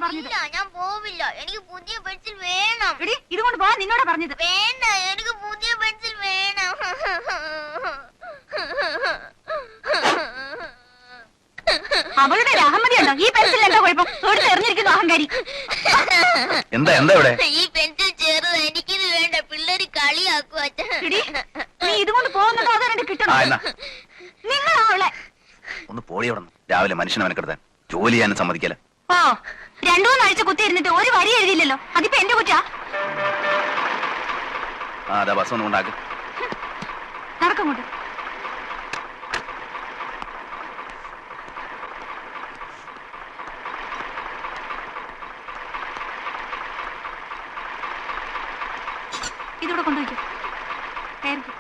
പറഞ്ഞത്. ഞാൻ പോവില്ല, എനിക്ക് പുതിയ പെൻസിൽ വേണം. ഇതുകൊണ്ട് പോവാൻ നിന്നോടാ പറഞ്ഞത്. വേണ്ട, എനിക്ക് പുതിയ പെൻസിൽ വേണം. അവളുടെ അഹമ്മദിയുണ്ടോ? ഈ പെൻസിൽ എന്താ കുഴപ്പം? തൊടുത്ത് എറിഞ്ഞിരിക്കുന്നു അഹങ്കാരി. എന്താ എന്താ ഇവിടെ? ഈ പെൻസിൽ ചെറുത്, എനിക്കിത് വേണ്ട. പിള്ളേര് കളിയാക്കുക. നീ ഇതുകൊണ്ട് പോകുന്നുണ്ടോ അതോ രണ്ട് കിട്ടണോ? നിങ്ങൾ അവളെ ഒന്ന് പോളിയോടണം. രാവിലെ മനുഷ്യനെ മെനക്കെടുത്താൻ ജോലി ചെയ്യാനും സമ്മതിക്കല. ഓ, 2-3 ആഴ്ച കുത്തിയിരുന്നിട്ട് ഒരു വരി എഴുതിയില്ലല്ലോ. അതിപ്പോ എന്റെ കുറ്റാ. അതാ ബസ് ഒന്നും കൊണ്ടാക്ക്. നടക്കങ്ങോട്ട്. ഇതിവിടെ കൊണ്ടുപോയിക്കോ. കയറിക്കോ.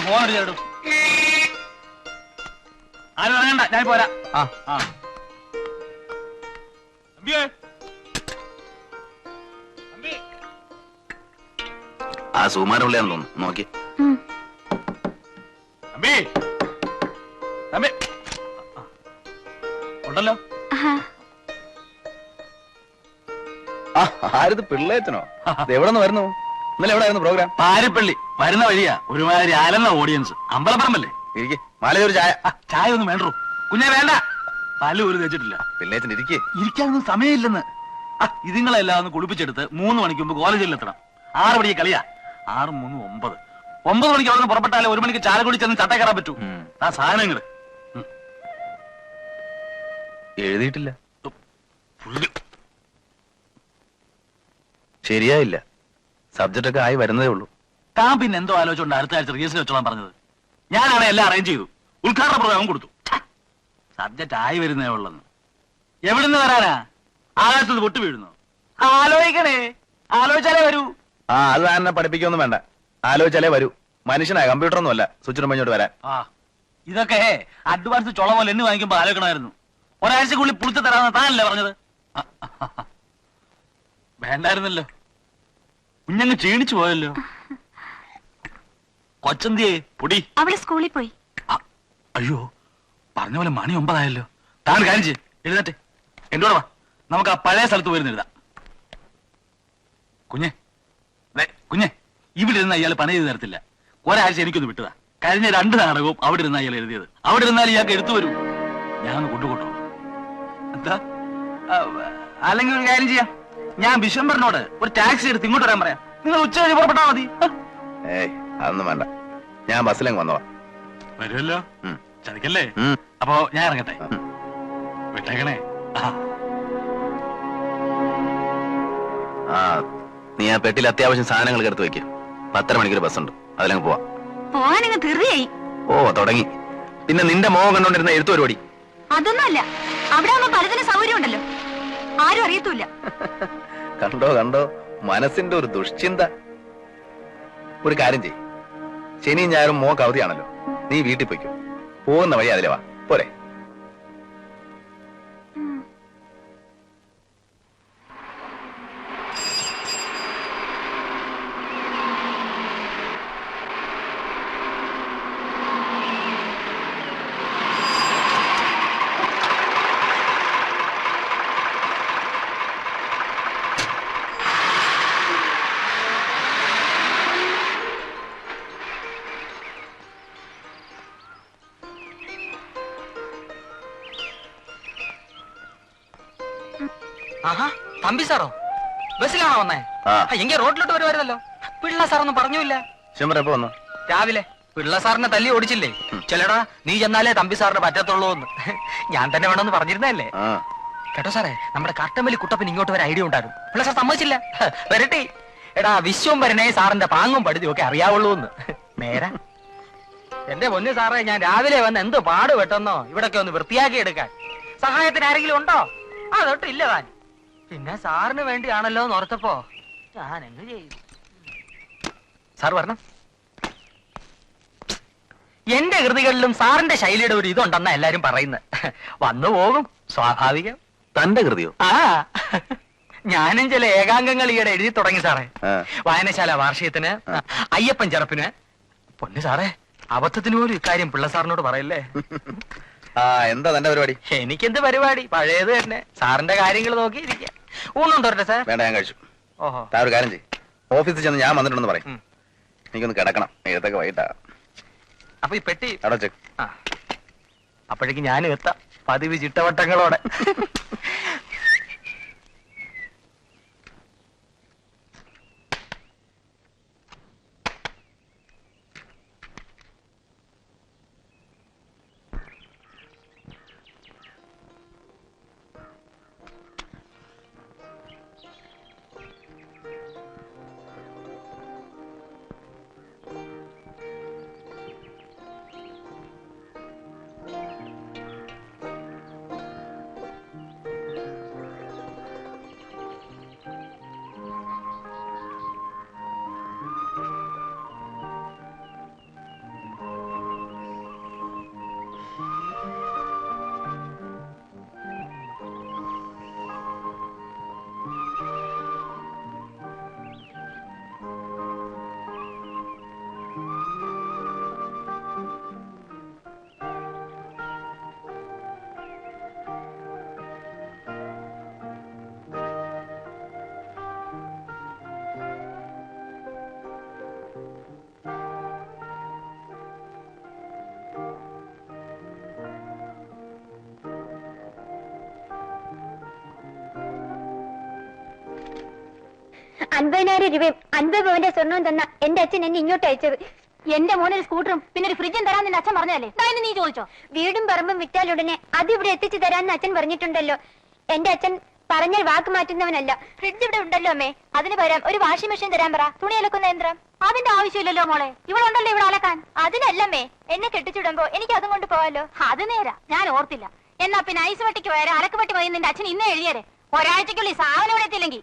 ഫോൺ അടിച്ചിടും. ആരും അറിയണ്ട, ഞാൻ പോരാ. ആ സുമാരുള്ളയാന്ന് തോന്നുന്നു. നോക്കി ഉണ്ടല്ലോ. ആരത്? പിള്ളേച്ചനോ? എവിടെ നിന്ന് വരുന്നു? ഇന്നലെ എവിടെ ആയിരുന്നു പ്രോഗ്രാം? പാരിപ്പള്ളി. വരുന്ന വഴിയാ ഒരുമാതിരി അലന്ന ഓഡിയൻസ്. അമ്പലപ്പറമ്പല്ലേ? ഇരിക്കെ. മാലയൊരു ചായ. ചായ ഒന്നും വേണ്ടോ കുഞ്ഞെ? വേണ്ട, പല്ല് പോലും തേച്ചിട്ടില്ല. പിള്ളേച്ചൻ ഇരിക്കേ. ഇരിക്കാനൊന്നും സമയമില്ലെന്ന്. ഇതുങ്ങളെല്ലാം ഒന്ന് കുളിപ്പിച്ചെടുത്ത് 3 മണിക്ക് മുമ്പ് കോളേജിൽ എത്തണം. 6 മണിക്ക് കളിയാ. 6 3 9. 9 മണിക്ക് അവിടെ നിന്ന് പുറപ്പെട്ടാലേ 1 മണിക്ക് ചാലക്കുടി ചെന്ന് ചട്ട കയറാൻ പറ്റൂ. ആ സാധനങ്ങള് എഴുതിയിട്ടില്ല. ശരിയായില്ല. സബ്ജക്റ്റ് ഒക്കെ ആയി വരുന്നതേ ഉള്ളൂ. താൻ പിന്നെ എന്തോ ആലോചിച്ചുകൊണ്ട് അടുത്ത ആഴ്ച റിഹേഴ്സൽ വെച്ചോളാൻ പറഞ്ഞത്. ഞാനാണ് എല്ലാം അറേഞ്ച് ചെയ്തു. ഉദ്ഘാടന പ്രോഗ്രാം കൊടുത്തു. സബ്ജക്റ്റ് ആയി വരുന്നേ ഉള്ളെന്ന്. എവിടുന്ന് വരാനാ? ആകാശത്ത് പൊട്ടു വീഴുന്നു. ആലോചിക്കണേ, ആലോചിച്ചാലേ വരൂ. അത് തന്നെ പഠിപ്പിക്കൊന്നും വേണ്ട. ആലോചിച്ചാലേ വരൂ. മനുഷ്യനാ, കമ്പ്യൂട്ടറൊന്നും അല്ല സ്വിച്ചിന് മുന്നോട്ട് വരാൻ. ഇതൊക്കെ അഡ്വാൻസ് ചുള പോലെ എണ്ണി വാങ്ങിക്കുമ്പോ ആലോചിക്കണമായിരുന്നു. ഒരാഴ്ചക്കുള്ളിൽ പുളിച്ചു തരാമെന്ന് താനല്ലേ പറഞ്ഞത്? വേണ്ടായിരുന്നല്ലോ. കുഞ്ഞങ്ങ് ക്ഷീണിച്ചു പോയല്ലോ. കൊച്ചന്തിയെ പൊടി. അവള് സ്കൂളിൽ പോയി. അയ്യോ, പറഞ്ഞ പോലെ മണി 9 ആയല്ലോ. താൻ കാര്യം ചെയ്യ്, എഴുന്നേറ്റെ. എന്നോട് വാ, നമുക്ക് ആ പഴയ സ്ഥലത്ത് പോയിരുന്ന് എഴുതാം. കുഞ്ഞെ കുഞ്ഞെ, ഇവിടെ ഇരുന്ന് അയാൾ പണി ചെയ്ത് തരത്തില്ല. ഒരാഴ്ച എനിക്കൊന്ന് വിട്ടതാ. കഴിഞ്ഞ 2 നാടകവും അവിടെ ഇരുന്ന് അയാൾ എഴുതിയത്. അവിടെ ഇരുന്നാൽ ഇയാൾക്ക് എടുത്തു വരൂ. ഞാനൊന്ന് കൊണ്ടുപോട്ടോ. എന്താ? അല്ലെങ്കിൽ ഒരു കാര്യം ചെയ്യാം, ഞാൻ ബിഷംബറിനോട് ഒരു ടാക്സി എടുത്ത് ഇങ്ങോട്ട് വരാൻ പറയാം. നിങ്ങൾ ഉച്ച കഴിഞ്ഞ് പുറപ്പെട്ടാ മതി. അതൊന്നും വേണ്ട, ഞാൻ ബസ്സിലേക്ക് വന്നോളാം. വരുമല്ലോ, ചതിക്കല്ലേ? അപ്പോ ഞാൻ ഇറങ്ങട്ടെ. വിട്ടേക്കണേ. നീ ആ പെട്ടിയിൽ അത്യാവശ്യം സാധനങ്ങൾ എടുത്ത് വെക്കും. 10:30 മണിക്കൊരു ബസ്സുണ്ട്, അതിലങ്ങ് പോവാം. തുടങ്ങി. പിന്നെ നിന്റെ മോഹം കണ്ടോണ്ടിരുന്ന എഴുത്തു പരിപാടി അതൊന്നുമല്ല. അവിടെ ആവുമ്പോ പലതിനും സൗകര്യം ഉണ്ടല്ലോ, ആരും അറിയത്തൂല്ല. കണ്ടോ കണ്ടോ, മനസ്സിന്റെ ഒരു ദുഷ്ചിന്ത. ഒരു കാര്യം ചെയ്യ്, ശനിയും ഞായറും മോക്ക് അവധിയാണല്ലോ, നീ വീട്ടിൽ പോയിക്കോ. പോകുന്ന വഴി അതിലെ വാ, പോരെ? തമ്പി സാറോ? ബസ്സിലാണോ വന്നേ? എങ്കിൽ റോഡിലോട്ട് വരുമായിരുന്നല്ലോ. പിള്ള സാറൊന്നും പറഞ്ഞില്ല. രാവിലെ പിള്ള സാറിനെ തല്ലി ഓടിച്ചില്ലേ? ചെല്ലടാ, നീ ചെന്നാലേ തമ്പി സാറിന് പറ്റത്തുള്ളൂ എന്ന് ഞാൻ തന്നെ വേണമെന്ന് പറഞ്ഞിരുന്നല്ലേ? കേട്ടോ സാറേ, നമ്മുടെ കട്ടമ്പലി കുട്ടപ്പൻ ഇങ്ങോട്ട് വരെ ഐഡിയ ഉണ്ടായിരുന്നു. പിള്ള സാർ സമ്മതിച്ചില്ല. വരട്ടെ എടാ, വിശ്വംഭരനെ സാറിന്റെ പാങ്ങും പടുതിയും ഒക്കെ അറിയാവുള്ളൂ എന്ന്. നേരെ എന്റെ പൊന്നു സാറേ, ഞാൻ രാവിലെ വന്ന് എന്ത് പാടുപെട്ടെന്നോ ഇവിടൊക്കെ ഒന്ന് വൃത്തിയാക്കി എടുക്കാൻ. സഹായത്തിന് ആരെങ്കിലും ഉണ്ടോ? അതൊട്ടില്ല താൻ. പിന്നെ സാറിന് വേണ്ടിയാണല്ലോ എന്ന് ഓർത്തപ്പോ ഞാൻ എന്ത് ചെയ്തു? സാർ വരണം. എന്റെ കൃതികളിലും സാറിന്റെ ശൈലിയുടെ ഒരു ഇതുണ്ടെന്നാ എല്ലാരും പറയുന്നത്. വന്നു പോകും, സ്വാഭാവികം. തന്റെ കൃതിയോ? ഞാനും ചില ഏകാംഗങ്ങൾ ഈയിടെ എഴുതി തുടങ്ങി സാറേ. ആ. വായനശാല വാർഷികത്തിന്, അയ്യപ്പൻ ചെറുപ്പിന്. പൊന്നു സാറേ, അബദ്ധത്തിന് പോലും ഇക്കാര്യം പിള്ള സാറിനോട് പറയല്ലേ. ആ എന്താ തന്റെ പരിപാടി? എനിക്കെന്ത് പരിപാടി, പഴയത് തന്നെ. സാറിന്റെ കാര്യങ്ങൾ നോക്കിയിരിക്കാം. ഊണുണ്ടോ സാർ? വേണ്ട, ഞാൻ കഴിച്ചു. ഓഹോ. താ ഒരു കാര്യം ചെയ്യും, ഓഫീസിൽ ചെന്ന് ഞാൻ വന്നിട്ടുണ്ടെന്ന് പറയും. എനിക്കൊന്ന് കിടക്കണം, എഴുത്തൊക്കെ വൈകിട്ടാ. അപ്പൊ ഈ പെട്ടി അവിടെ ചെക്ക്. അപ്പോഴേക്ക് ഞാനും എത്താം, പതിവ് ചിട്ടവട്ടങ്ങളോടെ. $50,000 രൂപയും 50 പവന്റെ സ്വർണവും തന്ന എന്റെ അച്ഛൻ എന്നെ ഇങ്ങോട്ട് അയച്ചത്. എന്റെ മോനൊരു സ്കൂട്ടറും പിന്നെ ഒരു ഫ്രിഡ്ജും തരാൻ നിന്റെ അച്ഛൻ പറഞ്ഞല്ലേ? നീ ചോദിച്ചോ? വീടും പറമ്പും വിറ്റാലുടനെ അത് ഇവിടെ എത്തിച്ചു തരാന്ന് അച്ഛൻ പറഞ്ഞിട്ടുണ്ടല്ലോ. എന്റെ അച്ഛൻ പറഞ്ഞാൽ വാക്ക് മാറ്റുന്നവനല്ല. ഫ്രിഡ്ജ് ഇവിടെ ഉണ്ടല്ലോ അമ്മേ, അതിന് പകരം ഒരു വാഷിംഗ് മെഷീൻ തരാൻ പറ. തുണി അലക്കുന്ന യന്ത്രം. അതിന്റെ ആവശ്യമില്ലല്ലോ മോളെ, ഇവിടെ ഉണ്ടല്ലോ ഇവിടെ അലക്കാൻ. അതിനല്ലമ്മേ, എന്നെ കെട്ടിച്ചിടുമ്പോ എനിക്ക് അതും കൊണ്ട് പോവാലോ. അത് നേരാ, ഞാൻ ഓർത്തില്ല. എന്നാ പിന്നെ ഐസ് വട്ടിക്ക് പോയാൽ അലക്കുപട്ടി മതി നിന്റെ അച്ഛൻ ഇന്നേ എഴുതിയാരെ. ഒരാഴ്ചക്കുള്ളിൽ സാധനം ഇവിടെ എത്തിയില്ലെങ്കിൽ,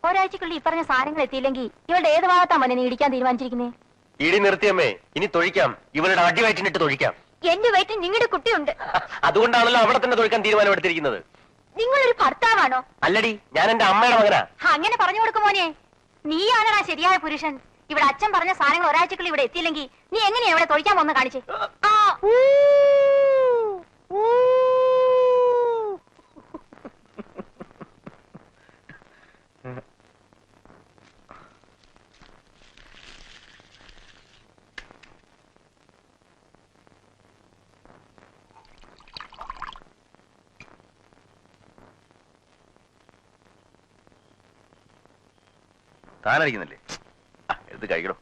ഒരാഴ്ചക്കുള്ളിൽ ഈ പറഞ്ഞ സാധനങ്ങൾ എത്തിയില്ലെങ്കിൽ ഇവളുടെ ഏത് ഭാഗത്താ മോനെ നീ ഇടിക്കാൻ തീരുമാനിച്ചിരിക്കുന്നേ? ഇടി നിർത്തിയമ്മേ, ഇനി തൊഴിക്കാം. ഇവരുടെ അടി വയറ്റിനിട്ട് തൊഴിക്കാം. എന്റെ വയറ്റിൽ നിങ്ങളുടെ കുട്ടിയുണ്ട്. അതുകൊണ്ടാണല്ലോ അവിടെ തന്നെ തൊഴിക്കാൻ തീരുമാനമെടുത്തിരിക്കുന്നത്. നിങ്ങളൊരു ഭർത്താവാണോ? അല്ലടി, ഞാൻ എന്റെ അമ്മയുടെ മകനാ. അങ്ങനെ പറഞ്ഞു കൊടുക്കും മോനെ. നീയാണടാ ശരിയായ പുരുഷൻ. ഇവിടെ അച്ഛൻ പറഞ്ഞ സാധനങ്ങൾ ഒരാഴ്ചക്കുള്ളിൽ ഇവിടെ എത്തിയില്ലെങ്കിൽ നീ എങ്ങനെയാ ഇവിടെ തൊഴിക്കാൻ പോന്ന് കാണിച്ചേ? താനടിക്കുന്നില്ലേ? എടുത്ത് കഴിക്കണോ?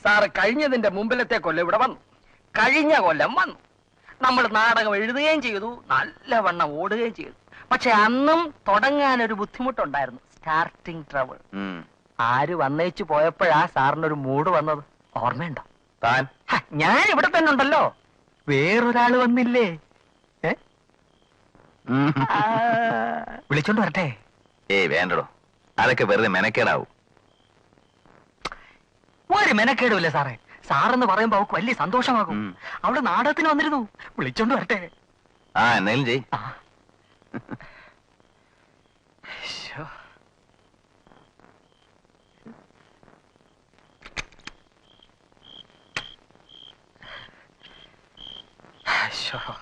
സാറ് കഴിഞ്ഞതിന്റെ മുമ്പിലത്തെ കൊല്ലം ഇവിടെ വന്നു. കഴിഞ്ഞ കൊല്ലം വന്നു. നമ്മൾ നാടകം എഴുതുകയും ചെയ്തു, നല്ലവണ്ണം ഓടുകയും ചെയ്തു. പക്ഷെ അന്നും തുടങ്ങാനൊരു ബുദ്ധിമുട്ടുണ്ടായിരുന്നു, സ്റ്റാർട്ടിങ് ട്രബിൾ. ആര് വന്നേച്ചു പോയപ്പോഴാ സാറിനൊരു മൂഡ് വന്നത് ഓർമ്മയുണ്ടോ? താൻ ഞാൻ ഇവിടെ തന്നെ ഉണ്ടല്ലോ, വേറൊരാള് വന്നില്ലേ? വിളിച്ചോണ്ട് വരട്ടെ? ഏയ് വേണ്ടടോ, അതൊക്കെ വെറുതെ മെനക്കേടാവും. ഒരു മെനക്കേടുമില്ല സാറേ. സാറെന്ന് പറയുമ്പോ അവൾക്ക് വലിയ സന്തോഷമാകും. അവള് നാടകത്തിന് വന്നിരുന്നു, വിളിച്ചോണ്ട് വരട്ടെ? ആ എന്നാലും ചെയ്. Sure.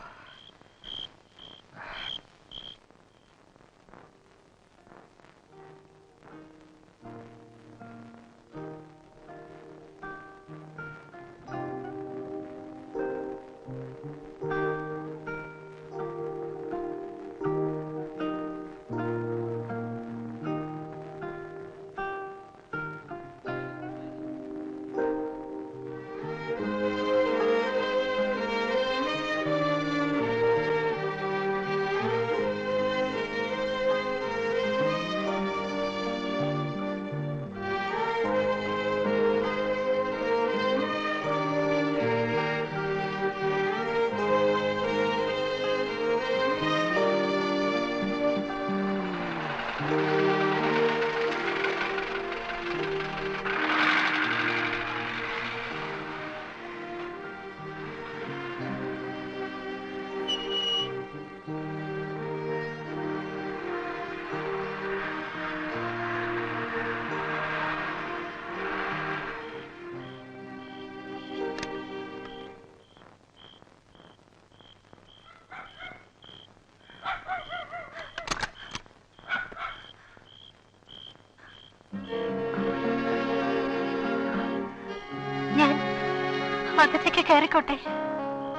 അകത്തേക്ക് കയറിക്കോട്ടെ.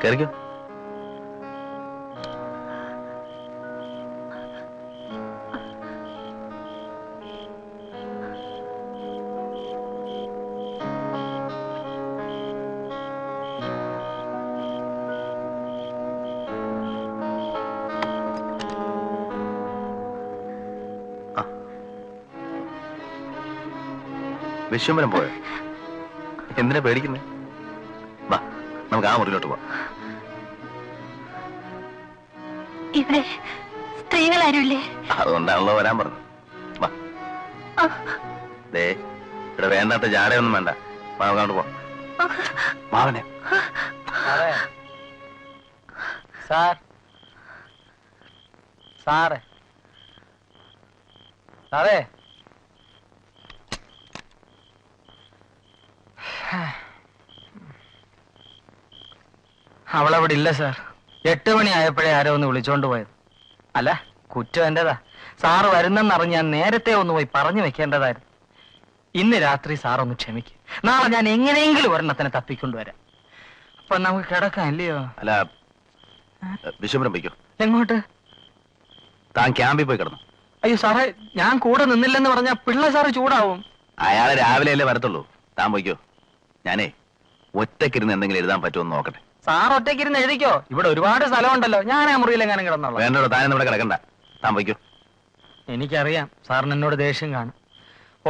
കയറിക്കോ. വിശ്വംബരം പോയോ? എന്തിനാ പേടിക്കുന്നേ? വാ, നമുക്ക് ആ മുറിയിലോട്ട് പോവാം. ഇവിടെ സ്ത്രീകളാരുമില്ലേ? അതുകൊണ്ടാണല്ലോ വരാൻ പറഞ്ഞു. വാ. ദേ, ഇവിടെ വേണ്ടാത്ത ജാടയൊന്നും വേണ്ട. വാ, നമുക്ക് അങ്ങോട്ട് പോവാം. മാവനെ. സാർ സാറേ സാറേ അവളവിടെ ഇല്ല സാർ. 8 മണി ആയപ്പോഴേ ആരോ ഒന്ന് വിളിച്ചോണ്ട് പോയത്. അല്ല, കുറ്റം എന്റേതാ. സാറ് വരുന്നെന്നറിഞ്ഞ് ഞാൻ നേരത്തെ ഒന്ന് പോയി പറഞ്ഞു വെക്കേണ്ടതായിരുന്നു. ഇന്ന് രാത്രി സാർ ഒന്ന് ക്ഷമിക്കും. നാളെ ഞാൻ എങ്ങനെയെങ്കിലും ഒരെണ്ണത്തിനെ തപ്പിക്കൊണ്ടുവരാം. അപ്പൊ നമുക്ക് കിടക്കാം, ഇല്ലയോ? അല്ല, വിശ്വംബരം പോയിക്കോ. എങ്ങോട്ട്? താൻ ക്യാമ്പിൽ പോയി കിടന്നു. അയ്യോ സാറേ, ഞാൻ കൂടെ നിന്നില്ലെന്ന് പറഞ്ഞാ പിള്ള സാറ് ചൂടാവും. അയാളെ രാവിലെ അല്ലേ വരത്തുള്ളൂ. താൻ പോയിക്കോ. ഞാനേ ഒറ്റക്കിരുന്ന് എന്തെങ്കിലും എഴുതാൻ പറ്റുമെന്ന് നോക്കട്ടെ. സാർ ഒറ്റയ്ക്കിരുന്ന് എഴുതിക്കോ. ഇവിടെ ഒരുപാട് സ്ഥലമുണ്ടല്ലോ. ഞാൻ ആ മുറിയിലെങ്ങാനും കിടന്നോളാം. വേണ്ടോ, താനൊന്നും ഇവിടെ കിടക്കണ്ട. താൻ പോയിക്കോ. എനിക്കറിയാം സാറിന് എന്നോട് ദേഷ്യം കാണും.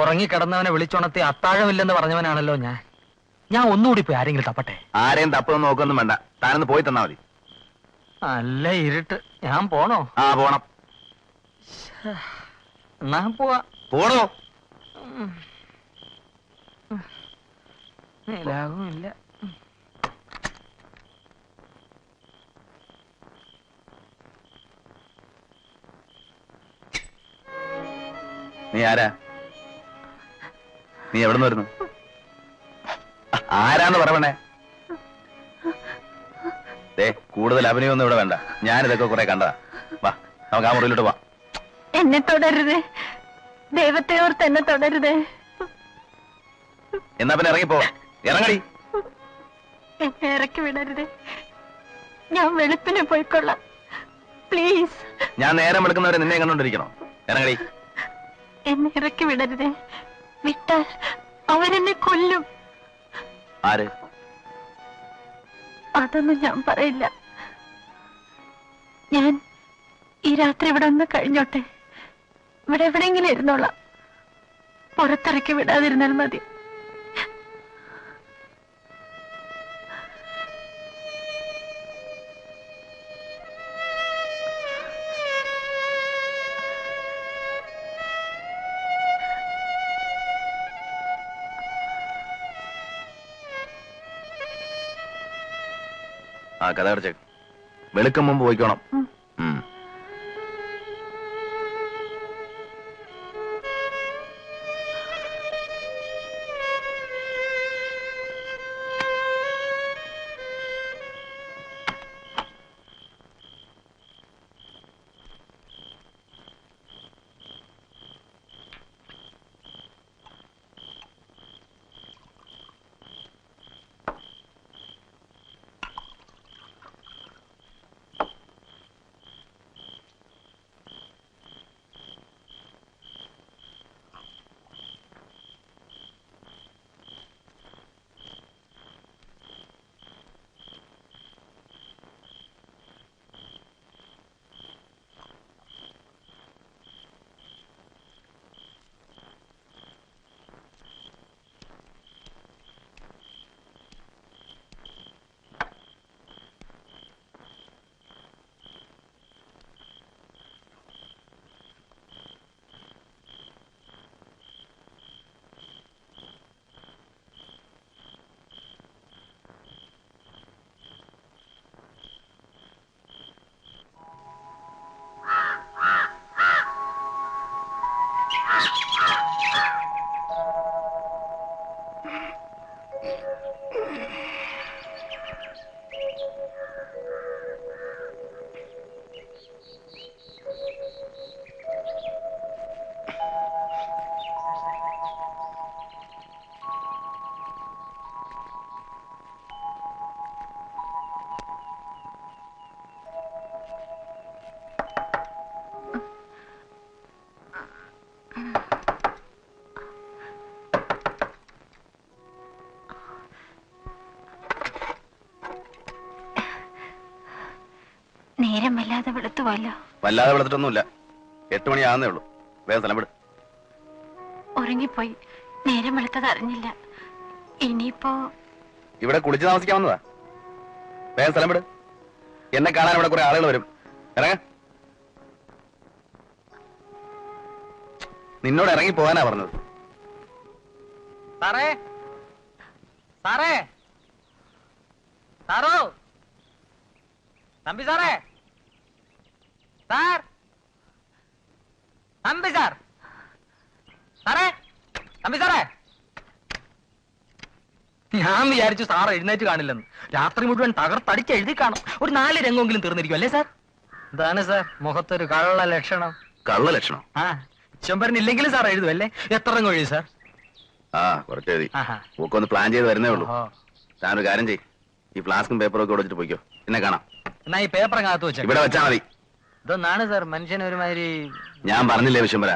ഉറങ്ങിക്കിടന്നവനെ വിളിച്ചുണർത്തി അത്താഴമില്ലെന്ന് പറഞ്ഞവനാണല്ലോ ഞാൻ. ഞാൻ ഒന്നുകൂടി പോയി ആരെങ്കിലും തപ്പട്ടെ. ആരെയും തപ്പൊന്നും നോക്കൊന്നും വേണ്ട. താനൊന്ന് പോയി തന്നാ മതി. നല്ല ഇരുട്ട്. ഞാൻ പോണോ? ആ, പോണം. എന്നാ പോവാ. പോണോ? നിലാവുമില്ല. നീ ആരാ? നീ എവിടെ നിന്ന് വരുന്നു? ആരാന്ന് പറയണേ? ദേ, കൂടുതൽ അഭിനയൊന്നും ഇവിടെ വേണ്ട. ഞാനിതൊക്കെ കുറെ കണ്ടതാ. വാ, നമുക്ക് ആ മുറിയിലോട്ട് വാ. എന്നെ തുടരുത്. ദൈവത്തെ ഓർത്ത് എന്നെ തുടരുത്. എന്നാ പിന്നെ ഇറങ്ങിപ്പോ. ഇറങ്ങടി. എന്നെ ഇറക്കി വിടരുത്. ഞാൻ വെളുപ്പിനെ പോയിക്കൊള്ളാം. പ്ലീസ്. ഞാൻ നേരം എടുക്കുന്നവരെ നിന്നെ കണ്ടോണ്ടിരിക്കണോ? ഇറങ്ങടി. എന്നെ ഇറക്കി വിടരുത്. വിട്ടാൽ അവരെന്നെ കൊല്ലും. ആര്? അതൊന്നും ഞാൻ പറയില്ല. ഞാൻ ഈ രാത്രി ഇവിടെ ഒന്ന് കഴിഞ്ഞോട്ടെ. ഇവിടെ എവിടെയെങ്കിലും ഇരുന്നോളാം. പുറത്തിറക്കി വിടാതിരുന്നാൽ മതി. ആ, കഥ അടച്ചേ. വെളുക്കും മുമ്പ് പോയിക്കോണം. നേരം വല്ലാതെ വെളുത്തുവല്ലോ. വല്ലാതെ വെളുത്തിട്ടൊന്നുമില്ല. 8 മണിയാകുന്നേ ഉള്ളൂ. വേഗം സ്ഥലം വിട്. ഉറങ്ങിപ്പോയി. നേരം വെളുത്തത് അറിഞ്ഞില്ല. ഇനിയിപ്പോ ഇവിടെ കുളിച്ച് താമസിക്കാവുന്നതാ. വേഗം സ്ഥലം വിട്. എന്നെ കാണാൻ ഇവിടെ കുറെ ആളുകൾ വരും. ഇറങ്ങ. നിന്നോട് ഇറങ്ങി പോകാനാ പറഞ്ഞത്. സാറേ സാറേ സാറോ തമ്പി സാറേ സാർ തമ്പി സാർ സാറേ തമ്പി സാറേ ഞാൻ വിചാരിച്ചു സാർ എഴുന്നേറ്റ് കാണില്ലെന്ന്. രാത്രി മുഴുവൻ തകർത്തടിച്ച് എഴുതി കാണും. ഒരു 4 രംഗമെങ്കിലും തീർന്നിരിക്കും അല്ലേ സാർ? എന്താണ് സാർ മുഖത്തൊരു കള്ള ലക്ഷണം? കള്ള ലക്ഷണം? ആ ചെമ്പരനില്ലെങ്കിലും സാർ എഴുതും അല്ലേ? എത്ര രംഗം എഴുതി സാർ? ആ കുറച്ച് എഴുതി. ആഹാ. ഒക്കെ ഒന്ന് പ്ലാൻ ചെയ്ത് വരുന്നേ ഉള്ളൂ. ഓഹോ. താനൊരു കാര്യം ചെയ്യ്. ഈ ഫ്ലാസ്കും പേപ്പറും ഒക്കെ വെച്ചിട്ട് പോയിക്കോ. പിന്നെ കാണാം. എന്നാ ഈ പേപ്പറങ്ങകത്ത് വെച്ച ഇവിടെ വെച്ചാ മതി. ഇതൊന്നാണ് സാർ മനുഷ്യൻ ഒരുമാതിരി. ഞാൻ പറഞ്ഞില്ലേ വിശ്വംബര,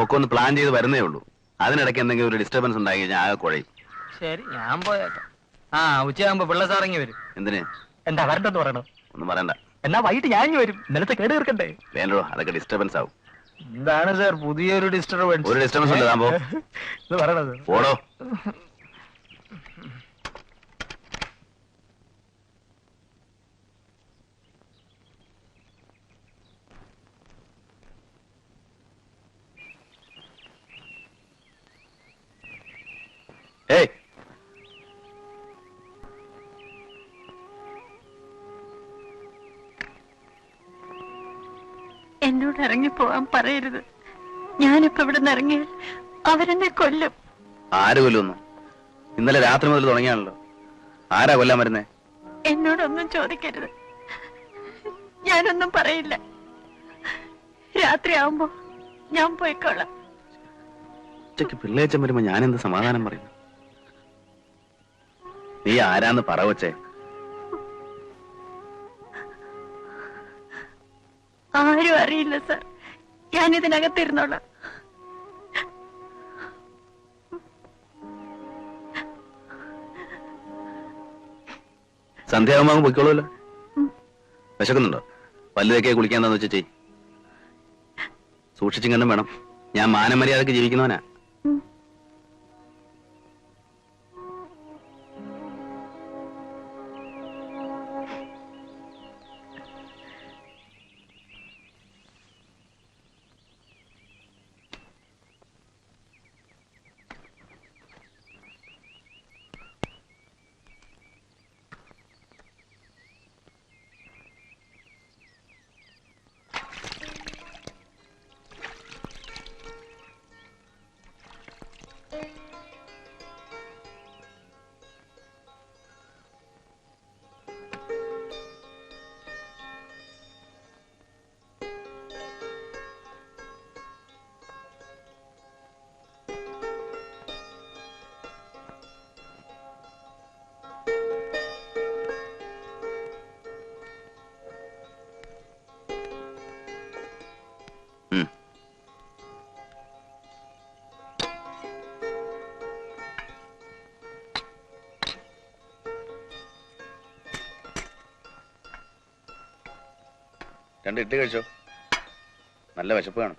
ഒക്കെ ഒന്ന് പ്ലാൻ ചെയ്ത് വരുന്നേ ഉള്ളൂ. അതിനിടയ്ക്ക് എന്തെങ്കിലും ഒരു ഡിസ്റ്റർബൻസ് ഉണ്ടായി കഴിഞ്ഞാൽ ആകെ കുഴയും. ശരി ഞാൻ പോയേക്കാം. ആ ഉച്ചയാകുമ്പോ പിള്ള സാറിങ്ങി വരും. എന്തിന്? എന്താ വരണ്ടെന്ന് പറയണോ? ഒന്നും പറയണ്ട. എന്നാ വൈകിട്ട് ഞാൻ വരും. ഇന്നലത്തെ കേട് തീർക്കണ്ടേ? വേണ്ടോ, അതൊക്കെ ഡിസ്റ്റർബൻസ് ആവും. എന്താണ് സാർ പുതിയൊരു ഡിസ്റ്റർബൻസ്? ഒരു ഡിസ്റ്റർബൻസ് ഉണ്ട്. താൻ പോ. ഇത് പറയണത് പോടോ. ഏയ്, എന്നോട് ഇറങ്ങിപ്പോവാൻ പറയരുത്. ഞാനിപ്പോ ഇവിടെ നിന്ന് ഇറങ്ങിയാൽ അവരെന്നെ കൊല്ലും. ആര് കൊല്ലുന്നു? ഇന്നലെ രാത്രി മുതൽ തുടങ്ങിയാണല്ലോ. ആരാ കൊല്ലാൻ വരുന്നേ? എന്നോടൊന്നും ചോദിക്കരുത്. ഞാനൊന്നും പറയില്ല. രാത്രിയാവുമ്പോ ഞാൻ പോയിക്കോളാം. ഉച്ചയ്ക്ക് പിള്ളേച്ചൻ വരുമ്പോ ഞാൻ എന്ത് സമാധാനം പറയും? നീ ആരാന്ന് പറ വച്ചേ. ആരും അറിയില്ല സാർ. ഞാനിതിനകത്തിരുന്നോളാം. സന്ധ്യാകുമ്പോ പൊയ്ക്കോളൂല്ലോ. വിശക്കുന്നുണ്ടോ? പല്ലുതൊക്കെ കുളിക്കാന്താന്ന് വെച്ചാ ചെയ്. സൂക്ഷിച്ചും കണ്ടും വേണം. ഞാൻ മാനമര്യാദക്ക് ജീവിക്കുന്നവനാ. രണ്ട് ഇട്ട് കഴിച്ചോ. നല്ല വിശപ്പ് കാണും.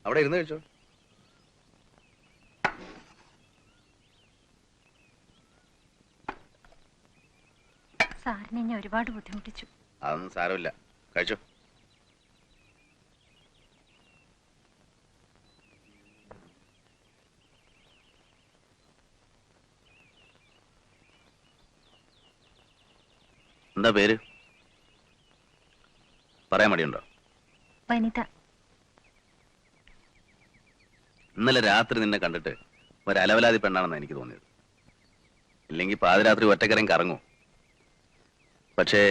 അവിടെ ഇരുന്ന് കഴിച്ചോ. സാറിനെ എന്നെ ഒരുപാട് ബുദ്ധിമുട്ടിച്ചു. അതൊന്നും സാരമില്ല. കഴിച്ചോ. എന്താ പേര്? പറയാൻ മടിയുണ്ടോ? വനിത. ഇന്നലെ രാത്രി നിന്നെ കണ്ടിട്ട് ഒരു അലവലാതി പെണ്ണാണെന്ന് എനിക്ക് തോന്നിയത്. ഇല്ലെങ്കിൽ പാതിരാത്രി ഒറ്റക്കരം കറങ്ങും. പക്ഷേ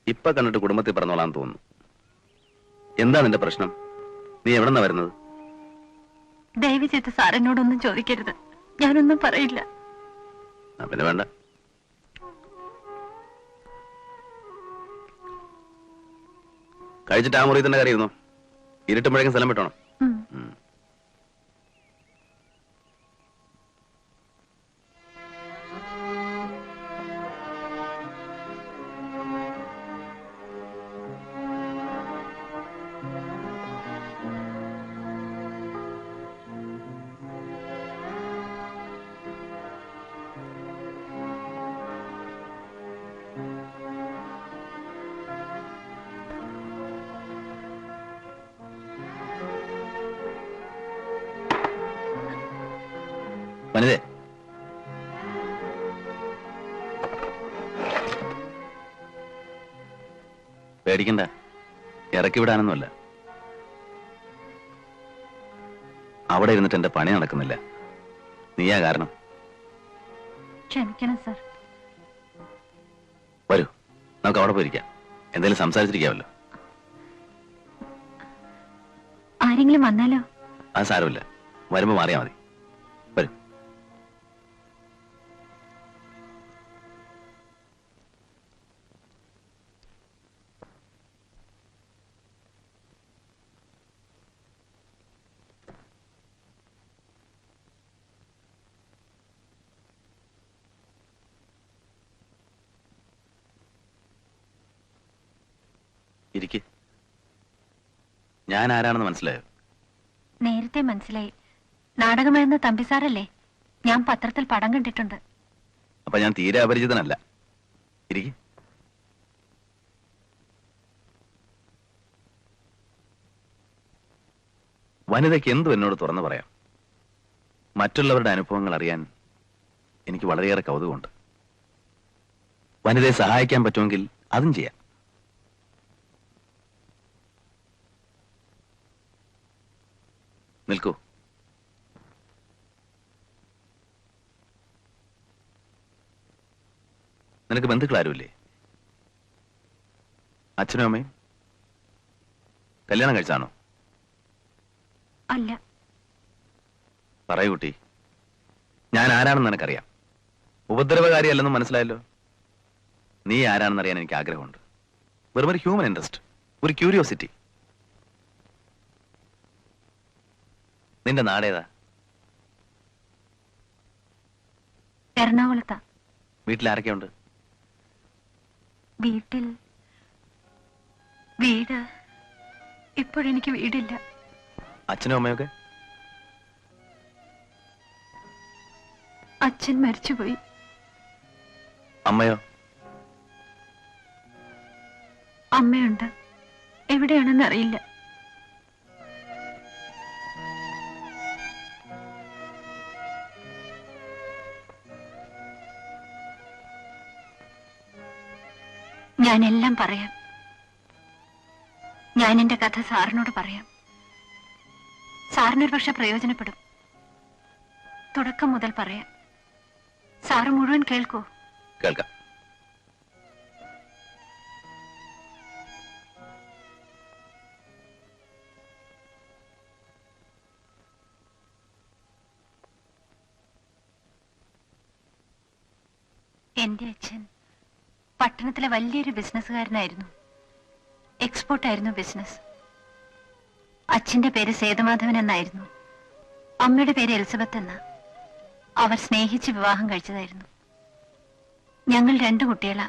ഇപ്പൊ കണ്ടിട്ട് കുടുംബത്തിൽ പറഞ്ഞോളാന്ന് തോന്നുന്നു. എന്താ നിന്റെ പ്രശ്നം? നീ എവിടെന്നാ വരുന്നത്? ദയവ് ചെയ്ത് സാറിനോടൊന്നും ചോദിക്കരുത്. ഞാനൊന്നും പറയില്ല. പിന്നെ വേണ്ട. കഴിച്ചിട്ട് ആ മുറി തന്നെ കയറിയിരുന്നോ? ഇരുട്ടുമ്പോഴേക്കും സ്ഥലം വിട്ടോണം. വനിതേ, പേടിക്കണ്ട, ഇറക്കി വിടാനൊന്നുമല്ല. അവിടെ ഇരുന്നിട്ട് എന്റെ പണി നടക്കുന്നില്ല. നീയാ കാരണം. ക്ഷമിക്കണം സർ. വരൂ, നമുക്ക് അവിടെ പോയിരിക്കാം. എന്തെങ്കിലും സംസാരിച്ചിരിക്കാമല്ലോ. ആരെങ്കിലും വന്നാലോ? അത് സാരമില്ല, വരുമ്പോ മാറിയാ മതി. വരൂ. ഇരിക്ക്. ഞാൻ ആരാണെന്ന് മനസ്സിലായോ? നേരത്തെ മനസ്സിലായി. നാടകമെഴുന്ന തമ്പി സാറല്ലേ? ഞാൻ പത്രത്തിൽ പടം കണ്ടിട്ടുണ്ട്. അപ്പൊ ഞാൻ തീരെ അപരിചിതനല്ല. ഇരിക്ക്. വനിതയ്ക്ക് എന്തും എന്നോട് തുറന്നു പറയാം. മറ്റുള്ളവരുടെ അനുഭവങ്ങൾ അറിയാൻ എനിക്ക് വളരെയേറെ കൗതുകമുണ്ട്. വനിതയെ സഹായിക്കാൻ പറ്റുമെങ്കിൽ അതും ചെയ്യാം. നിൽക്കൂ. നിനക്ക് ബന്ധുക്കളാരുമില്ലേ? അച്ഛനും അമ്മയും? കല്യാണം കഴിച്ചാണോ? അല്ല. പറയൂ കുട്ടി, ഞാൻ ആരാണെന്ന് നിനക്കറിയാം. ഉപദ്രവകാരിയല്ലെന്ന് മനസ്സിലായല്ലോ. നീ ആരാണെന്നറിയാൻ എനിക്ക് ആഗ്രഹമുണ്ട്. വെറും ഒരു ഹ്യൂമൻ ഇൻട്രസ്റ്റ്, ഒരു ക്യൂരിയോസിറ്റി. നിന്റെ നാടേതാ? എറണാകുളത്താ. വീട്ടിൽ ആരൊക്കെയുണ്ട്? വീട് ഇപ്പോഴെനിക്ക് വീടില്ല. അച്ഛനും അമ്മയൊക്കെ? അച്ഛൻ മരിച്ചുപോയി. അമ്മയോ? അമ്മയുണ്ട്, എവിടെയാണെന്ന് അറിയില്ല. ഞാനെല്ലാം പറയാം. ഞാൻ എന്റെ കഥ സാറിനോട് പറയാം. സാറിനൊരു പക്ഷെ പ്രയോജനപ്പെടും. തുടക്കം മുതൽ പറയാം. സാറ് മുഴുവൻ കേൾക്കൂ. കേൾക്കാം. എന്റെ അച്ഛൻ പട്ടണത്തിലെ വലിയൊരു ബിസിനസ്സുകാരനായിരുന്നു. എക്സ്പോർട്ടായിരുന്നു ബിസിനസ്. അച്ഛന്റെ പേര് സേതുമാധവൻ എന്നായിരുന്നു. അമ്മയുടെ പേര് എലിസബത്ത് എന്ന. അവർ സ്നേഹിച്ച് വിവാഹം കഴിച്ചതായിരുന്നു. ഞങ്ങൾ 2 കുട്ടികളാ.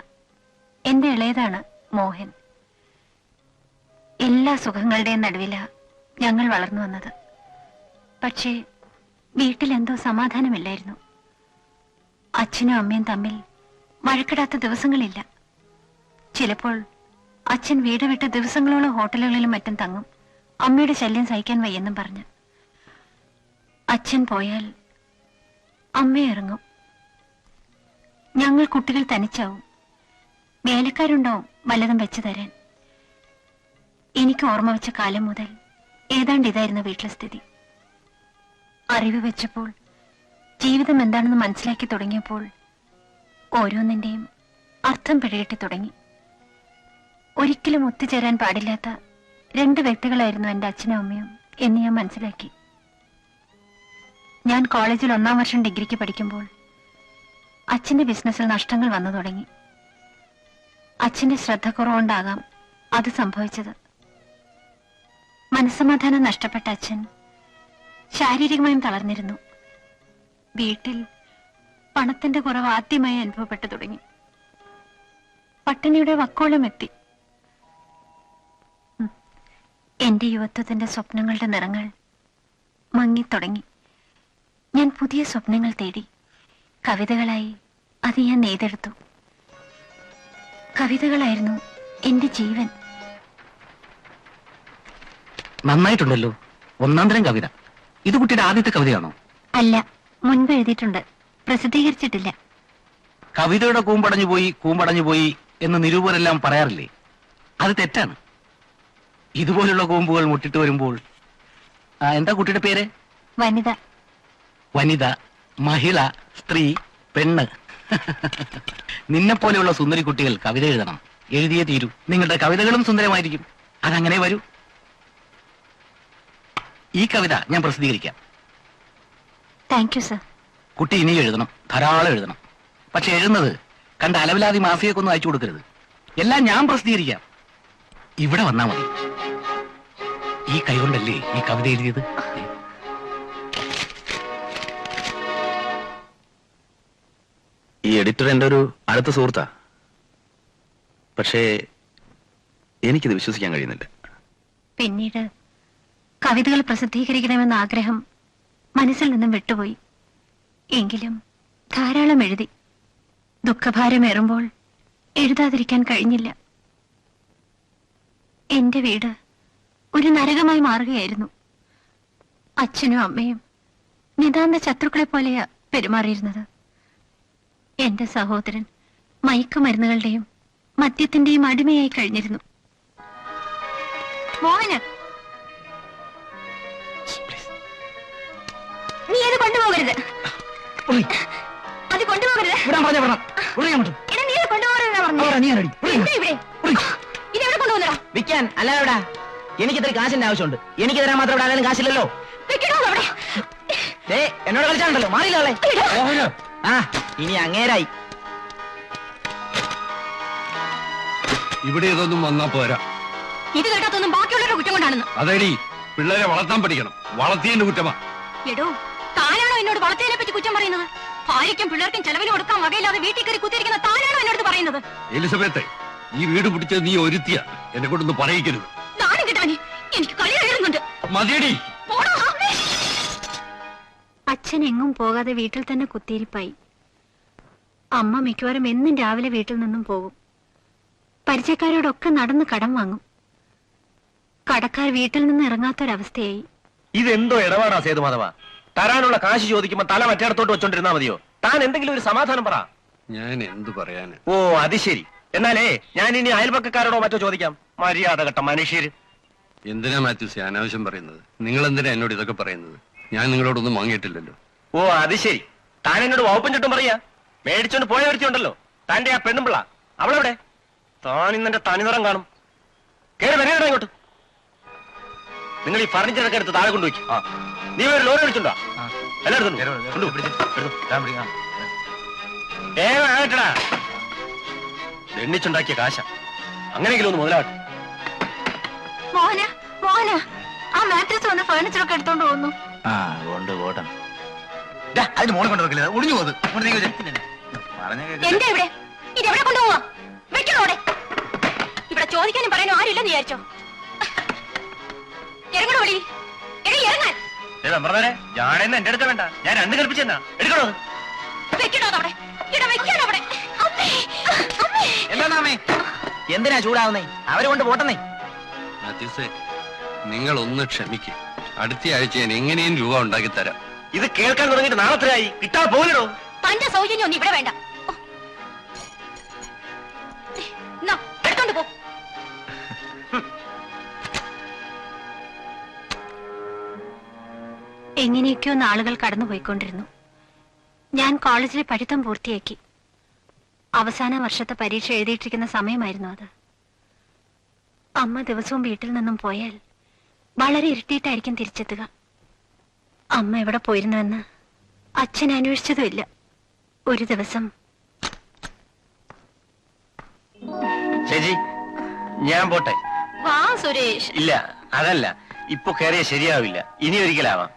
എന്റെ ഇളയതാണ് മോഹൻ. എല്ലാ സുഖങ്ങളുടെയും നടുവിലാ ഞങ്ങൾ വളർന്നു വന്നത്. പക്ഷേ വീട്ടിലെന്തോ സമാധാനമില്ലായിരുന്നു. അച്ഛനും അമ്മയും തമ്മിൽ വഴക്കിടാത്ത ദിവസങ്ങളില്ല. ചിലപ്പോൾ അച്ഛൻ വീട് വിട്ട് ദിവസങ്ങളോളം ഹോട്ടലുകളിലും മറ്റും തങ്ങും, അമ്മയുടെ ശല്യം സഹിക്കാൻ വയ്യെന്നും പറഞ്ഞ്. അച്ഛൻ പോയാൽ അമ്മ ഇറങ്ങും. ഞങ്ങൾ കുട്ടികൾ തനിച്ചാവും. വേലക്കാരുണ്ടാവും വല്ലതും വെച്ചു തരാൻ. എനിക്ക് ഓർമ്മ വെച്ച കാലം മുതൽ ഏതാണ്ട് ഇതായിരുന്നു വീട്ടിലെ സ്ഥിതി. അറിവ് വെച്ചപ്പോൾ, ജീവിതം എന്താണെന്ന് മനസ്സിലാക്കി തുടങ്ങിയപ്പോൾ ഓരോന്നിന്റെയും അർത്ഥം പിഴകിട്ടി തുടങ്ങി. ഒരിക്കലും ഒത്തുചേരാൻ പാടില്ലാത്ത 2 വ്യക്തികളായിരുന്നു എന്റെ അച്ഛനും അമ്മയും എന്ന് ഞാൻ മനസ്സിലാക്കി. ഞാൻ കോളേജിൽ 1-ാം വർഷം ഡിഗ്രിക്ക് പഠിക്കുമ്പോൾ അച്ഛന്റെ ബിസിനസ്സിൽ നഷ്ടങ്ങൾ വന്നു തുടങ്ങി. അച്ഛന്റെ ശ്രദ്ധക്കുറവുകൊണ്ടാകാം അത് സംഭവിച്ചത്. മനസ്സമാധാനം നഷ്ടപ്പെട്ട അച്ഛൻ ശാരീരികമായും തളർന്നിരുന്നു. വീട്ടിൽ പണത്തിന്റെ കുറവ് ആദ്യമായി അനുഭവപ്പെട്ടു തുടങ്ങി. പട്ടിണിയുടെ വക്കോളം എത്തി. എന്റെ യുവത്വത്തിന്റെ സ്വപ്നങ്ങളുടെ നിറങ്ങൾ മങ്ങിത്തുടങ്ങി. ഞാൻ പുതിയ സ്വപ്നങ്ങൾ തേടി. കവിതകളായി അത് ഞാൻ നെയ്തെടുത്തു. കവിതകളായിരുന്നു എന്റെ ജീവൻ. നന്നായിട്ടുണ്ടല്ലോ, 1-ാം തരം കവിത. ഇത് കുട്ടിയുടെ ആദ്യത്തെ കവിതയാണോ? അല്ല, മുൻപ് എഴുതിയിട്ടുണ്ട്, പ്രസിദ്ധീകരിച്ചിട്ടില്ല. കവിതയുടെ കൂമ്പടഞ്ഞു പോയി എന്ന് നിരൂപരെല്ലാം പറയാറില്ലേ? അത് തെറ്റാണ്. ഇതുപോലുള്ള കൂമ്പുകൾ മുട്ടിട്ട് വരുമ്പോൾ എന്താ കുട്ടിയുടെ പേര്? വനിത. വനിത, മഹിള, സ്ത്രീ, പെണ്ണ്. നിന്നെ പോലെയുള്ള സുന്ദരി കുട്ടികൾ കവിത എഴുതണം, എഴുതിയേ തീരൂ. നിങ്ങളുടെ കവിതകളും സുന്ദരമായിരിക്കും. അതങ്ങനെ വരൂ. ഈ കവിത ഞാൻ പ്രസിദ്ധീകരിക്കാം. Thank you sir. കുട്ടി ഇനി എഴുതണം, ധാരാളം എഴുതണം. പക്ഷെ എഴുതുന്നത് കണ്ട അലവലാതി മാഫിയൊക്കൊന്നും അയച്ചു കൊടുക്കരുത്. എല്ലാം ഞാൻ പ്രസിദ്ധീകരിക്കാം. ഇവിടെ വന്നാ മതി. ഈ കൈകൊണ്ടല്ലേ ഈ കവിത എഴുതിയത്? ഈ എഡിറ്റർ എൻ്റെ ഒരു അടുത്ത സുഹൃത്താ. പക്ഷേ എനിക്കിത് വിശ്വസിക്കാൻ കഴിയുന്നില്ല. പിന്നീട് കവിതകൾ പ്രസിദ്ധീകരിക്കണമെന്ന ആഗ്രഹം മനസ്സിൽ നിന്നും വിട്ടുപോയി. എങ്കിലും ധാരാളം എഴുതി. ദുഃഖഭാരമേറുമ്പോൾ എഴുതാതിരിക്കാൻ കഴിഞ്ഞില്ല. എന്റെ വീട് ഒരു നരകമായി മാറുകയായിരുന്നു. അച്ഛനും അമ്മയും നിതാന്ത ശത്രുക്കളെ പോലെയാ പെരുമാറിയിരുന്നത്. എന്റെ സഹോദരൻ മയക്കുമരുന്നുകളുടെയും മദ്യത്തിന്റെയും അടിമയായി കഴിഞ്ഞിരുന്നു. മോഹന്, നീ അത് കൊണ്ടുപോകരുത്. അത് കൊണ്ടുപോകരുത്. എടാ, നീ അത് കൊണ്ടുപോകരുതെന്നാ പറഞ്ഞത്. എന്താ ഇവിടെ? ഇതെവിടെ കൊണ്ടുപോകുന്നടാ? വിൽക്കാൻ അല്ലാതെ എനിക്ക് ഇത്ര കാശിന്റെ ആവശ്യമുണ്ട്. എനിക്ക് തരാൻ മാത്രം ഇവിടെ ആരും കാശില്ലല്ലോ. വെക്കണോ അവിടെ? എന്നോട് കളിച്ചാണല്ലോ, മാറിയില്ലേ? ആ, ഇനി അങ്ങേരായി. ഇവിടെ ഇതൊന്നും വന്നാ പോരാ. ഇത് കേട്ടാത്തൊന്നും ബാക്കിയുള്ളവരുടെ കുറ്റം കൊണ്ടാണെന്ന്. അതേടി, പിള്ളേരെ വളർത്താൻ പഠിക്കണം. വളർത്തിയതിന്റെ കുറ്റമാ. എടോ, താനാണോ എന്നോട് വളർത്തിയതിനെ പറ്റി കുറ്റം പറയുന്നത്? ഭാര്യയ്ക്കും പിള്ളേർക്കും ചെലവിന് കൊടുക്കാൻ വകയില്ലാതെ വീട്ടിൽ കയറി കുത്തിയിരിക്കുന്ന താനാണോ എന്നോട് പറയുന്നത്? എലിസബത്തെ, ഈ വീട് പിടിച്ചത് നീ ഒരുത്തിയ. എന്നെ കൊണ്ടൊന്ന് പറയിക്കരുത്. താനും കിട്ടാനി, എനിക്ക് കളി കഴിയുന്നുണ്ട്. മതിയടി. അച്ഛൻ എങ്ങും പോകാതെ വീട്ടിൽ തന്നെ കുത്തിയിരിപ്പായി. അമ്മ മിക്കവാറും എന്നും രാവിലെ വീട്ടിൽ നിന്നും പോകും. പരിചയക്കാരോടൊക്കെ നടന്ന് കടം വാങ്ങും. കടക്കാർ വീട്ടിൽ നിന്ന് ഇറങ്ങാത്തൊരവസ്ഥയായി. ഇതെന്തോ ഇടപാടാ സേതുമാധവ? തരാനുള്ള കാശ് ചോദിക്കുമ്പോ തല മറ്റേടത്തോട്ട് വെച്ചോണ്ടിരുന്നാ മതിയോ? താൻ എന്തെങ്കിലും ഒരു സമാധാനം പറ. ഞാൻ എന്തു പറയാന്? ഓ, അത് ശരി. എന്നാലേ ഞാൻ ഇനി അയൽപക്കക്കാരോടോ മറ്റോ ചോദിക്കാം. മര്യാദ കേട്ട മനുഷ്യര്. എന്തിനാ മാത്യൂസ് അനാവശ്യം പറയുന്നത്? നിങ്ങൾ എന്തിനാ എന്നോട് ഇതൊക്കെ പറയുന്നത്? ഞാൻ നിങ്ങളോടൊന്നും വാങ്ങിയിട്ടില്ലല്ലോ. ഓ, അത് ശരി. താൻ എന്നോട് വകുപ്പും ചുറ്റും പറയാ. മേടിച്ചോണ്ട് പോയ ഒരുത്തിയുണ്ടല്ലോ, തന്റെ ആ പെണ്ണുമ്പിള്ള. അവളെവിടെ? താൻ ഇന്നെന്റെ തനിനിറം കാണും. കേറി വരേടാ ഇങ്ങോട്ട്. നിങ്ങൾ ഈ ഫർണിച്ചറൊക്കെ എടുത്ത് താഴെ കൊണ്ടുപോയി. നീ ഒരു ലോറി വിളിച്ചുണ്ടോ? എല്ലായിടത്തും ഏട്ടാ, എണ്ണിച്ചുണ്ടാക്കിയ കാശ. അങ്ങനെയെങ്കിലും ഒന്ന് മുതലാട്ടെ. മോഹന, മോഹന, ആ മാട്രസ് വന്ന് ഫർണിച്ചറൊക്കെ എടുത്തോണ്ട് പോകുന്നു. അതിന് മോളെ കൊണ്ടുവെക്കില്ല, ഒളിഞ്ഞു പോകുന്നത്. എന്താ ഇവിടെ? ഇതെവിടെ കൊണ്ടുപോവാ? വെക്കണോ അവിടെ? ഇവിടെ ചോദിക്കാനും പറയാനും ആരില്ലെന്ന് വിചാരിച്ചോ? ഇറങ്ങണോ വഴി? ഇറങ്ങാൻ. ഞാനെന്ന് എന്റെ അടുക്ക വേണ്ട. ഞാൻ രണ്ട് കൽപ്പിച്ചെന്നാ എടുക്കണോ? വെക്കണോ അവിടെ? ഇവിടെ വെക്കാനോ അവിടെ? എന്താണേ? എന്തിനാ ചൂടാവുന്നേ? അവര് കൊണ്ട് പോട്ടെന്നേ. മാത്യൂസേ, നിങ്ങൾ ഒന്ന് ക്ഷമിക്ക്. അടുത്ത ആഴ്ച ഞാൻ എങ്ങനെയും രൂപ ഉണ്ടാക്കി തരാം. ഇത് കേൾക്കാൻ തുടങ്ങിയിട്ട് നാളെത്രയായി? കിട്ടാ പോകലോ? തന്റെ സൗജന്യം ഒന്നും ഇവിടെ വേണ്ട. എടുത്തോണ്ട് പോ. എങ്ങനെയൊക്കെയോ നാളുകൾ കടന്നുപോയിക്കൊണ്ടിരുന്നു. ഞാൻ കോളേജിലെ പഠിത്തം പൂർത്തിയാക്കി. അവസാന വർഷത്തെ പരീക്ഷ എഴുതിയിട്ടിരിക്കുന്ന സമയമായിരുന്നു അത്. അമ്മ ദിവസവും വീട്ടിൽ നിന്നും പോയാൽ വളരെ ഇരുട്ടിയിട്ടായിരിക്കും തിരിച്ചെത്തുക. അമ്മ എവിടെ പോയിരുന്നുവെന്ന് അച്ഛൻ അന്വേഷിച്ചതുമില്ല. ഒരു ദിവസം ചേച്ചി, ഞാൻ പോട്ടെ. വാ സുരേഷ്. ഇല്ല, അതല്ല. ഇപ്പൊ കയറിയ ശരിയാവില്ല. ഇനി ഒരിക്കലാവാം.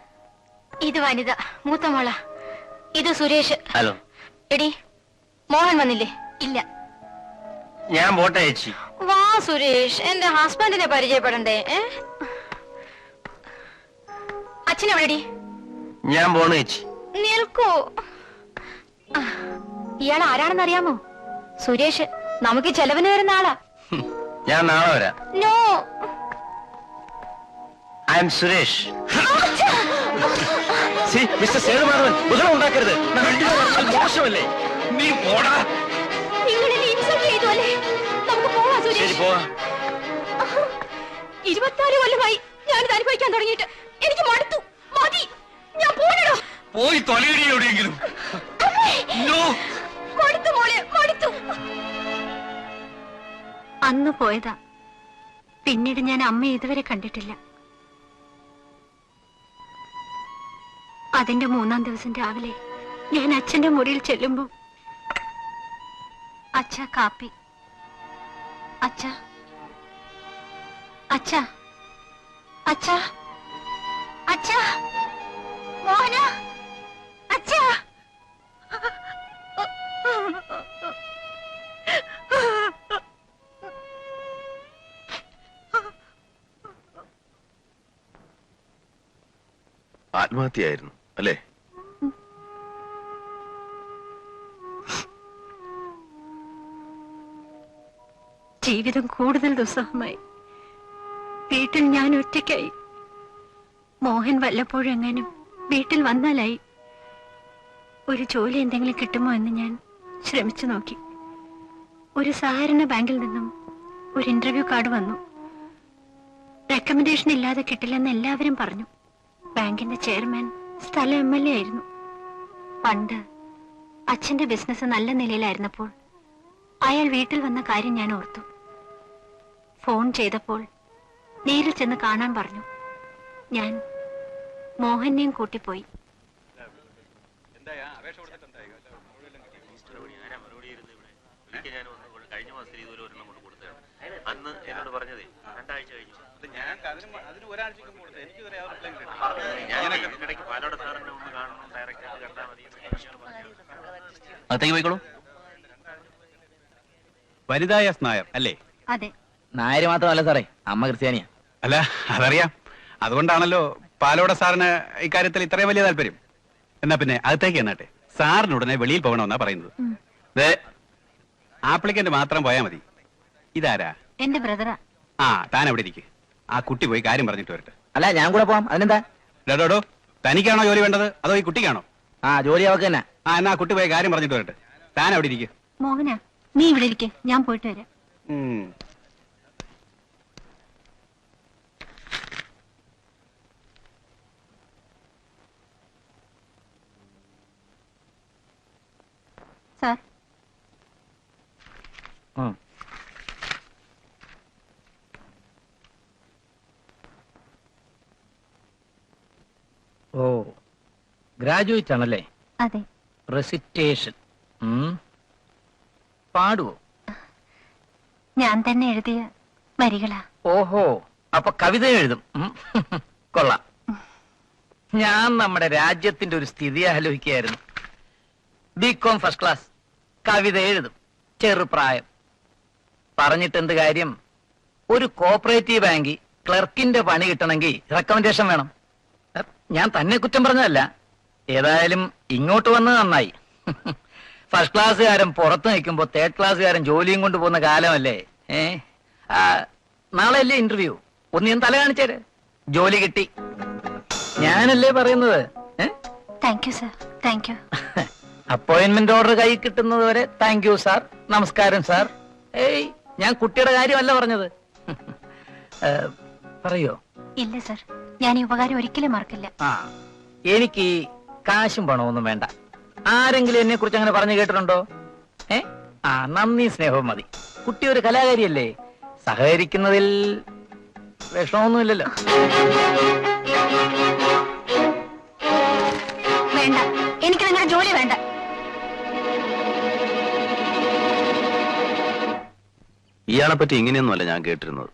ഇത് വനിത, മൂത്ത മോള. ഇത് സുരേഷ്. ഹലോ. എടി, മോഹൻ വന്നില്ലേ? ഇല്ല. ഞാൻ പോട്ടെ ചേച്ചി. വാ സുരേഷ്, എന്റെ ഹസ്ബൻഡിനെ പരിചയപ്പെടണ്ടേ? അച്ഛനെവിടെടി? ഞാൻ പോണു ചേച്ചി. നിൽക്കൂ. ഇയാൾ ആരാണെന്ന് അറിയാമോ? സുരേഷ്, നമുക്ക് ചെലവിന് വരുന്ന ആളാ. ഞാൻ നാളെ വരാം. No, I'm Suresh. Mister Sethumadhavan ബഹളം ഉണ്ടാക്കരുത്. മോശമല്ലേ? നീ പോടാ. നിങ്ങൾ എന്നെ ഇൻസൾട്ട് ചെയ്തു അല്ലേ? നമുക്ക് പോവാം ശരി, സുരേഷ്. പോവാ. 24 കൊല്ലമായി ഞാനിത് അനുഭവിക്കാൻ തുടങ്ങിയിട്ട്. എനിക്ക് മടുത്തു. മതി. ഞാൻ പോകണോ? പോയി തൊലയിടി എവിടെയെങ്കിലും. No. മടുത്തു മോളെ, മടുത്തു. അന്ന് പോയതാ. പിന്നീട് ഞാൻ അമ്മയെ ഇതുവരെ കണ്ടിട്ടില്ല. അതിന്റെ 3-ാം ദിവസം രാവിലെ ഞാൻ അച്ഛന്റെ മുറിയിൽ ചെല്ലുമ്പോ അച്ഛ കാപ്പി. അച്ഛ അച്ഛ അച്ഛ അച്ഛ മോഹന അച്ഛ. ആത്മഹത്യയായിരുന്നു അല്ലേ? ജീവിതം കൂടുതൽ ദുസ്സഹമായി. വീട്ടിൽ ഞാൻ ഒറ്റയ്ക്കായി. മോഹൻ വല്ലപ്പോഴും എങ്ങാനും വീട്ടിൽ വന്നാലായി. ഒരു ജോലി എന്തെങ്കിലും കിട്ടുമോ എന്ന് ഞാൻ ശ്രമിച്ചു നോക്കി. ഒരു സഹകരണ ബാങ്കിൽ നിന്നും ഒരു ഇന്റർവ്യൂ കാർഡ് വന്നു. റെക്കമെൻഡേഷൻ ഇല്ലാതെ കിട്ടില്ലെന്ന് എല്ലാവരും പറഞ്ഞു. ബാങ്കിന്റെ ചെയർമാൻ സ്ഥലം MLA ആയിരുന്നു. പണ്ട് അച്ഛന്റെ ബിസിനസ് നല്ല നിലയിലായിരുന്നപ്പോൾ അയാൾ വീട്ടിൽ വന്ന കാര്യം ഞാൻ ഓർത്തു. ഫോൺ ചെയ്തപ്പോൾ നേരിൽ ചെന്ന് കാണാൻ പറഞ്ഞു. ഞാൻ മോഹനെയും കൂട്ടിപ്പോയി. അകത്തേക്ക് പോയിക്കോളൂ. വനിതാ എസ് നായർ അല്ലേ? അതെ. നായര് മാത്രമല്ല സാറേ, അമ്മ ക്രിസ്ത്യാനിയാ. അല്ല, അതറിയാം. അതുകൊണ്ടാണല്ലോ പാലോട സാറിന് ഇക്കാര്യത്തിൽ ഇത്രയും വലിയ താല്പര്യം. എന്നാ പിന്നെ അകത്തേക്ക് എന്നാട്ടെ. സാറിന് ഉടനെ വെളിയിൽ പോകണമെന്നാ പറയുന്നത്. ആപ്ലിക്കന്റ് മാത്രം പോയാ മതി. ഇതാരാ? എന്റെ ബ്രദറാ. ആ, താൻ അവിടെ ഇരിക്കും. ആ കുട്ടി പോയി കാര്യം പറഞ്ഞിട്ട് വരട്ടെ. അല്ല, ഞാൻ കൂടെ പോവാം. അതിനെന്താ? ഡോഡോ, തനിക്കാണോ ജോലി വേണ്ടത് അതോ ഈ കുട്ടിക്കാണോ? ആ, ജോലി അവക്ക് തന്നെ. ആ, എന്നാ കുട്ടി പോയി കാര്യം പറഞ്ഞിട്ട് വരട്ടെ. താൻ അവിടെ ഇരിക്കും. മോഹന, നീ ഇവിടെ ഇരിക്കെ, ഞാൻ പോയിട്ട് വരാം. സാർ, ഓ, ഗ്രാജുവേറ്റ് ആണല്ലേ? അതെ. റെസിറ്റേഷൻ പാടുവോ? ഞാൻ തന്നെ എഴുതിയ വരികളാ. ഓഹോ, അപ്പൊ കവിത എഴുതും. കൊള്ളാം. ഞാൻ നമ്മുടെ രാജ്യത്തിന്റെ ഒരു സ്ഥിതി ആലോചിക്കുകയായിരുന്നു. BCom ഫസ്റ്റ് ക്ലാസ്, കവിത എഴുതും, ചെറുപ്രായം. പറഞ്ഞിട്ട് എന്ത് കാര്യം? ഒരു കോപ്പറേറ്റീവ് ബാങ്കിൽ ക്ലർക്കിന്റെ പണി കിട്ടണമെങ്കിൽ റെക്കമെൻഡേഷൻ വേണം. ഞാൻ തന്നെ കുറ്റം പറഞ്ഞതല്ല. ഏതായാലും ഇങ്ങോട്ട് വന്നത് നന്നായി. ഫസ്റ്റ് ക്ലാസ്സുകാരൻ പുറത്ത് നിൽക്കുമ്പോ തേർഡ് ക്ലാസ്സുകാരൻ ജോലിയും കൊണ്ട് പോകുന്ന കാലമല്ലേ. നാളെ അല്ലേ ഇന്റർവ്യൂ? ഒന്ന് ഞാൻ തല കാണിച്ചേര്. ജോലി കിട്ടി. ഞാനല്ലേ പറയുന്നത്. Thank you sir, thank you. Appointment order കൈ കിട്ടുന്നത് വരെ താങ്ക് യു സാർ, നമസ്കാരം സാർ. ഏയ്, ഞാൻ കുട്ടിയുടെ കാര്യമല്ല പറഞ്ഞത്. പറയോ? ഇല്ല സാർ, ഞാൻ ഈ ഉപകാരം ഒരിക്കലും മറക്കില്ല. ആ, എനിക്ക് കാശും പണമൊന്നും വേണ്ട. ആരെങ്കിലും എന്നെ കുറിച്ച് അങ്ങനെ പറഞ്ഞു കേട്ടിട്ടുണ്ടോ? ആ, നന്ദി സ്നേഹവും മതി. കുട്ടി ഒരു കലാകാരിയല്ലേ, സഹകരിക്കുന്നതിൽ വിഷമമൊന്നുമില്ലല്ലോ. വേണ്ട, എനിക്ക് നിങ്ങളുടെ ജോലി വേണ്ട. ഇയാളെ പറ്റി ഇങ്ങനെയൊന്നുമല്ല ഞാൻ കേട്ടിരുന്നത്.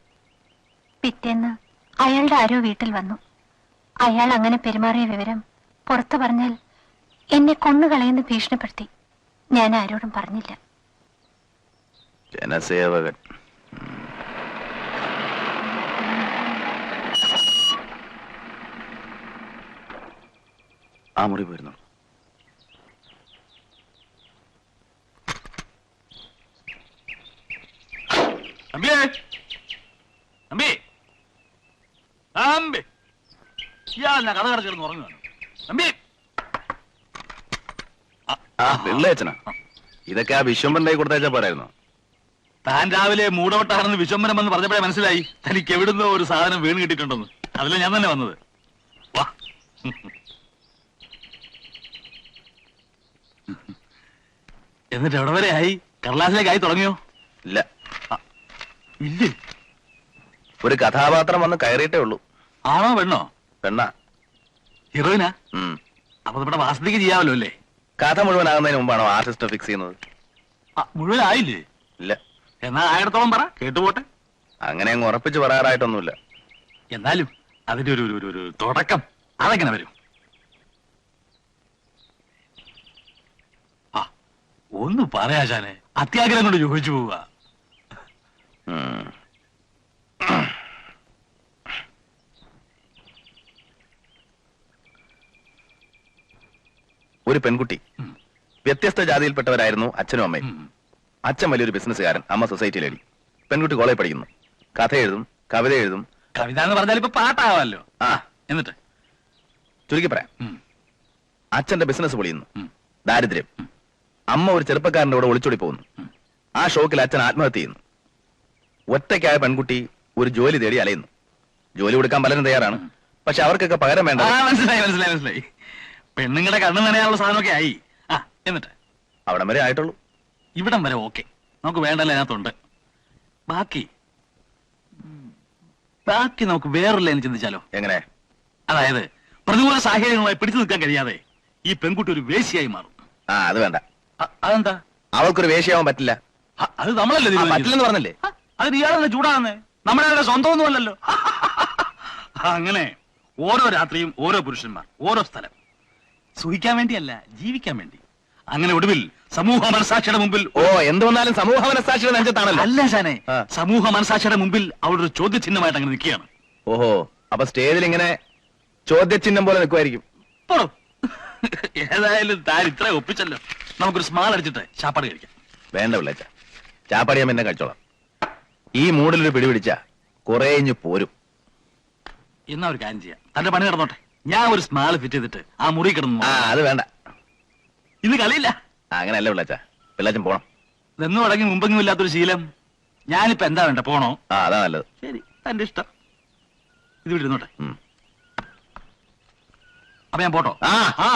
പിറ്റേന്ന് അയാളുടെ ആരോ വീട്ടിൽ വന്നു. അയാൾ അങ്ങനെ പെരുമാറിയ വിവരം പുറത്തു പറഞ്ഞാൽ എന്നെ കൊന്നുകളയെന്ന് ഭീഷണിപ്പെടുത്തി. ഞാൻ ആരോടും പറഞ്ഞില്ല. ജനസേവകൻ. ആ മുറി പോയിരുന്നു. അമ്പിയേ, അമ്പി, അമ്പി, ഇയാൾ കഥ കടച്ചിരുന്ന് ഉറങ്ങുകയാണ്. തമ്പി ആ പിള്ളേച്ചനാ ഇതൊക്കെ ആ വിശ്വംബറിന്റെ കൊടുത്തയച്ചാ പോരായിരുന്നു. താൻ രാവിലെ മൂടോട്ടാണെന്ന് വിശ്വംബരം എന്ന് പറഞ്ഞപ്പോഴേ മനസ്സിലായി തനിക്ക് എവിടുന്നോ ഒരു സാധനം വീണ് കിട്ടിയിട്ടുണ്ടെന്ന്. അതിലെ ഞാൻ തന്നെ വന്നത്. വാ. എന്നിട്ട് എവിടെ വരെ ആയി? കടലാസിലേക്കായി തുടങ്ങിയോ? ഇല്ല, ഇല്ലേ? ഒരു കഥാപാത്രം വന്ന് കയറിയിട്ടേ ഉള്ളൂ. ആണോ പെണ്ണോ? പെണ്ണാ. ഹീറോയിനാ? ഉം. അപ്പൊ നമ്മുടെ വാസതിക്ക് ചെയ്യാമല്ലോ അല്ലേ? കഥ മുഴുവനാകുന്നതിന് മുമ്പാണോ ആർട്ടിസ്റ്റ് ഫിക്സ് ചെയ്യുന്നത്? മുഴുവനായില്ലേ? ഇല്ല. എന്നാ ആയിരത്തോളം പറ, കേട്ടുപോട്ടെ. അങ്ങനെ അങ്ങ് ഉറപ്പിച്ച് പറയാറായിട്ടൊന്നുമില്ല. എന്നാലും അതിന്റെ ഒരു തുടക്കം അതെങ്ങനെ വരും? ആ ഒന്ന് പറയാശാനെ, അത്യാഗ്രഹം കൊണ്ട് ചോദിച്ചു പോവുക. ഉം. ഒരു പെൺകുട്ടി. വ്യത്യസ്ത ജാതിയിൽപ്പെട്ടവരായിരുന്നു അച്ഛനും അമ്മയും. അച്ഛൻ വലിയൊരു ബിസിനസ്സുകാരൻ, അമ്മ സൊസൈറ്റി ലേഡി. പെൺകുട്ടി കോളേജ് പഠിക്കുന്നു. കഥ എഴുതും, കവിത എഴുതും. കവിത എന്ന് പറഞ്ഞാൽ ഇപ്പൊ പാട്ടാവാമല്ലോ. ആ, എന്നിട്ട് ചുരുക്കി പറയാം, അച്ഛന്റെ ബിസിനസ് പൊളിയുന്നു. ഉം. ദാരിദ്ര്യം. അമ്മ ഒരു ചെറുപ്പക്കാരന്റെ കൂടെ ഒളിച്ചോടി പോകുന്നു. ആ ഷോക്കിൽ അച്ഛൻ ആത്മഹത്യ ചെയ്യുന്നു. ഒറ്റയ്ക്കായ പെൺകുട്ടി ഒരു ജോലി തേടി അലയുന്നു. ജോലി കൊടുക്കാൻ പലരും തയ്യാറാണ്. പക്ഷെ അവർക്കൊക്കെ പകരം വേണ്ട. മനസ്സിലായി. പെണ്ണുങ്ങളുടെ കണ്ണു നനയാനുള്ള സാധനമൊക്കെ ആയി. ആ എന്നിട്ട് അവിടം വരെ ആയിട്ടുള്ളൂ. ഇവിടം വരെ ഓക്കെ, നമുക്ക് വേണ്ടല്ലോ, അതിനകത്തുണ്ട്. ബാക്കി നമുക്ക് വേറൊരു ലൈൻ ചിന്തിച്ചാലോ? എങ്ങനെ? അതായത് പ്രതികൂല സാഹചര്യങ്ങളുമായി പിടിച്ചു നിൽക്കാൻ കഴിയാതെ ഈ പെൺകുട്ടി ഒരു വേശ്യയായി മാറും. ആ, അത് വേണ്ട. അതെന്താ? അവൾക്കൊരു വേശ്യയാവാൻ പറ്റില്ല. അത് നമ്മളല്ലേ പറ്റില്ലെന്ന് പറഞ്ഞില്ലേ? അത് ഇയാളെന്നെ ചൂടാകുന്നേ, നമ്മളെ സ്വന്തമൊന്നും അല്ലല്ലോ. അങ്ങനെ ഓരോ രാത്രിയും ഓരോ പുരുഷന്മാർ, ഓരോ സ്ഥലം. സുഖിക്കാൻ വേണ്ടിയല്ല, ജീവിക്കാൻ വേണ്ടി. അങ്ങനെ ഒടുവിൽ സമൂഹ മനസാക്ഷിയുടെ മുമ്പിൽ എന്ത് വന്നാലും സമൂഹ മനസാക്ഷിയുടെ നെഞ്ചത്താണല്ലോ. അല്ല ശാനെ, ആ. സമൂഹ മനസാക്ഷിയുടെ മുമ്പിൽ അവളൊരു ചോദ്യചിഹ്നമായിട്ട് അങ്ങനെ നിൽക്കുകയാണ്. ഓഹോ, അപ്പൊ സ്റ്റേജിൽ ഇങ്ങനെ ചോദ്യചിഹ്നം പോലെ നിൽക്കുമായിരിക്കും. ഏതായാലും താൻ ഇത്ര ഒപ്പിച്ചല്ലോ, നമുക്കൊരു സ്മാൾ അടിച്ചിട്ട് ചാപ്പാട് കഴിക്കാം. വേണ്ട പിള്ളേച്ച, ചാപ്പാടി ഞാൻ പിന്നെ കഴിച്ചോളാം. ഈ മൂഡിലൊരു പിടിപിടിച്ച കുറെ ഇഞ്ഞു പോരും. എന്നാ ഒരു കാര്യം ചെയ്യാം, തന്റെ പണി നടന്നോട്ടെ. ഞാൻ ഒരു സ്മാൾ ഫിറ്റ് ചെയ്തിട്ട് ആ മുറി കിടന്നു. അത് വേണ്ട, ഇന്ന് കളിയില്ല. അങ്ങനെയല്ല പിള്ളേച്ച, പിള്ളേച്ചൻ പോണം. ഇതെന്നും അടങ്ങി മുമ്പെങ്കിലും ഇല്ലാത്തൊരു ശീലം. ഞാനിപ്പോ എന്താ വേണ്ട, പോണോ? അതാ നല്ലത്. ശരി, തന്റെ ഇഷ്ടം. ഇത് വിട്ടിരുന്നോട്ടെ. ഉം. അപ്പൊ ഞാൻ പോട്ടോ? ആ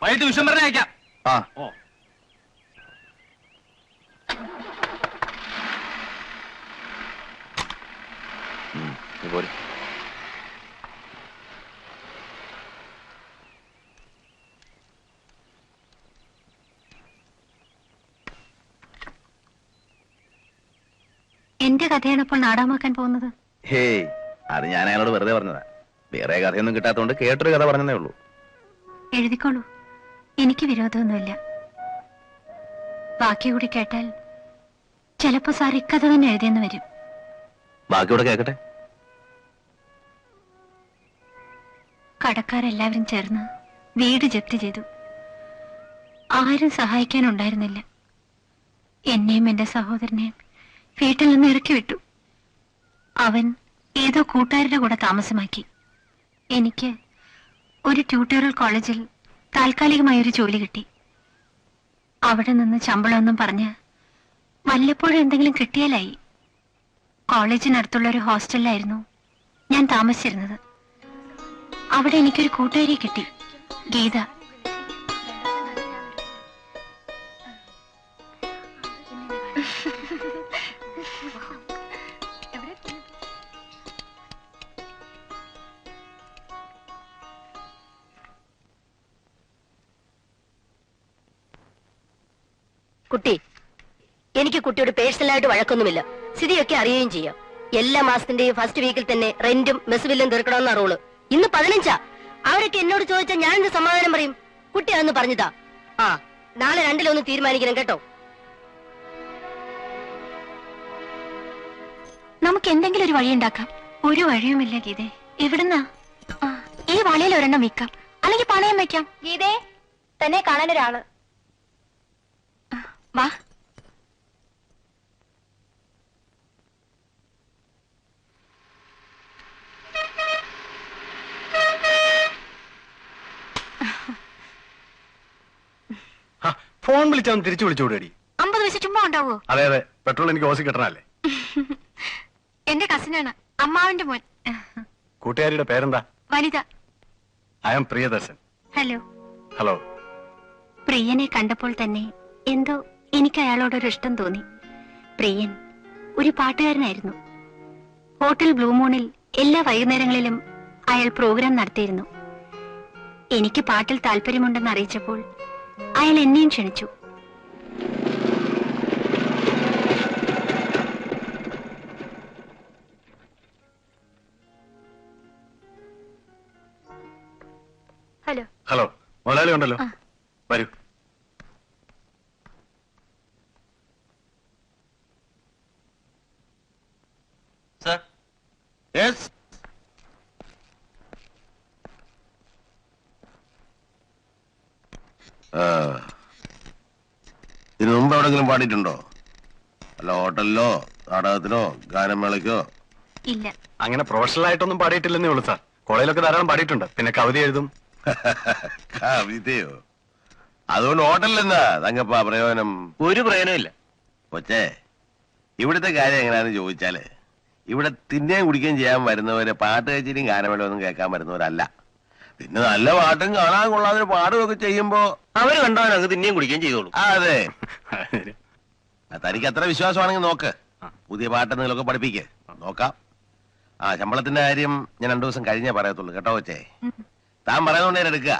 വൈകിട്ട് വിശ്വംഭരനെ അയക്കാം. ആ, ഓ നീ പോര്. എന്റെ കഥയാണ് ഇപ്പോൾ നാടകമാക്കാൻ പോകുന്നത്. ഹേയ്, അത് ഞാൻ അയാളോട് വെറുതെ പറഞ്ഞതാ. വേറെ കഥയൊന്നും കിട്ടാത്തതുകൊണ്ട് കേട്ടൊരു കഥ പറഞ്ഞതേ ഉള്ളൂ. എഴുതിക്കോളൂ, എനിക്ക് വിരോധമൊന്നുമില്ല. ബാക്കി കൂടി കേട്ടാൽ ചിലപ്പോ സാർ ഇക്കഥ തന്നെ എഴുതിയെന്ന് വരും. ബാക്കിയോടെ കേക്കട്ടെ. കടക്കാരെല്ലാവരും ചേർന്ന് വീട് ജപ്തി ചെയ്തു. ആരും സഹായിക്കാനുണ്ടായിരുന്നില്ല. എന്നെയും എന്റെ സഹോദരനെയും വീട്ടിൽ നിന്ന് ഇറക്കി വിട്ടു. അവൻ ഏതോ കൂട്ടുകാരുടെ കൂടെ താമസമാക്കി. എനിക്ക് ഒരു ട്യൂട്ടോറിയൽ കോളേജിൽ താൽക്കാലികമായൊരു ജോലി കിട്ടി. അവിടെ നിന്ന് ശമ്പളമൊന്നും പറഞ്ഞ് വല്ലപ്പോഴും എന്തെങ്കിലും കിട്ടിയാലായി. കോളേജിനടുത്തുള്ള ഒരു ഹോസ്റ്റലിലായിരുന്നു ഞാൻ താമസിച്ചിരുന്നത്. അവിടെ എനിക്കൊരു കൂട്ടുകാരിയെ കിട്ടി, ഗീത. കുട്ടി, എനിക്ക് കുട്ടിയോട് പേഴ്സണലായിട്ട് വഴക്കൊന്നുമില്ല. സ്ഥിതിയൊക്കെ അറിയുകയും ചെയ്യാം. എല്ലാ മാസത്തിന്റെയും ഫസ്റ്റ് വീക്കിൽ തന്നെ റെന്റും മെസ് ബില്ലും തീർക്കണമെന്ന റൂള്. ഇന്ന് 15. അവരൊക്കെ എന്നോട് ചോദിച്ചാൽ ഞാൻ എന്ത് സമാധാനം പറയും? കുട്ടി അതൊന്ന് പറഞ്ഞതാ. ആ, നാളെ 2 തീരുമാനിക്കണം കേട്ടോ. നമുക്ക് എന്തെങ്കിലും ഒരു വഴിയുണ്ടാക്കാം. ഒരു വഴിയുമില്ല ഗീതേ. എവിടുന്നാ? ഈ വളയിൽ ഒരെണ്ണം വിൽക്കാം, അല്ലെങ്കിൽ പണയം വെക്കാം. ഗീതേ, തന്നെ കാണാനൊരാള്. വാ. ഫോൺ വിളിച്ചാൽ തിരിച്ചു വിളിച്ചോടി. 50 പൈസ ചുമ്മാ ഉണ്ടാവോ? അതെ അതെ, പെട്രോൾ എനിക്ക് ഓസി കിട്ടണല്ലേ. എന്റെ കസിനാണ്, അമ്മാവിന്റെ മോൻ. കൂട്ടുകാരിയുടെ പേരെന്താ? Vanitha. I am Priyadarshan. Hello. Hello. പ്രിയനെ കണ്ടപ്പോൾ തന്നെ എന്തോ എനിക്ക് അയാളോടൊരു ഇഷ്ടം തോന്നി. പ്രിയൻ ഒരു പാട്ടുകാരനായിരുന്നു. ഹോട്ടൽ ബ്ലൂ മൂണിൽ എല്ലാ വൈകുന്നേരങ്ങളിലും അയാൾ പ്രോഗ്രാം നടത്തിയിരുന്നു. എനിക്ക് പാട്ടിൽ താല്പര്യമുണ്ടെന്ന് അറിയിച്ചപ്പോൾ അയാൾ എന്നെയും ക്ഷണിച്ചു. ഹലോ. ഹലോ, മുതലാളി ഉണ്ടല്ലോ, വരൂ. സർ. യെസ്. ഇതിനു മുമ്പ് എവിടെങ്കിലും പാടിയിട്ടുണ്ടോ? അല്ല ഹോട്ടലിലോ നാടകത്തിനോ ഗാനമേളയ്ക്കോ? ഇല്ല. അങ്ങനെ പ്രൊഫഷണൽ ആയിട്ടൊന്നും പാടിയിട്ടില്ലെന്നേ ഉള്ളൂ സാർ. കോളേജിലൊക്കെ ധാരാളം പാടിയിട്ടുണ്ട്. പിന്നെ കവിത എഴുതും. കവിതയോ? അതുകൊണ്ട് ഹോട്ടലിൽ എന്താ തങ്കപ്പ പ്രയോജനം? ഒരു പ്രയോജനമില്ല. കൊച്ചേ, ഇവിടുത്തെ കാര്യം എങ്ങനെയാന്ന് ചോദിച്ചാല്, ഇവിടെ തിന്നുകയും കുടിക്കുകയും ചെയ്യാൻ വരുന്നവര് പാട്ട് കച്ചേരിയും ഗാനമേള ഒന്നും കേൾക്കാൻ വരുന്നവരല്ല. പിന്നെ നല്ല പാട്ടും കാണാൻ കൊള്ളാതെ പാടുകയൊക്കെ ചെയ്യുമ്പോ അവര് കണ്ടവൻ അങ്ങ് തിന്നെയും കുടിക്കുകയും ചെയ്തോളൂ. അതെ, തനിക്ക് അത്ര വിശ്വാസമാണെങ്കിൽ നോക്ക്, പുതിയ പാട്ട് എന്തെങ്കിലുമൊക്കെ പഠിപ്പിക്ക്, നോക്കാം. ശമ്പളത്തിന്റെ കാര്യം ഞാൻ 2 ദിവസം കഴിഞ്ഞേ പറയത്തുള്ളൂ കേട്ടോ കൊച്ചേ. താൻ പറയുന്നോണ്ട് ഞാൻ എടുക്കുക.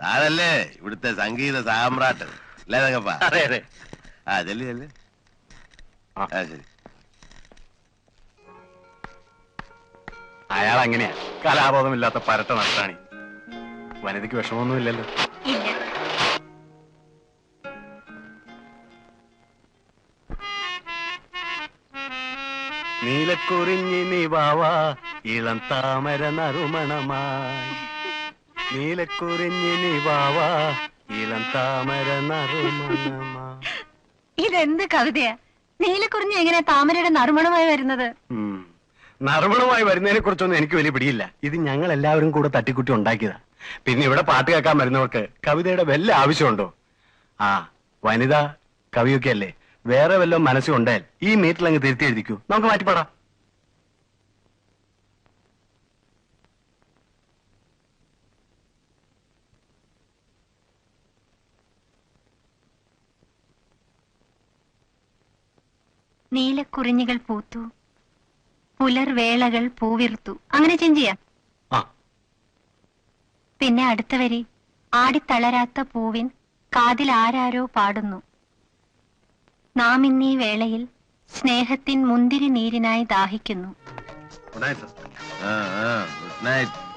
താനല്ലേ ഇവിടുത്തെ സംഗീത സാമ്രാട്ട് അല്ലേ തങ്കപ്പ? അതെ അതെ. ചെല്ലു ചെല്ലു. ശരി. അയാൾ അങ്ങനെയാ, കലാബോധമില്ലാത്ത പരട്ട നഷ്ടാണി. വനിതയ്ക്ക് വിഷമമൊന്നുമില്ലല്ലോ? ഇല്ല. നീലക്കുറിഞ്ഞി നീവാവാ ഇളം താമര നറുമണമായി. നീലക്കുറിഞ്ഞി നീവാവാ ഇളം താമര നറുമണമായി. ഇതെന്ത് കവിതയാ? നീലക്കുറിഞ്ഞി എങ്ങനെ താമരയുടെ നറുമണമായി വരുന്നത്? നറുമണമായി വരുന്നതിനെ കുറിച്ചൊന്നും എനിക്ക് വലിയ പിടിയില്ല. ഇത് ഞങ്ങൾ എല്ലാവരും കൂടെ തട്ടിക്കുട്ടി ഉണ്ടാക്കിയതാ. പിന്നെ ഇവിടെ പാട്ട് കേൾക്കാൻ വരുന്നവർക്ക് കവിതയുടെ വല്ല ആവശ്യമുണ്ടോ? വനിത കവിയൊക്കെ അല്ലേ, വേറെ വല്ലതും മനസ്സുണ്ടായാൽ ഈ മീറ്റിൽ അങ്ങ് തിരുത്തി എഴുതിക്കൂ, നമുക്ക് മാറ്റിപ്പാടാം. നീലക്കുറിഞ്ഞികൾ പൂത്തു, പുലർവേളകൾ പൂവിർത്തു. അങ്ങനെ ചേഞ്ച് ചെയ്യാം. പിന്നെ അടുത്ത വരി, ആടിത്തളരാത്ത പൂവിൻ കാതിൽ ആരാരോ പാടുന്നു. നാം ഇന്നീ വേളയിൽ സ്നേഹത്തിൻ മുന്തിരി നീരിനായി ദാഹിക്കുന്നു. Good night.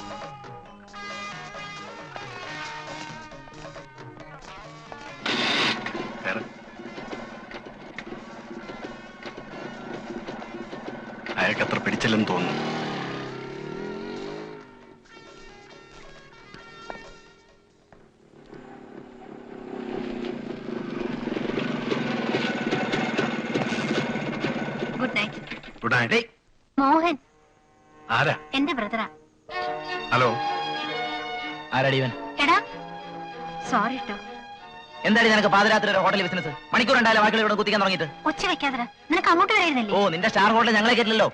അയാൾക്കത്ര പിടിച്ചില്ലെന്ന് തോന്നുന്നു. Good night. Good night. Mohan ആരാ? എന്റെ ബ്രദറാ. ഹലോ. ആരാടിവൻ? എടാ സോറി ട്ടോ. എന്തായാലും നിനക്ക് പാതിരാത്രി ഒരു ഹോട്ടൽ ബിസിനസ് മണിക്കൂർ ഉണ്ടായാലും വാക്കുകൾ ഇവിടെ കുത്തിക്കാൻ തുടങ്ങിയിട്ട്? ഒച്ച വെക്കാതെ, നിനക്ക് അങ്ങോട്ട് വരായിരുന്നില്ലേ? ഓ, നിന്റെ സ്റ്റാർ ഹോട്ടൽ ഞങ്ങളെ കേട്ടില്ലല്ലോ.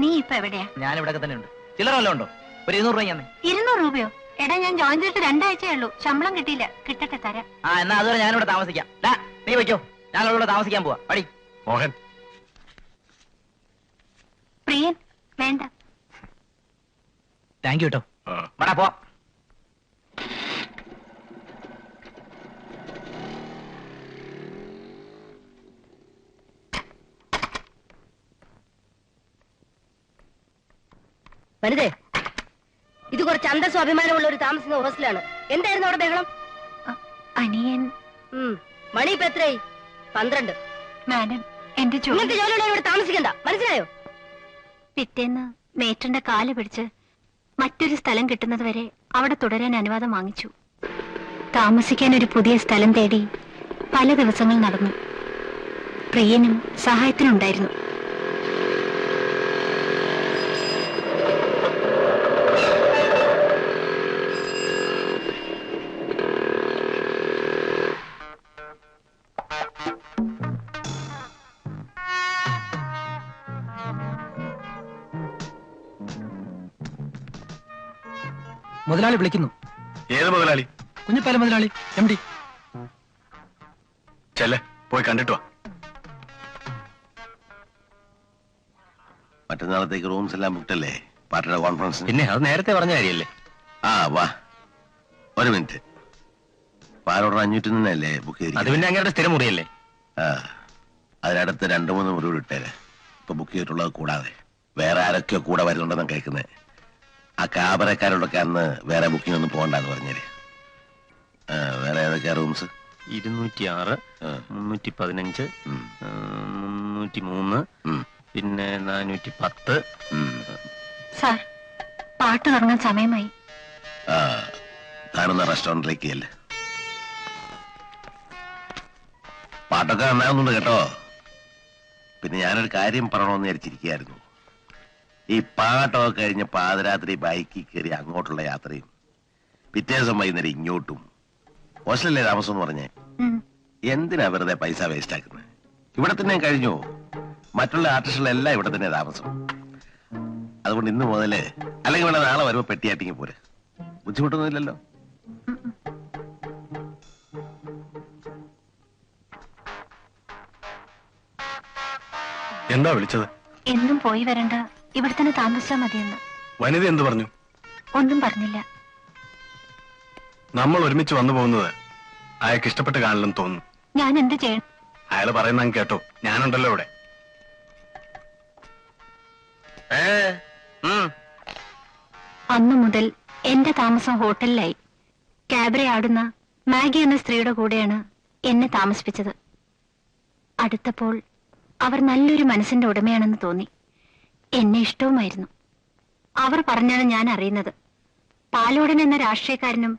നീ ഇപ്പൊ എവിടെയാ? ഞാൻ ഇവിടെ തന്നെ ഉണ്ട്. ചില്ലറ വല്ലതും ഉണ്ടോ? ഒരു 200 രൂപ. 200 രൂപയോ? എടാ ഞാൻ ജോയിൻ ചെയ്തിട്ട് 2 ആഴ്ചയേ ഉള്ളൂ, ശമ്പളം കിട്ടിയില്ല. കിട്ടട്ടെ തരാം. എന്നാ അതുവരെ ഞാനിവിടെ താമസിക്കാം. നീ വയ്ക്കോ, ഞാൻ ഇവിടെ താമസിക്കാൻ പോവാ. പടി. മോഹൻ. പ്രിയൻ വേണ്ട. താങ്ക് യു കേട്ടോ. വേടാ പോ. വനിതേ, ഇത് കുറച്ച് അന്തസ്സും അഭിമാനമുള്ള ഒരു താമസിക്കുന്ന ഹോസ്റ്റലാണ്. എന്തായിരുന്നു അവിടെ ബഹളം? അനിയൻ. മണി ഇപ്പൊ എത്രയായി? 12. മാഡം, എന്റെ ഇങ്ങനത്തെ ജോലിയുള്ള ഇവിടെ താമസിക്കണ്ട, മനസ്സിലായോ? പിറ്റേന്ന് മേറ്റന്റെ കാല് പിടിച്ച് മറ്റൊരു സ്ഥലം കിട്ടുന്നത് വരെ അവിടെ തുടരാൻ അനുവാദം വാങ്ങിച്ചു. താമസിക്കാൻ ഒരു പുതിയ സ്ഥലം തേടി പല ദിവസങ്ങൾ നടന്നു. പ്രിയനും സഹായത്തിനുണ്ടായിരുന്നു. മുതലാളി വിളിക്കുന്നു. ഏത് മുതലാളി? കുഞ്ഞിപ്പാല മുതലാളി, MD. ചെല്ലേ, പോയി കണ്ടിട്ട് വാ. മറ്റന്നാളത്തേക്ക് റൂംസ് എല്ലാം ബുക്ക്ഡല്ലേ പാർട്ടിയുടെ കോൺഫറൻസ്? പിന്നെ അത് നേരത്തെ പറഞ്ഞ കാര്യല്ലേ. ആ വാ, ഒരു മിനിറ്റ്. പാലോട് 500 നിന്നല്ലേ ബുക്ക് ചെയ്ത്? അത് പിന്നെ അങ്ങനെ സ്ഥിരം മുറിയല്ലേ. ആ, അതിനടുത്ത് 2-3 മുറി ഇട്ടേര്. ഇപ്പൊ ബുക്ക് ചെയ്തിട്ടുള്ളത് കൂടാതെ വേറെ ആരൊക്കെയോ കൂടെ വരുന്നുണ്ടെന്ന് കേൾക്കുന്നത്. ആ കാബറക്കാരോടൊക്കെ അന്ന് വേറെ ബുക്കിംഗ് ഒന്നും പോകണ്ടെന്ന് പറഞ്ഞേര്. വേറെ ഏതൊക്കെയാ റൂംസ്? 206, 315, 303, പിന്നെ 410. സാർ, പാട്ട് തുടങ്ങാൻ സമയമായി. കാണുന്ന റെസ്റ്റോറന്റിലേക്ക് അല്ലേ? പാട്ടൊക്കെ നന്നാകുന്നുണ്ട് കേട്ടോ. പിന്നെ ഞാനൊരു കാര്യം പറയണമെന്ന് വിചാരിച്ചിരിക്കുകയായിരുന്നു. ഈ പാട്ടൊക്കെ കഴിഞ്ഞ് പാതിരാത്രി ബൈക്കിൽ കയറി അങ്ങോട്ടുള്ള യാത്രയും പിറ്റേ ദിവസം വൈകുന്നേരം ഇങ്ങോട്ടും. ഹോസ്റ്റലല്ലേ താമസം എന്ന് പറഞ്ഞേ? എന്തിനാ വെറുതെ പൈസ വേസ്റ്റ് ആക്കുന്നത്? ഇവിടെ തന്നെ കഴിഞ്ഞു. മറ്റുള്ള ആർട്ടിസ്റ്റുകളെല്ലാം ഇവിടെ തന്നെ താമസം. അതുകൊണ്ട് ഇന്ന് മുതല്, അല്ലെങ്കിൽ വേണം നാളെ വരുമ്പോ പെട്ടിയാട്ടിങ്ങി പോരെ. ബുദ്ധിമുട്ടൊന്നുമില്ലല്ലോ. എന്താ വിളിച്ചത്? എന്നും പോയി വരണ്ട, ഇവിടെ തന്നെ താമസിച്ചാ മതിയെന്ന്. വനിത എന്ത് പറഞ്ഞു? ഒന്നും പറഞ്ഞില്ല. നമ്മൾ ഒരുമിച്ച് വന്നു പോകുന്നത് അയാൾക്ക് ഇഷ്ടപ്പെട്ട് കാണില്ലെന്ന് തോന്നുന്നു. ഞാൻ എന്ത് ചെയ്യണം? അയാൾ പറയുന്ന കേട്ടോ, ഞാനുണ്ടല്ലോ ഇവിടെ. അന്നു മുതൽ എന്റെ താമസം ഹോട്ടലിലായി. ക്യാബറെ ആടുന്ന മാഗി എന്ന സ്ത്രീയുടെ കൂടെയാണ് എന്നെ താമസിപ്പിച്ചത്. അടുത്തപ്പോൾ അവർ നല്ലൊരു മനസ്സിന്റെ ഉടമയാണെന്ന് തോന്നി. എന്നെ ഇഷ്ടവുമായിരുന്നു. അവർ പറഞ്ഞാണ് ഞാൻ അറിയുന്നത്. പാലോടൻ എന്ന രാഷ്ട്രീയക്കാരനും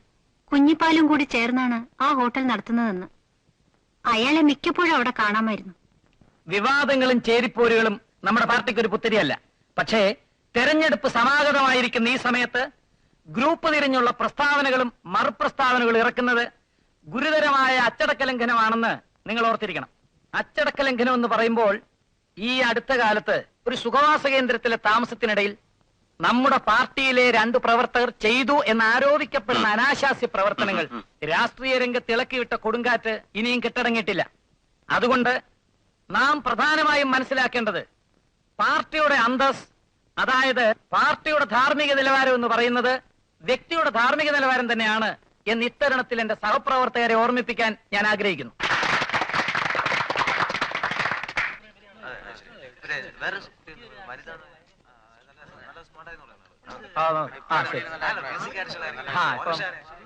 കുഞ്ഞിപ്പാലും കൂടി ചേർന്നാണ് ആ ഹോട്ടൽ നടത്തുന്നതെന്ന്. അയാളെ മിക്കപ്പോഴും അവിടെ കാണാമായിരുന്നു. വിവാദങ്ങളും ചേരിപ്പോരുകളും നമ്മുടെ പാർട്ടിക്ക് ഒരു പുത്തരിയല്ല. പക്ഷേ തെരഞ്ഞെടുപ്പ് സമാഗതമായിരിക്കുന്ന ഈ സമയത്ത് ഗ്രൂപ്പ് തിരിഞ്ഞുള്ള പ്രസ്താവനകളും മറുപ്രസ്താവനകളും ഇറക്കുന്നത് ഗുരുതരമായ അച്ചടക്ക ലംഘനമാണെന്ന് നിങ്ങൾ ഓർത്തിരിക്കണം. അച്ചടക്ക ലംഘനം എന്ന് പറയുമ്പോൾ ഈ അടുത്ത കാലത്ത് ഒരു സുഖവാസ കേന്ദ്രത്തിലെ താമസത്തിനിടയിൽ നമ്മുടെ പാർട്ടിയിലെ 2 പ്രവർത്തകർ ചെയ്തു എന്നാരോപിക്കപ്പെടുന്ന അനാശാസ്യ പ്രവർത്തനങ്ങൾ രാഷ്ട്രീയ രംഗത്ത് ഇളക്കിവിട്ട കൊടുങ്കാറ്റ് ഇനിയും കെട്ടടങ്ങിയിട്ടില്ല. അതുകൊണ്ട് നാം പ്രധാനമായും മനസ്സിലാക്കേണ്ടത് പാർട്ടിയുടെ അന്തസ്, അതായത് പാർട്ടിയുടെ ധാർമ്മിക നിലവാരം എന്ന് പറയുന്നത് വ്യക്തിയുടെ ധാർമ്മിക നിലവാരം തന്നെയാണ് എന്ന് ഇത്തരുണത്തിൽ എന്റെ സഹപ്രവർത്തകരെ ഓർമ്മിപ്പിക്കാൻ ഞാൻ ആഗ്രഹിക്കുന്നു.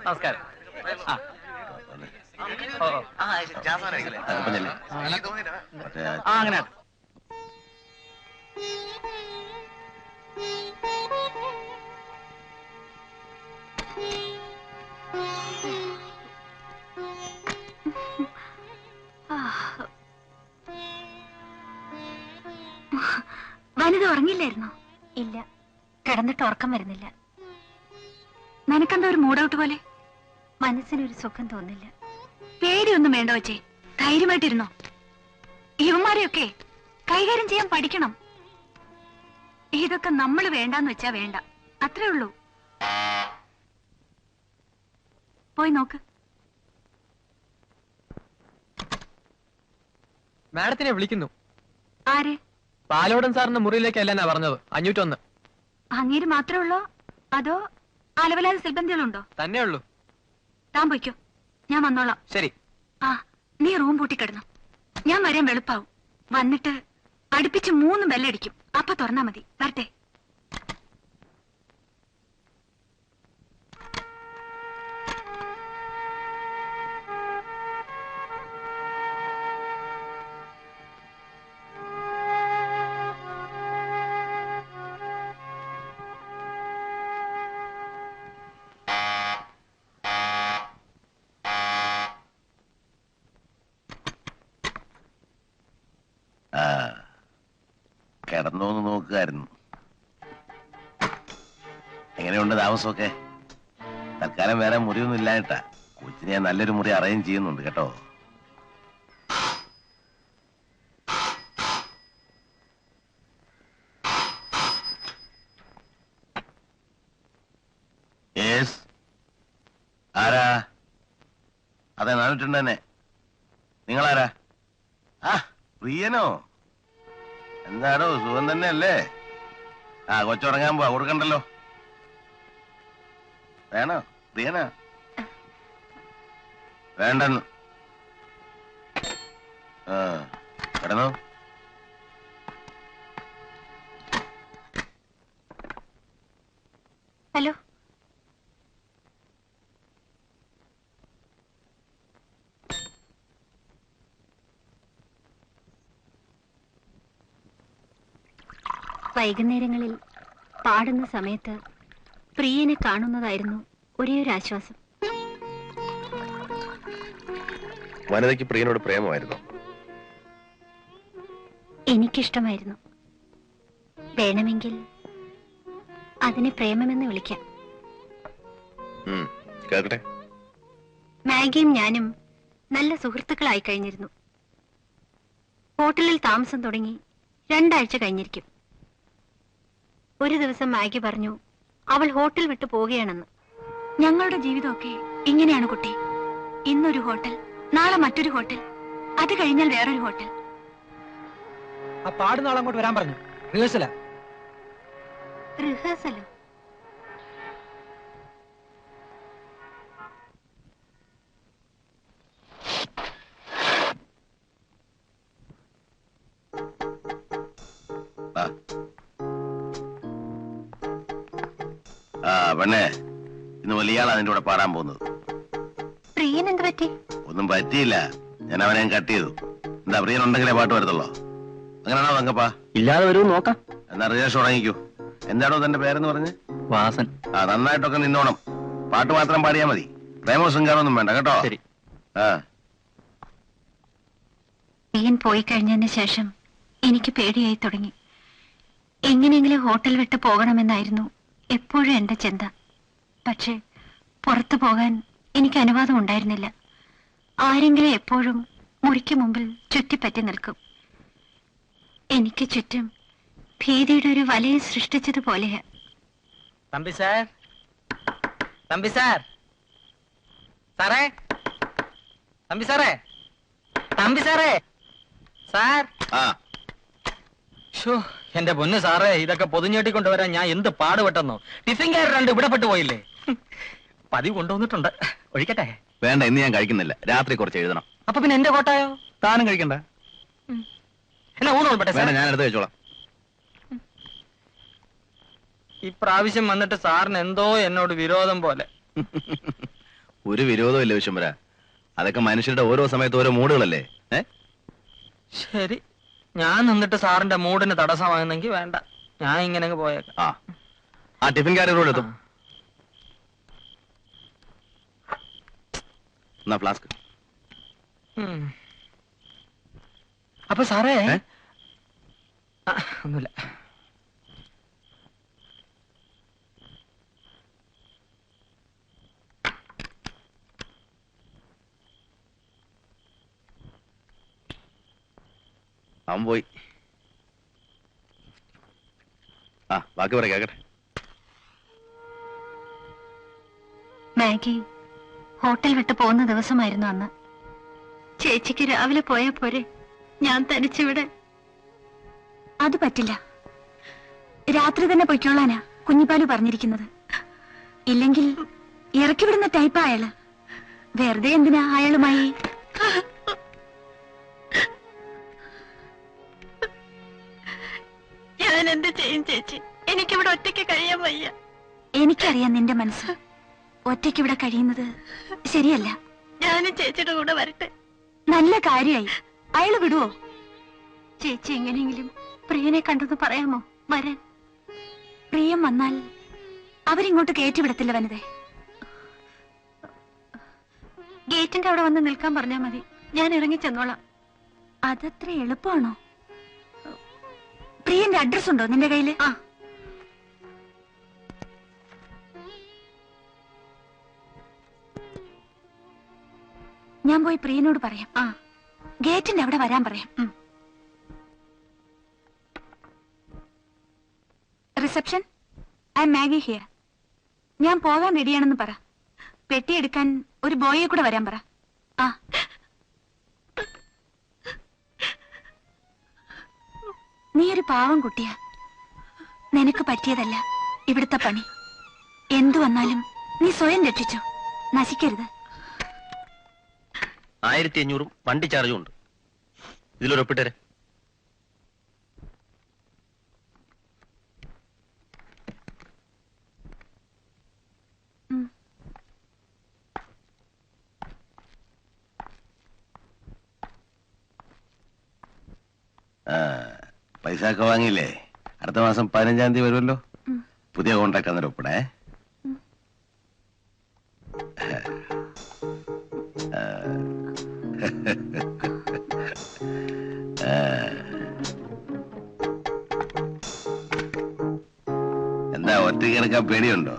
നമസ്കാരം. അങ്ങനെ വനിത ഉറങ്ങില്ലായിരുന്നോ? ഇല്ല, കിടന്നിട്ട് ഉറക്കം വരുന്നില്ല. നിനക്കെന്താ ഒരു മൂഡൌട്ട് പോലെ? മനസ്സിനൊരു സുഖം തോന്നില്ല. പേടിയൊന്നും വേണ്ട വച്ചേ, ധൈര്യമായിട്ടിരുന്നോ. ഇവന്മാരെയൊക്കെ കൈകാര്യം ചെയ്യാൻ പഠിക്കണം. ഇതൊക്കെ നമ്മൾ വേണ്ടാന്ന് വെച്ചാ വേണ്ട, അത്രേ ഉള്ളൂ. പോയി നോക്ക്. മാഡത്തിനെ വിളിക്കുന്നു. ആരെ? പാലോടൻ സാറിന്റെ മുറിയിലേക്ക് അല്ലെന്നാ പറഞ്ഞത്. 501. അങ്ങേര് മാത്രമേ ഉള്ളോ അതോ അലവലാതെ സിൽബന്ധികളുണ്ടോ? തന്നെ ഉള്ളൂ. താൻ പൊയ്ക്കോ, ഞാൻ വന്നോളാം. ശരി. ആ, നീ റൂം പൂട്ടിക്കിടന്നു. ഞാൻ വരാൻ വെളുപ്പാവും. വന്നിട്ട് അടുപ്പിച്ച് 3 ബെല്ലടിക്കും. അപ്പൊ തുറന്നാ മതി. വരട്ടെ. കിടന്നോന്ന് നോക്കുകായിരുന്നു. എങ്ങനെയുണ്ട് താമസമൊക്കെ? തൽക്കാലം വേറെ മുറിയൊന്നും ഇല്ലായിട്ടാ. കൊച്ചിനെ ഞാൻ നല്ലൊരു മുറി അറേഞ്ച് ചെയ്യുന്നുണ്ട് കേട്ടോ. യെസ്, മാനിട്ടുണ്ട് തന്നെ. നിങ്ങളാരാ? ആ പ്രിയനോ? എന്താടോ സുഖം തന്നെ അല്ലേ? ആ കൊച്ചുറങ്ങാൻ പോവാ, കൊടുക്കണ്ടല്ലോ. വേണോ? പ്രിയനാ? വേണ്ടെന്ന്. ആ കിടന്നോ. ഹലോ, വൈകുന്നേരങ്ങളിൽ പാടുന്ന സമയത്ത് പ്രിയനെ കാണുന്നതായിരുന്നു ഒരേ ഒരു ആശ്വാസം. വനിതയ്ക്ക് പ്രിയനോട് പ്രേമമായിരുന്നു. എനിക്കിഷ്ടമായിരുന്നു. വേണമെങ്കിൽ അതിനെ പ്രേമമെന്ന് വിളിക്കാം. കേൾക്കട്ടെ. മാഗിയും ഞാനും നല്ല സുഹൃത്തുക്കളായി കഴിഞ്ഞിരുന്നു. ഹോട്ടലിൽ താമസം തുടങ്ങി 2 ആഴ്ച കഴിഞ്ഞിരിക്കും. ഒരു ദിവസം മാഗി പറഞ്ഞു അവൾ ഹോട്ടൽ വിട്ടു പോവുകയാണെന്ന്. ഞങ്ങളുടെ ജീവിതമൊക്കെ ഇങ്ങനെയാണ് കുട്ടി. ഇന്നൊരു ഹോട്ടൽ, നാളെ മറ്റൊരു ഹോട്ടൽ, അത് കഴിഞ്ഞാൽ വേറൊരു ഹോട്ടൽ. ആ പാടുന്ന ആളങ്ങോട്ട് വരാൻ പറഞ്ഞു. റിഹേഴ്സലാ. റിഹേഴ്സലോ? ആ പെണ്ണേ, ഇന്ന് വലിയാളാ നിന്റെ കൂടെ പാടാൻ പോകുന്നത്. പ്രിയൻ എന്ത് പറ്റി? ഒന്നും പറ്റിയില്ല, ഞാൻ അവനെ കട്ട് ചെയ്തു. എന്താ പ്രിയൻ ഉണ്ടെങ്കിലേ പാട്ട് വരത്തുള്ളോ? അങ്ങനെയാണോ തങ്കപ്പാ? ഇല്ലാതെ വരും നോക്കാം. എന്നാ റിഹേഴ്സൽ തുടങ്ങിക്കൂ. എന്താണോ തന്റെ പേരെന്ന് പറഞ്ഞ്? വാസൻ. ആ നന്നായിട്ടൊക്കെ നിന്നോണം. പാട്ട് മാത്രം പാടിയാ മതി. പ്രേമോ ശൃംഗാരമൊന്നും വേണ്ട കേട്ടോ. ശരി. ആ പ്രിയൻ പോയി കഴിഞ്ഞതിന് ശേഷം എനിക്ക് പേടിയായി തുടങ്ങി. എങ്ങനെയെങ്കിലും ഹോട്ടൽ വിട്ട് പോകണമെന്നായിരുന്നു എപ്പോഴും എന്റെ ചിന്ത. പക്ഷെ പുറത്തു പോകാൻ എനിക്ക് അനുവാദം ഉണ്ടായിരുന്നില്ല. ആരെങ്കിലും എപ്പോഴും മുറിക്ക് മുമ്പിൽ ചുറ്റിപ്പറ്റി നിൽക്കും. എനിക്ക് ചുറ്റും ഭീതിയുടെ ഒരു വലയം സൃഷ്ടിച്ചതുപോലെയാ. തമ്പി സാർ, തമ്പി സാർ, സാറേ, തമ്പി സാറേ, തമ്പി സാറേ, സാർ. ആ എന്റെ പൊന്ന് സാറേ, ഇതൊക്കെ പൊതിഞ്ഞേട്ടിക്കൊണ്ടുവരാൻ ഞാൻ എന്ത് പാടുപെട്ടെന്നോ. ടിഫിൻകാർ 2 ഇവിടെ പെട്ടു പോയില്ലേ. പതിവ് കൊണ്ടുവന്നിട്ടുണ്ട്. ഒഴിക്കട്ടെ? വേണ്ട, ഇന്ന് ഞാൻ കഴിക്കുന്നില്ല. രാത്രി കുറച്ച് എഴുതണം. അപ്പൊ പിന്നെ എന്റെ കോട്ടായോ? താനും കഴിക്കണ്ട. എന്നാ ഊന്നോട്ടെ. വേണ്ട, ഞാൻ എടുത്ത് കഴിച്ചോളാം. ഇപ്രാവശ്യം വന്നിട്ട് സാറിന് എന്തോ എന്നോട് വിരോധം പോലെ. ഒരു വിരോധവും ഇല്ല വിശ്വംഭര. അതൊക്കെ മനുഷ്യരുടെ ഓരോ സമയത്ത് ഓരോ മൂടുകളല്ലേ. ശരി, ഞാൻ നിന്നിട്ട് സാറിന്റെ മൂഡിന് തടസ്സമാകുന്നെങ്കിൽ വേണ്ട, ഞാൻ ഇങ്ങനെ പോയേക്കാം. ആ ടിഫിൻകാരോട് എത്തും. എന്നാ ഫ്ലാസ്ക്. അപ്പൊ സാറേ, ഒന്നുമില്ല. അവൻ പോയി. ആ ബാക്കി പറ, കേക്കട്ടെ. മാഗി ഹോട്ടൽ വിട്ട് പോകുന്ന ദിവസമായിരുന്നു അന്ന്. ചേച്ചിക്ക് രാവിലെ പോയാ പോരെ, ഞാൻ തനിച്ചിവിടെ. അത് പറ്റില്ല, രാത്രി തന്നെ പൊയ്ക്കോളാനാ കുഞ്ഞിപ്പാലു പറഞ്ഞിരിക്കുന്നത്. ഇല്ലെങ്കിൽ ഇറക്കി വിടുന്ന ടൈപ്പാ അയാള്. വെറുതെ എന്തിനാ അയാളുമായി? ഞാൻ എന്ത് ചെയ്യും ചേച്ചി? എനിക്കിവിടെ ഒറ്റയ്ക്ക് കഴിയാൻ വയ്യ. എനിക്കറിയാം നിന്റെ മനസ്സ്. ഒറ്റയ്ക്ക് ഇവിടെ കഴിയുന്നത് ശരിയല്ല. ഞാനും ചേച്ചിയുടെ കൂടെ വരട്ടെ. നല്ല കാര്യായി. അയാള് വിടുവോ? ചേച്ചി എങ്ങനെയെങ്കിലും പ്രിയനെ കണ്ടെന്ന് പറയാമോ വരാൻ? പ്രിയം വന്നാൽ അവരിങ്ങോട്ട് കയറ്റിവിടത്തില്ല വനിതേ. ഗേറ്റിന്റെ അവിടെ വന്ന് നിൽക്കാൻ പറഞ്ഞാൽ മതി, ഞാൻ ഇറങ്ങി ചെന്നോളാം. അതത്ര എളുപ്പമാണോ? പ്രിയന്റെ അഡ്രസ് ഉണ്ടോ നിന്റെ കയ്യില്? ആ, ഞാൻ പോയി പ്രിയനോട് പറയാം. ആ, ഗേറ്റിന്റെ അവിടെ വരാൻ പറയാം. Reception, I M Maggi here. ഞാൻ പോകാൻ റെഡിയാണെന്ന് പറ. പെട്ടിയെടുക്കാൻ ഒരു ബോയെ കൂടെ വരാൻ പറ. ആ നീ ഒരു പാവം കുട്ടിയാ. നിനക്ക് പറ്റിയതല്ല ഇവിടുത്തെ പണി. എന്തു വന്നാലും നീ സ്വയം രക്ഷിച്ചോ, നശിക്കരുത്. 1500 വണ്ടി ചാർജും ഉണ്ട്. ഇതിലൊരു ഒപ്പിട്ടേരെ. പൈസ ഒക്കെ വാങ്ങിയില്ലേ? അടുത്ത മാസം 15-ാം തീയതി വരുമല്ലോ. പുതിയ കോൺട്രാക്ട് അന്നേരം ഒപ്പിടേ. എന്താ ഒറ്റയ്ക്ക് കിടക്കാൻ പേടിയുണ്ടോ?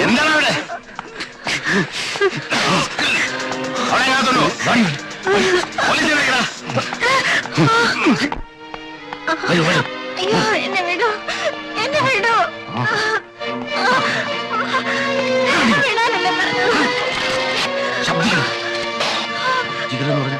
എന്താണ് അവിടെ? അവിടെ എങ്ങാത്തുണ്ടോ? പോലീസിനെ വിളിക്കടാ. വരൂ വരൂ. അയ്യോ എന്നെ വിടൂ, എന്നെ വിടൂ. വിടാനല്ലേ പറഞ്ഞത്? ശബ്ദിക്കണം. ജിഗറെന്ന് പറഞ്ഞ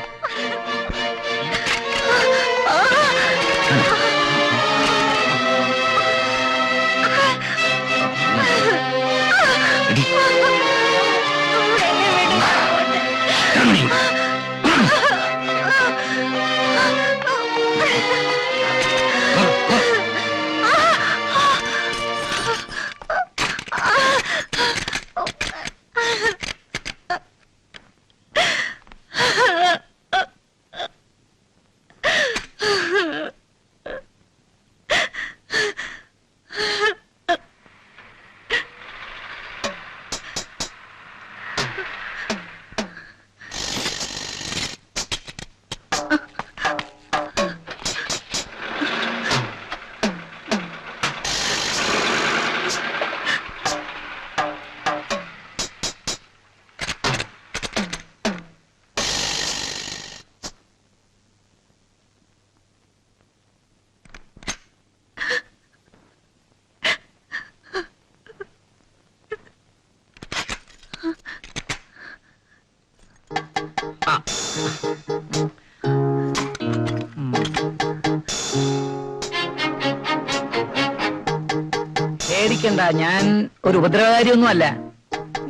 പേടിക്കണ്ട, ഞാൻ ഒരു ഉപദ്രവകാരിയൊന്നുമല്ല.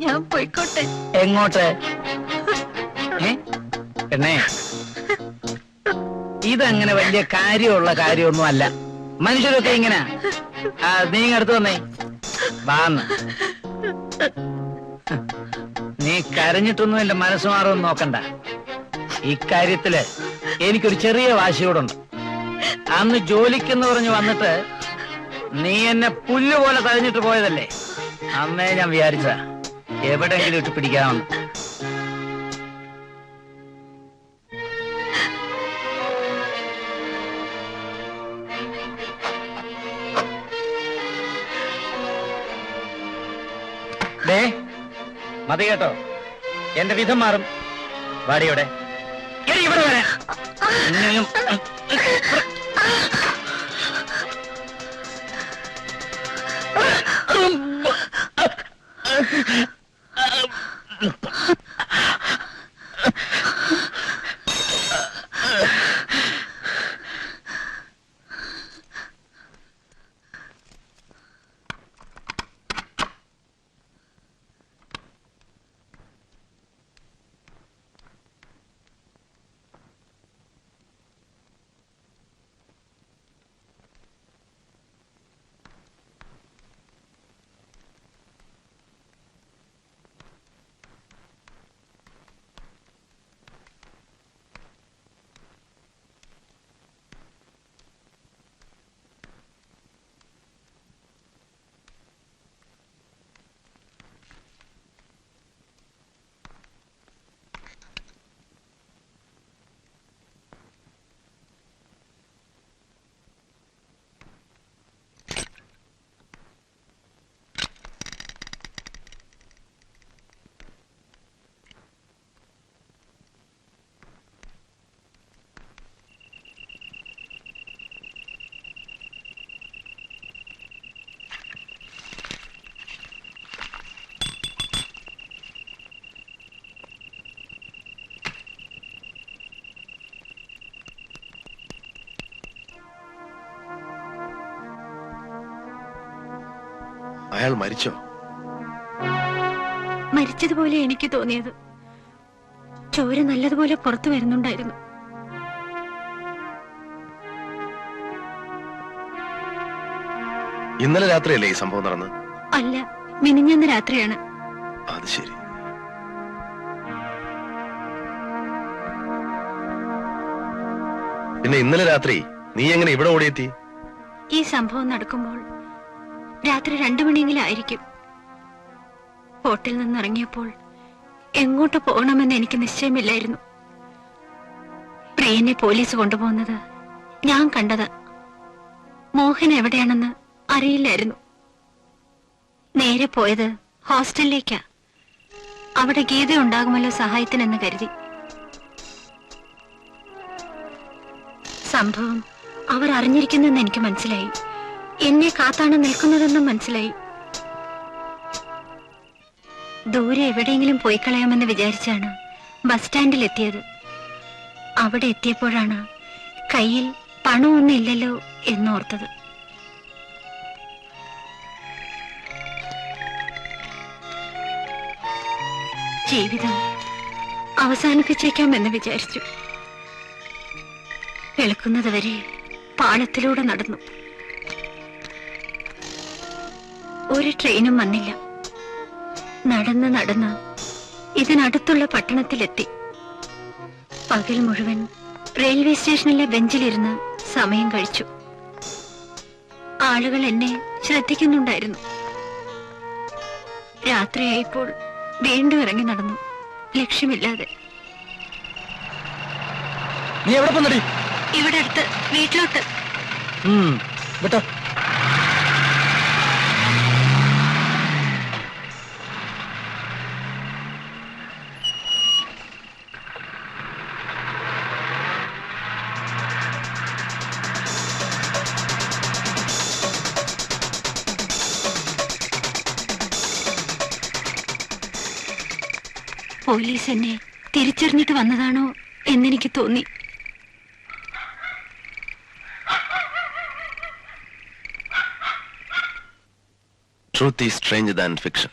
ഞാൻ പോയിക്കോട്ടെ. എങ്ങോട്ട്? പെണ്ണേ, ഇതങ്ങനെ വലിയ കാര്യമുള്ള കാര്യമൊന്നും അല്ല. മനുഷ്യരൊക്കെ ഇങ്ങനെ. നീ അടുത്ത് വന്നേ, വാന്ന്. നീ കരഞ്ഞിട്ടൊന്നും എന്റെ മനസ്സ് മാറുമെന്ന് നോക്കണ്ട. ഇക്കാര്യത്തില് എനിക്കൊരു ചെറിയ വാശിയോടുണ്ട്. അന്ന് ജോലിക്കെന്ന് പറഞ്ഞു വന്നിട്ട് നീ എന്നെ പുല്ലുപോലെ തഴഞ്ഞിട്ട് പോയതല്ലേ? അന്നേ ഞാൻ വിചാരിച്ച എവിടെങ്കിലും ഇട്ട് പിടിക്കാമെന്ന്. മതി കേട്ടോ, എന്റെ വിധം മാറും. വാടിയോടെ ഇവിടെ വരാൻ. അയാൾ മരിച്ചോ? മരിച്ചതുപോലെ എനിക്ക് തോന്നിയത്. ചോര നല്ലതുപോലെ പുറത്തു വരുന്നുണ്ടായിരുന്നു. ഇന്നലെ രാത്രിയല്ലേ ഈ സംഭവം നടന്നത്? അല്ല, മിനിഞ്ഞന്ന് രാത്രിയാണ്. അത് ശരി. പിന്നെ ഇന്നലെ രാത്രി നീ എങ്ങനെ ഇവിടെ ഓടിയെത്തി? ഈ സംഭവം നടക്കുമ്പോൾ രാത്രി 2 മണിയെങ്കിലും ആയിരിക്കും. ഹോട്ടലിൽ നിന്നിറങ്ങിയപ്പോൾ എങ്ങോട്ട് പോകണമെന്ന് എനിക്ക് നിശ്ചയമില്ലായിരുന്നു. പ്രിയനെ പോലീസ് കൊണ്ടുപോകുന്നത് ഞാൻ കണ്ടത്. മോഹൻ എവിടെയാണെന്ന് അറിയില്ലായിരുന്നു. നേരെ പോയത് ഹോസ്റ്റലിലേക്കാ. അവിടെ ഗീത ഉണ്ടാകുമല്ലോ സഹായത്തിനെന്ന് കരുതി. സംഭവം അവർ അറിഞ്ഞിരിക്കുന്നെന്ന് എനിക്ക് മനസ്സിലായി. എന്നെ കാത്താണ് നിൽക്കുന്നതെന്നും മനസ്സിലായി. ദൂരെ എവിടെയെങ്കിലും പോയി കളയാമെന്ന് വിചാരിച്ചാണ് ബസ് സ്റ്റാൻഡിൽ എത്തിയത്. അവിടെ എത്തിയപ്പോഴാണ് കയ്യിൽ പണമൊന്നും ഇല്ലല്ലോ എന്നോർത്തത്. ജീവിതം അവസാനിപ്പിച്ചേക്കാമെന്ന് വിചാരിച്ചു. വെളുക്കുന്നത് വരെ പാളത്തിലൂടെ നടന്നു. ഒരു ട്രെയിനും വന്നില്ല. നടന്ന് നടന്ന് ഇതിനടുത്തുള്ള പട്ടണത്തിലെത്തി. പകൽ മുഴുവൻ റെയിൽവേ സ്റ്റേഷനിലെ ബെഞ്ചിലിരുന്ന് സമയം കഴിച്ചു. ആളുകൾ എന്നെ ശ്രദ്ധിക്കുന്നുണ്ടായിരുന്നു. രാത്രിയായപ്പോൾ വീണ്ടും ഇറങ്ങി നടന്നു, ലക്ഷ്യമില്ലാതെ. നീ എവിടെ പോന്നടി? ഇവിടെ അടുത്ത് വീട്ടിലോട്ട്. വിട്ടോ. പോലീസ് എന്നെ തിരിച്ചറിഞ്ഞിട്ട് വന്നതാണോ എന്നെനിക്ക് തോന്നി. Truth is stranger than fiction.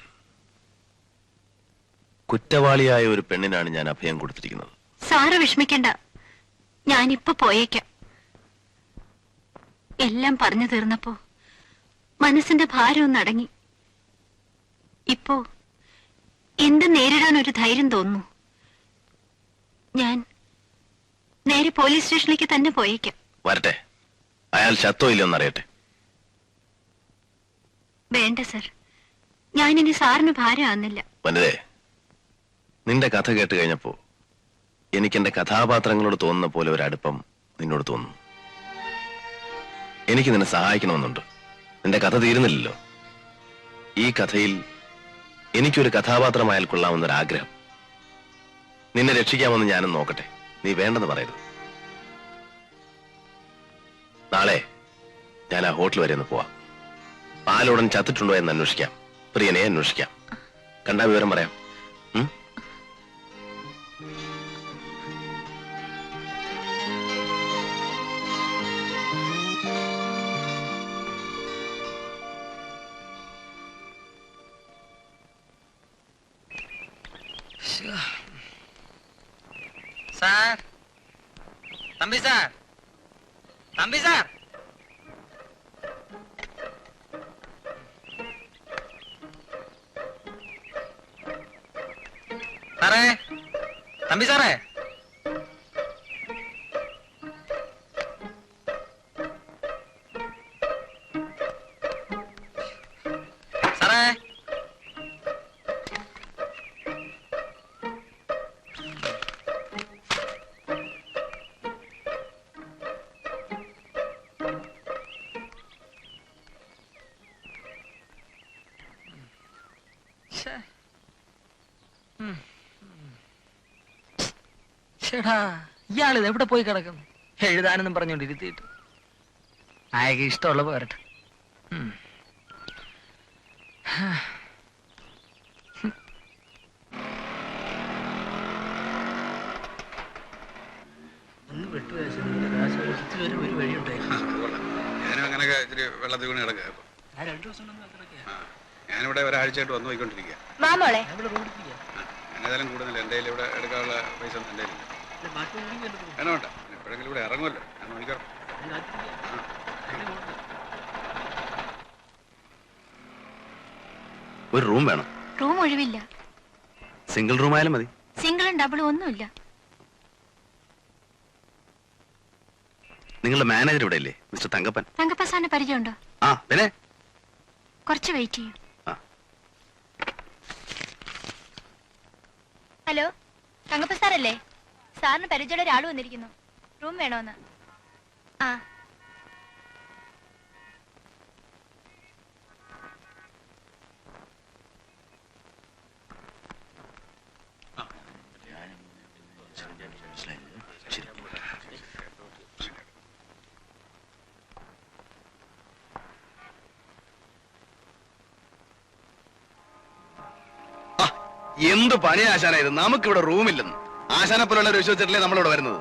കുറ്റവാളിയായ ഒരു പെണ്ണിനാണ് ഞാൻ അഭയം കൊടുത്തിരിക്കുന്നത്. സാറ് വിഷമിക്കണ്ട, ഞാനിപ്പോ പോയേക്കാം. എല്ലാം പറഞ്ഞു തീർന്നപ്പോ മനസ്സിന്റെ ഭാരം ഒന്ന് അടങ്ങി. ഇപ്പോ എന്ത് നേരിടാൻ ഒരു ധൈര്യം തോന്നുന്നു. ഞാൻ നേരെ പോലീസ് സ്റ്റേഷനിലേക്ക് തന്നെ പോയേക്കാം. വരട്ടെ, അയാൾ ചത്തോ ഇല്ലയോ എന്നറിയട്ടെ. വേണ്ട സർ, ഞാനിനി സാറിന് ഭാരമാകുന്നില്ല. വനിതേ, നിന്റെ കഥ കേട്ട് കഴിഞ്ഞപ്പോ എനിക്ക് എന്റെ കഥാപാത്രങ്ങളോട് തോന്നുന്ന പോലെ ഒരു അടുപ്പം നിന്നോട് തോന്നുന്നു. എനിക്ക് നിന്നെ സഹായിക്കണമെന്നുണ്ട്. നിന്റെ കഥ തീരുന്നില്ലല്ലോ. ഈ കഥയിൽ എനിക്കൊരു കഥാപാത്രമായാൽ കൊള്ളാമെന്നൊരാഗ്രഹം. നിന്നെ രക്ഷിക്കാമെന്ന് ഞാനും നോക്കട്ടെ. നീ വേണ്ടെന്ന് പറയരുത്. നാളെ ഞാൻ ആ ഹോട്ടൽ വരെ ഒന്ന് പോവാം. പാലുടൻ ചത്തിട്ടുണ്ടോ എന്ന് അന്വേഷിക്കാം. പ്രിയനെ അന്വേഷിക്കാം. കണ്ടാ വിവരം പറയാം. Sir, Thampi sir, Thampi sir. സാറേ, തമ്പി സാറേ. സാറേ, ചേടാ, ഇയാളിത് എവിടെ പോയി കിടക്കുന്നു? എഴുതാനെന്നും പറഞ്ഞോണ്ടിരുത്തിയിട്ട്. അയാൾക്ക് ഇഷ്ടമുള്ളപ്പോ വരട്ടെ. ഞാനും അങ്ങനെയൊക്കെ ഇത്തിരി വെള്ളത്തിൽ വീണ് കിടക്കുക. ഞാനിവിടെ ഒരാഴ്ചയായിട്ട് വന്നു പോയിക്കൊണ്ടിരിക്കുക. ഏതായാലും കൂടുതൽ എൻ്റെ ഇവിടെ എടുക്കാനുള്ള പൈസ എൻ്റെ വേണം. വേണ്ട, എപ്പോഴെങ്കിലും ഇവിടെ ഇറങ്ങുമല്ലോ. ഞാൻ നോക്കിക്കോ. ഒരു റൂം വേണം. റൂം ഒഴിവില്ല. സിംഗിൾ റൂം ആയാലും മതി. സിംഗിളും ഡബിളും ഒന്നുമില്ല. നിങ്ങളുടെ മാനേജർ ഇവിടെ ഇല്ലേ, മിസ്റ്റർ തങ്കപ്പൻ? തങ്കപ്പൻ സാറിന് പരിചയമുണ്ടോ? ആ, പിന്നെ കുറച്ച് വെയിറ്റ് ചെയ്യും. ഹലോ, തങ്കപ്പൻ സാറല്ലേ? സാറിന് പരിചയമുള്ള ഒരാൾ വന്നിരിക്കുന്നു. റൂം വേണോന്ന്. ആ, എന്ത് പണി ആശാനായത്. നമുക്കിവിടെ റൂമില്ലെന്ന്. ആശാനെ പോലുള്ള വിശ്വസിച്ചിട്ടല്ലേ നമ്മളിവിടെ വരുന്നത്.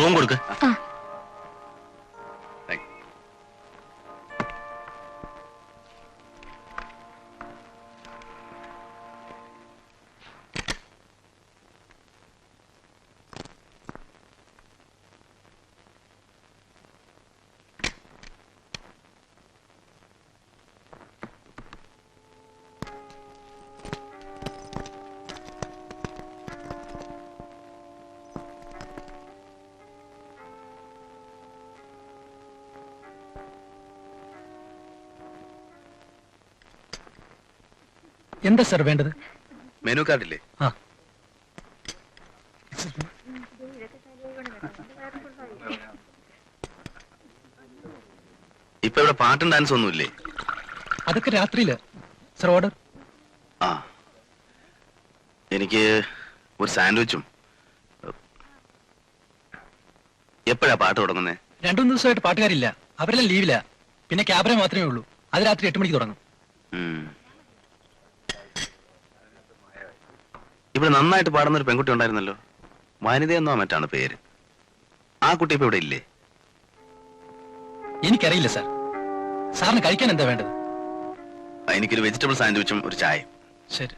റൂം കൊടുക്ക. എന്താ സാർ വേണ്ടത്? മെനു കാർഡില്ലേ? ഇപ്പൊ ഇവിടെ പാട്ടും ഡാൻസ് ഒന്നുമില്ലേ? അതൊക്കെ രാത്രിയില്. Sir, order. ആ, എനിക്ക് ഒരു സാൻഡ്വിച്ചും. എപ്പോഴാ പാട്ട് തുടങ്ങുന്നേ? 2-3 ദിവസമായിട്ട് പാട്ടുകാരില്ല. അവരെല്ലാം ലീവില്ല. പിന്നെ ക്യാബറ മാത്രമേ ഉള്ളൂ. അത് രാത്രി 8 മണിക്ക് തുടങ്ങും. ഇവിടെ നന്നായിട്ട് പാടുന്ന ഒരു പെൺകുട്ടി ഉണ്ടായിരുന്നല്ലോ, വനിതയെന്നോ മറ്റാണ് പേര്. ആ കുട്ടി ഇപ്പൊ ഇവിടെ ഇല്ലേ? എനിക്കറിയില്ല സാർ. സാറിന് കഴിക്കാൻ എന്താ വേണ്ടത്? എനിക്കൊരു വെജിറ്റബിൾ സാൻഡ്വിച്ചും ഒരു ചായ. ശരി.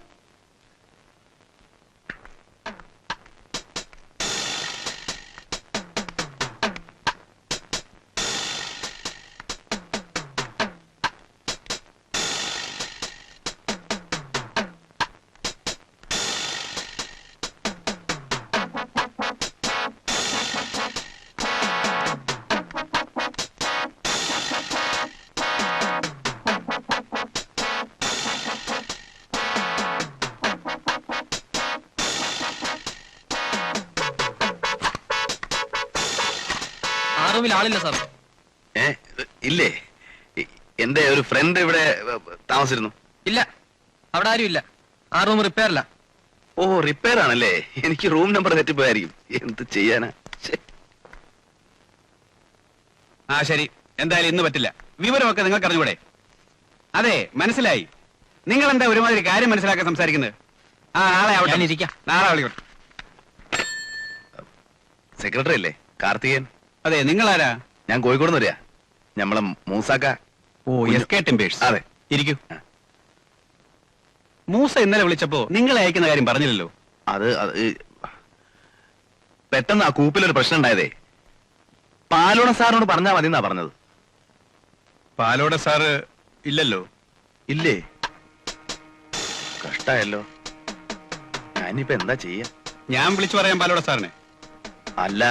റൂമിൽ ആളില്ല സാർ. ഇല്ലേ? എന്റെ ഒരു ഫ്രണ്ട് ഇവിടെ താമസിച്ചിരുന്നു. ഇല്ല, അവിടെ ആരും ഇല്ല. ആ റൂം റിപ്പയറില്ല. ഓ, റിപ്പയർ ആണല്ലേ? എനിക്ക് റൂം നമ്പർ തെറ്റിപ്പോയായിരിക്കും. എന്ത് ചെയ്യാനാ? ആ ശരി, എന്തായാലും ഇന്ന് പറ്റില്ല. വിവരമൊക്കെ നിങ്ങൾക്ക് അറിഞ്ഞൂടെ? അതെ, മനസ്സിലായി. നിങ്ങൾ എന്താ ഒരുമാതിരി കാര്യം മനസ്സിലാക്കാൻ സംസാരിക്കുന്നത്? ആ, നാളെ ആവട്ടെ, ഇരിക്കാം. നാളെ വിളിക്കട്ടെ. സെക്രട്ടറി അല്ലേ കാർത്തികൻ? അതെ, നിങ്ങളാരാ? ഞാൻ കോഴിക്കോട് നിന്ന് വരിക. നമ്മളെ മൂസാക്ക. ഓ, SK ടിമ്പേഴ്സ്. അതെ, ഇരിക്കൂ. മൂസ ഇന്നലെ വിളിച്ചപ്പോ നിങ്ങളെ അയക്കുന്ന കാര്യം പറഞ്ഞില്ലല്ലോ. അത് പെട്ടെന്ന് ആ കൂപ്പിലൊരു പ്രശ്നം ഉണ്ടായതേ. പാലോട സാറിനോട് പറഞ്ഞാ മതി എന്നാ പറഞ്ഞത്. പാലോട സാറ് ഇല്ലല്ലോ. ഇല്ലേ? കഷ്ടായല്ലോ. ഞാനിപ്പോ എന്താ ചെയ്യാ? ഞാൻ വിളിച്ചു പറയാം പാലോട സാറിനെ. അല്ല,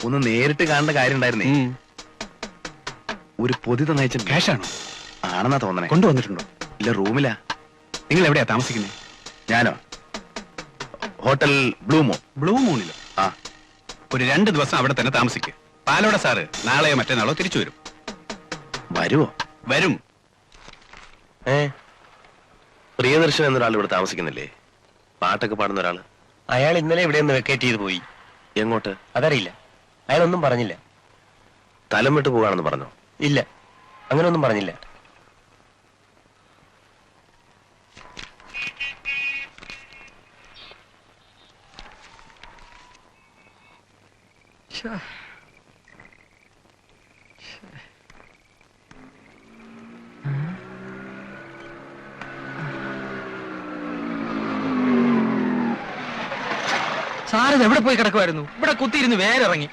ഒന്ന് നേരിട്ട് കാണേണ്ട കാര്യം ഉണ്ടായിരുന്നേ. ഒരു പൊതി തന്നയച്ച ക്യാഷാണോ? ആണെന്നാ തോന്നണേ. കൊണ്ടുവന്നിട്ടുണ്ടോ? ഇല്ല, റൂമിലാ. നിങ്ങൾ എവിടെയാ താമസിക്കുന്നത്? ഞാനോ? Hotel blue moon. ബ്ലൂ മൂണിലോ? ആ. ഒരു 2 ദിവസം അവിടെ തന്നെ താമസിക്കുക. പാലോട സാറ് നാളെയോ മറ്റന്നാളോ തിരിച്ചു വരും. വരുവോ? വരും. പ്രിയദർശൻ എന്നൊരാൾ ഇവിടെ താമസിക്കുന്നില്ലേ? പാട്ടൊക്കെ പാടുന്ന ഒരാള്. അയാൾ ഇന്നലെ ഇവിടെ നിന്ന് വെക്കേറ്റ് ചെയ്ത് പോയി. എങ്ങോട്ട്? അതറിയില്ല. അയാളൊന്നും പറഞ്ഞില്ല. സ്ഥലം വിട്ടു പോകാണെന്ന് പറഞ്ഞോ? ഇല്ല, അങ്ങനെയൊന്നും പറഞ്ഞില്ല. സാറിത് എവിടെ പോയി കിടക്കുമായിരുന്നു? ഇവിടെ കുത്തിയിരുന്ന് വേരിറങ്ങി.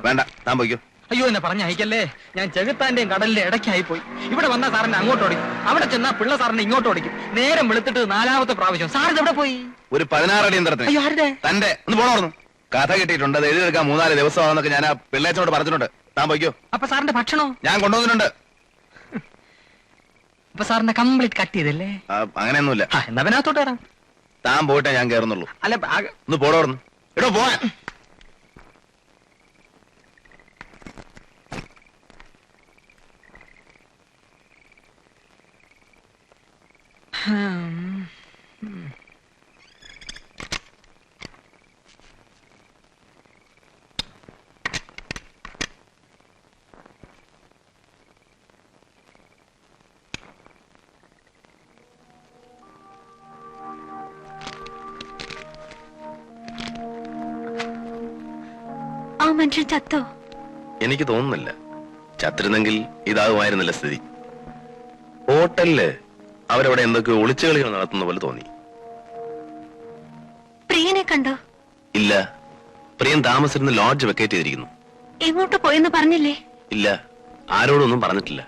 വേണ്ട, താൻ പോയിക്കോ. അയ്യോ, എന്നെ പറഞ്ഞ അയക്കല്ലേ. ഞാൻ ചെകുത്താന്റെയും കടലിന്റെ ഇടയ്ക്കായി പോയി. ഇവിടെ വന്ന സാറിനെ അങ്ങോട്ട് ഓടിക്കും, അവിടെ ചെന്നാ പിള്ള സാറിനെ ഇങ്ങോട്ട് ഓടിക്കും. നേരം വെളുത്തിട്ട് 4ാമത്തെ പ്രാവശ്യം. സാറിത് എവിടെ പോയി? ഒരു 16 അടി യന്ത്രത്തിന്. അയ്യോ, ആരുടെ? തന്റെ. ഒന്ന് പോണോർന്നു. കഥ കിട്ടിയിട്ടുണ്ട്. അത് എഴുതിയെടുക്കാൻ 3-4 ദിവസമാണെന്നൊക്കെ ഞാൻ ആ പിള്ളേച്ചോട് പറഞ്ഞിട്ടുണ്ട്. താൻ പോയിക്കോ. അപ്പൊ സാറിന്റെ ഭക്ഷണോ? ഞാൻ കൊണ്ടുവന്നിട്ടുണ്ട്. അപ്പൊ സാറിന്റെ കംപ്ലീറ്റ് കട്ട് ചെയ്തല്ലേ? അങ്ങനെയൊന്നുമില്ല. എന്നാ അതിനകത്തോട്ട് വരാം. താൻ പോയിട്ടേ ഞാൻ കേറുന്നുള്ളൂ. അല്ല, ഒന്ന് പോടോർന്നു. എടോ പോവാൻ. ആ മനുഷ്യൻ ചത്തോ? എനിക്ക് തോന്നുന്നില്ല. ചത്തിരുന്നെങ്കിൽ ഇതാകുമായിരുന്നില്ല സ്ഥിതി. ഹോട്ടലില് അവരവിടെ എന്തൊക്കെ ഒളിച്ചുകളികൾ നടത്തുന്ന പോലെ തോന്നി. പ്രിയനെ കണ്ടോ? ഇല്ല, പ്രിയൻ താമസിച്ചിരുന്ന ലോഡ്ജ് വെക്കേറ്റ് ചെയ്തിരിക്കുന്നു. എങ്ങോട്ട് പോയെന്ന് പറഞ്ഞില്ലേ? ഇല്ല, ആരോടൊന്നും പറഞ്ഞിട്ടില്ല.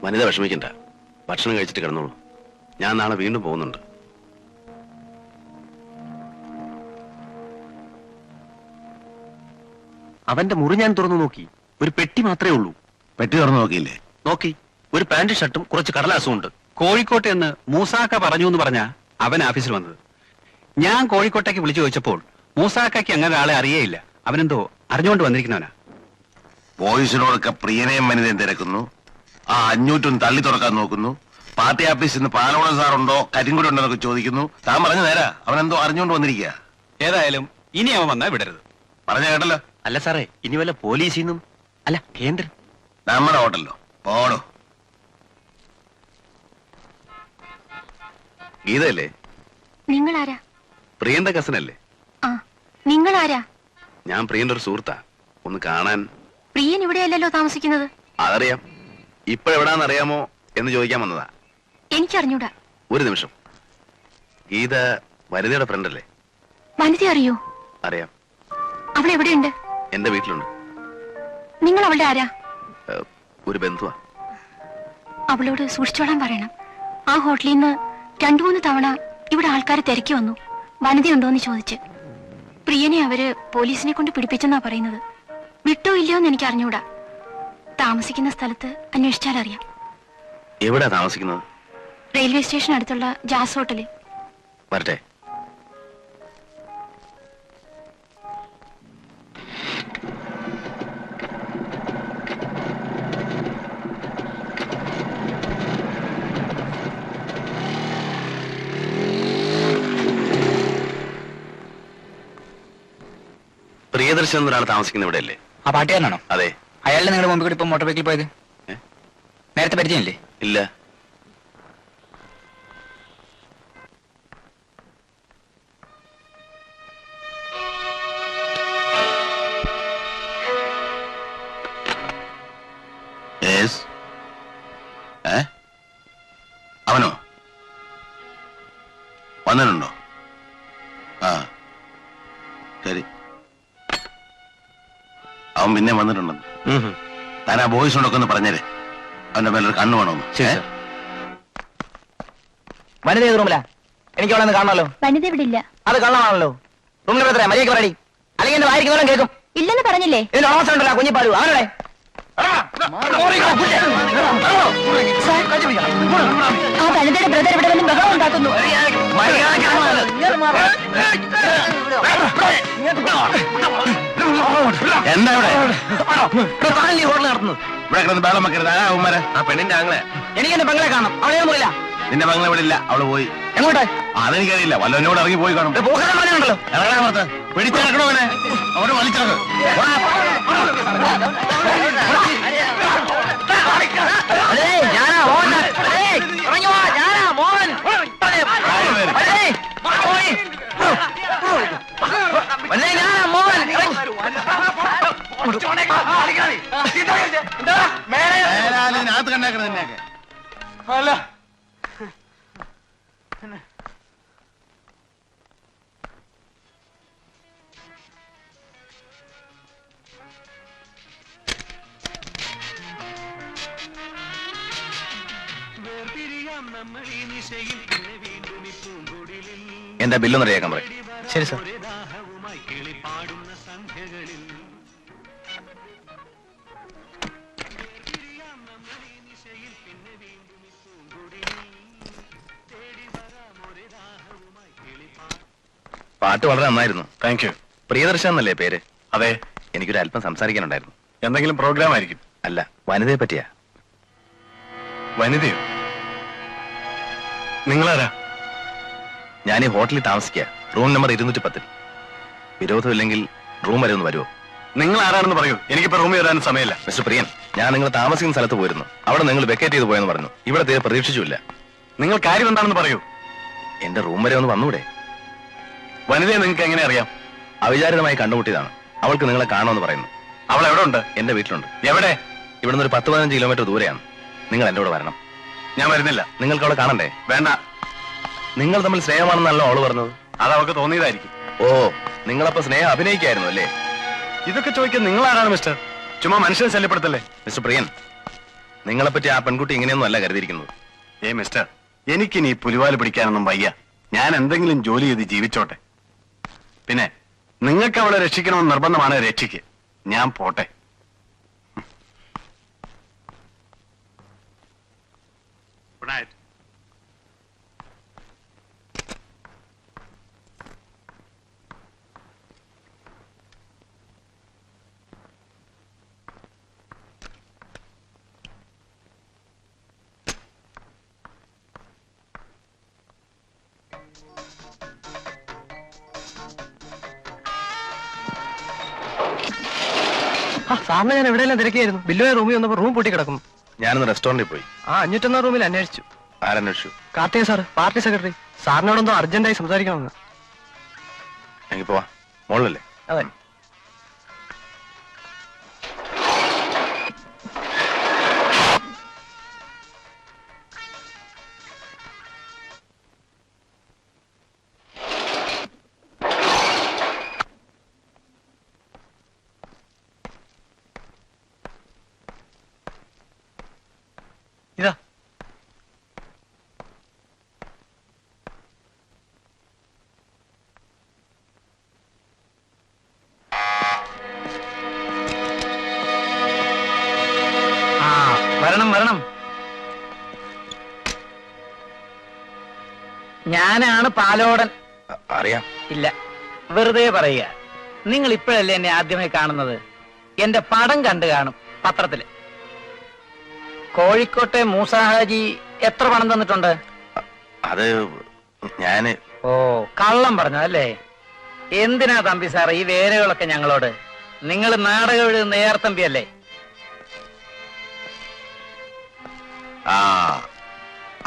വനിത വിഷമിക്കണ്ട. ഭക്ഷണം കഴിച്ചിട്ട് കിടന്നോളൂ. ഞാൻ നാളെ വീണ്ടും പോകുന്നുണ്ട്. അവന്റെ മുറി ഞാൻ തുറന്നു നോക്കി. ഒരു പെട്ടി മാത്രമേ ഉള്ളൂ. പെട്ടി തുറന്നു നോക്കിയില്ലേ? നോക്കി. ഒരു പാന്റ് ഷർട്ടും കുറച്ച് കടലാസും ഉണ്ട്. കോഴിക്കോട്ടെ എന്ന് മൂസാക്ക പറഞ്ഞു എന്ന് പറഞ്ഞാ അവൻ ഓഫീസിൽ വന്നത്. ഞാൻ കോഴിക്കോട്ടേക്ക് വിളിച്ചു ചോദിച്ചപ്പോൾ മൂസാക്കയ്ക്ക് അങ്ങനെ ആളെ അറിയേയില്ല. അവനെന്തോ അറിഞ്ഞുകൊണ്ട് വന്നിരിക്കുന്നവനാ. ബോയ്സിനോടൊക്കെ പ്രിയനെയും വനിതയും തിരക്കുന്നു. ആ 500 തള്ളി തുറക്കാൻ നോക്കുന്നു. പാർട്ടി ഓഫീസിൽ നിന്ന് പാലോട സാറുണ്ടോ കരിങ്കുടി ഉണ്ടോ എന്നൊക്കെ ചോദിക്കുന്നു. താൻ പറഞ്ഞു നേരാ, അവനെന്തോ അറിഞ്ഞുകൊണ്ട് വന്നിരിക്കുക. ഏതായാലും ഇനി അവൻ വന്നാൽ വിടരുത്. പറഞ്ഞ കേട്ടല്ലോ. അല്ല സാറേ, ഇനി വല്ല പോലീസിൽ നിന്നും, അല്ല കേന്ദ്ര നമ്മുടെ ഹോട്ടലിലോ? പോടോ. ഗീതയല്ലേ? നിങ്ങളാരാ? പ്രിയന്റെ കസിനല്ലേ? ആ, നിങ്ങളാരാ? ഞാൻ പ്രിയന്റെ ഒരു സുഹൃത്താ. ഒന്ന് കാണാൻ. പ്രിയൻ ഇവിടെയല്ലല്ലോ താമസിക്കുന്നത്. അതറിയാം. ഇപ്പോഴെവിടാന്ന് അറിയാമോ എന്ന് ചോദിക്കാൻ വന്നതാ. എനിക്കറിഞ്ഞൂടാ. ഒരു നിമിഷം. ഗീത വനിതയുടെ ഫ്രണ്ട് അല്ലേ? വനിത അറിയോ? അറിയാം. അവൾ എവിടെയുണ്ട്? എന്റെ വീട്ടിലുണ്ട്. നിങ്ങൾ അവളുടെ ആരാ? ഒരു ബന്ധുവാ. അവളോട് സൂക്ഷിച്ചോളാൻ പറയണം. ആ ഹോട്ടലിൽ നിന്ന് 2-3 തവണ ഇവിടെ ആൾക്കാർ തിരക്കി വന്നു, വനിതയുണ്ടോന്ന് ചോദിച്ച്. പ്രിയനെ അവര് പോലീസിനെ കൊണ്ട് പിടിപ്പിച്ചെന്നാ പറയുന്നത്. വിട്ടോ ഇല്ലയോ എന്ന് എനിക്ക് അറിഞ്ഞൂടാ. താമസിക്കുന്ന സ്ഥലത്ത് അന്വേഷിച്ചാൽ അറിയാം. എവിടാ താമസിക്കുന്നത്? റെയിൽവേ സ്റ്റേഷൻ അടുത്തുള്ള ജാസ് ഹോട്ടലിൽ. വരട്ടെ. പ്രിയദർശൻ എന്നൊരാൾ താമസിക്കുന്ന ഇവിടെ അല്ലേ? ആ പാട്ടുകാരനാണോ? അതെ. അയാളുടെ നിങ്ങളുടെ മുമ്പിൽ കൂടി ഇപ്പൊ മോട്ടോർ ബൈക്കിൽ പോയത് നേരത്തെ പരിചയമില്ലേ? ഇല്ല. അവനോ വന്നിട്ടുണ്ടോ? ആ ശരി. അവൻ പിന്നെ വന്നിട്ടുണ്ടെന്ന് താൻ ആ ബോയ്സിനോടൊക്കെ ഒന്ന് പറഞ്ഞേരെ. അവന്റെ മേലൊരു കണ്ണു വേണമെന്ന്. വനിത ഏത് റൂമിലാ? എനിക്ക് അവിടെ നിന്ന് കാണണമല്ലോ. വനിത ഇവിടെ ഇല്ല. അത് കള്ളമാണല്ലോ. റൂമിൽ എത്ര മര്യാദയ്ക്ക് പറയടി, അല്ലെങ്കിൽ എന്റെ വായിരിക്കുന്നവരും കേൾക്കും. ഇല്ലെന്ന് പറഞ്ഞില്ലേ? ഇതിന് അവസ്ഥ ഉണ്ടല്ലോ കുഞ്ഞിപ്പാലു. അവനോടെ ആ വനിതയുടെ ബ്രദർ ഇവിടെ വന്ന് ബഹളം ഉണ്ടാക്കുന്നു. എന്താ ഇവിടെ ഹോട്ടൽ നടത്തുന്നത്? ഇവിടെ കിടന്ന് ബഹളം വെക്കരുത്. ആരാ അവന്മാരെ? ആ പെണ്ണിന്റെ ആങ്ങളെ. എനിക്ക് എന്റെ പെങ്ങളെ കാണണം. അവളെ മുറിയില്ല. നിന്റെ മകളെ ഇവിടെ ഇല്ല, അവള് പോയി. എങ്ങോട്ടെ? അതെനിക്കറിയില്ല. വല്ലവനോട് ഇറങ്ങി പോയി കാണും. പോകാൻ പറഞ്ഞുണ്ടല്ലോ. ഇറങ്ങാൻ പിടിച്ചിറക്കണോ അവനെ? അവിടെ വലിച്ചിറക്കും. ഞാനാ മോൻ. ഇറങ്ങി വാ, ഞാനാ മോൻ. ഞാനാ മോൻ. അതിനകത്ത് കണ്ടേക്കണത് തന്നെയൊക്കെ. അല്ല എന്റെ ബില്ലൊന്ന് റെഡിയാക്കാൻ പറയും. ശരി സാർ. പാട്ട് വളരെ നന്നായിരുന്നു. Thank you. പ്രിയദർശൻ എന്നല്ലേ പേര്? അതെ. എനിക്കൊരു അല്പം സംസാരിക്കാനുണ്ടായിരുന്നു. എന്തെങ്കിലും പ്രോഗ്രാം ആയിരിക്കും? അല്ല, വനിതയെ പറ്റിയാ. വനിതയോ? നിങ്ങളാരാ? ഞാൻ ഈ ഹോട്ടലിൽ താമസിക്കുക. Room number 210. വിരോധമില്ലെങ്കിൽ റൂം വരെ ഒന്ന് വരുമോ? നിങ്ങൾ ആരാണെന്ന് പറയൂ. എനിക്കിപ്പോ റൂമിൽ വരാനും സമയമില്ല. മിസ്റ്റർ പ്രിയൻ, ഞാൻ നിങ്ങൾ താമസിക്കുന്ന സ്ഥലത്ത് പോയിരുന്നു. അവിടെ നിങ്ങൾ വെക്കേറ്റ് ചെയ്ത് പോയെന്ന് പറഞ്ഞു. ഇവിടെ തീരെ പ്രതീക്ഷിച്ചില്ല. നിങ്ങൾ കാര്യം എന്താണെന്ന് പറയൂ. എന്റെ റൂം വരെ ഒന്ന് വന്നൂടെ? വനിതയെ നിങ്ങൾക്ക് എങ്ങനെ അറിയാം? അവിചാരിതമായി കണ്ടുമുട്ടിയതാണ്. അവൾക്ക് നിങ്ങളെ കാണുമെന്ന് പറയുന്നു. അവൾ എവിടെ ഉണ്ട്? എന്റെ വീട്ടിലുണ്ട്. എവിടെ? ഇവിടുന്ന് ഒരു 10-15 കിലോമീറ്റർ ദൂരെയാണ്. നിങ്ങൾ എന്റെ കൂടെ വരണം. ഞാൻ വരുന്നില്ല. നിങ്ങൾക്ക് അവളെ കാണണ്ടേ? വേണ്ട. നിങ്ങൾ തമ്മിൽ സ്നേഹമാണെന്നല്ലോ അവള് പറഞ്ഞത്. അത് അവൾക്ക് തോന്നിയതായിരിക്കും. ഓ, നിങ്ങളപ്പോ സ്നേഹം അഭിനയിക്കായിരുന്നു അല്ലേ? ഇതൊക്കെ ചോദിക്കാൻ നിങ്ങൾ ആരാണ് മിസ്റ്റർ? ചുമ്മാ മനുഷ്യനെ ശല്യപ്പെടുത്തല്ലേ. മിസ്റ്റർ പ്രിയൻ, നിങ്ങളെപ്പറ്റി ആ പെൺകുട്ടി ഇങ്ങനെയൊന്നും അല്ല കരുതിയിരിക്കുന്നത്. മിസ്റ്റർ, എനിക്കിനി പുലിവാല് പിടിക്കാനൊന്നും വയ്യ. ഞാൻ എന്തെങ്കിലും ജോലി ചെയ്ത് ജീവിച്ചോട്ടെ. പിന്നെ നിങ്ങൾക്ക് അവളെ രക്ഷിക്കണമെന്ന് നിർബന്ധമാണ്. രക്ഷിക്ക്. ഞാൻ പോട്ടെ. Good night. സാറിന് ഞാൻ എവിടെയെല്ലാം തിരക്കിയായിരുന്നു. ബില്ലുവായ റൂമിൽ വന്നപ്പോ റൂം പൂട്ടി കിടക്കും. ഞാനൊന്ന് റെസ്റ്റോറന്റിൽ പോയി. 501 റൂമിൽ അന്വേഷിച്ചു. ആരന്വേഷിച്ചു? Karthika sir, party secretary. സാറിനോടൊന്നും അർജന്റായി സംസാരിക്കണമെന്ന്. എനിക്ക് പോവാ. മോളല്ലേ? അതെ. ഇതാ വരണം. ഞാനാണ് പാലോടൻ. അറിയാം. ഇല്ല, വെറുതെ പറയുക. നിങ്ങൾ ഇപ്പോഴല്ലേ എന്നെ ആദ്യമായി കാണുന്നത്? എന്റെ പടം കണ്ടു കാണും പത്രത്തില്. കോഴിക്കോട്ടെ മൂസാഹാജി എത്ര പണം തന്നിട്ടുണ്ട്? അത് ഞാന് കള്ളം പറഞ്ഞതല്ലേ? എന്തിനാ തമ്പി സാർ ഈ വേലകളൊക്കെ ഞങ്ങളോട്? നിങ്ങൾ നാടകം എഴുതുന്ന നേർത്തമ്പിയല്ലേ?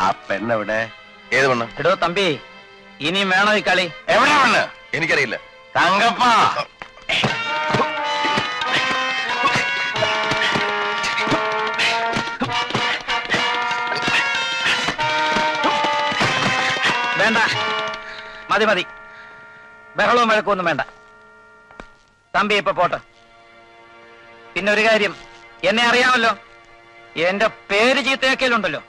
ആ പെണ്ണെവിടെ? ഏത് പെണ്ണ്? എടോ തമ്പി, ഇനിയും വേണോ ഈ കളി? എവിടെ പെണ്ണ്? എനിക്കറിയില്ല. തങ്കപ്പ, വേണ്ട, മതി. ബഹളവും വഴക്കൊന്നും വേണ്ട. തമ്പി ഇപ്പൊ പോട്ടെ. പിന്നെ ഒരു കാര്യം, എന്നെ അറിയാമല്ലോ. എന്റെ പേര് ചീത്തയാക്കലുണ്ടല്ലോ.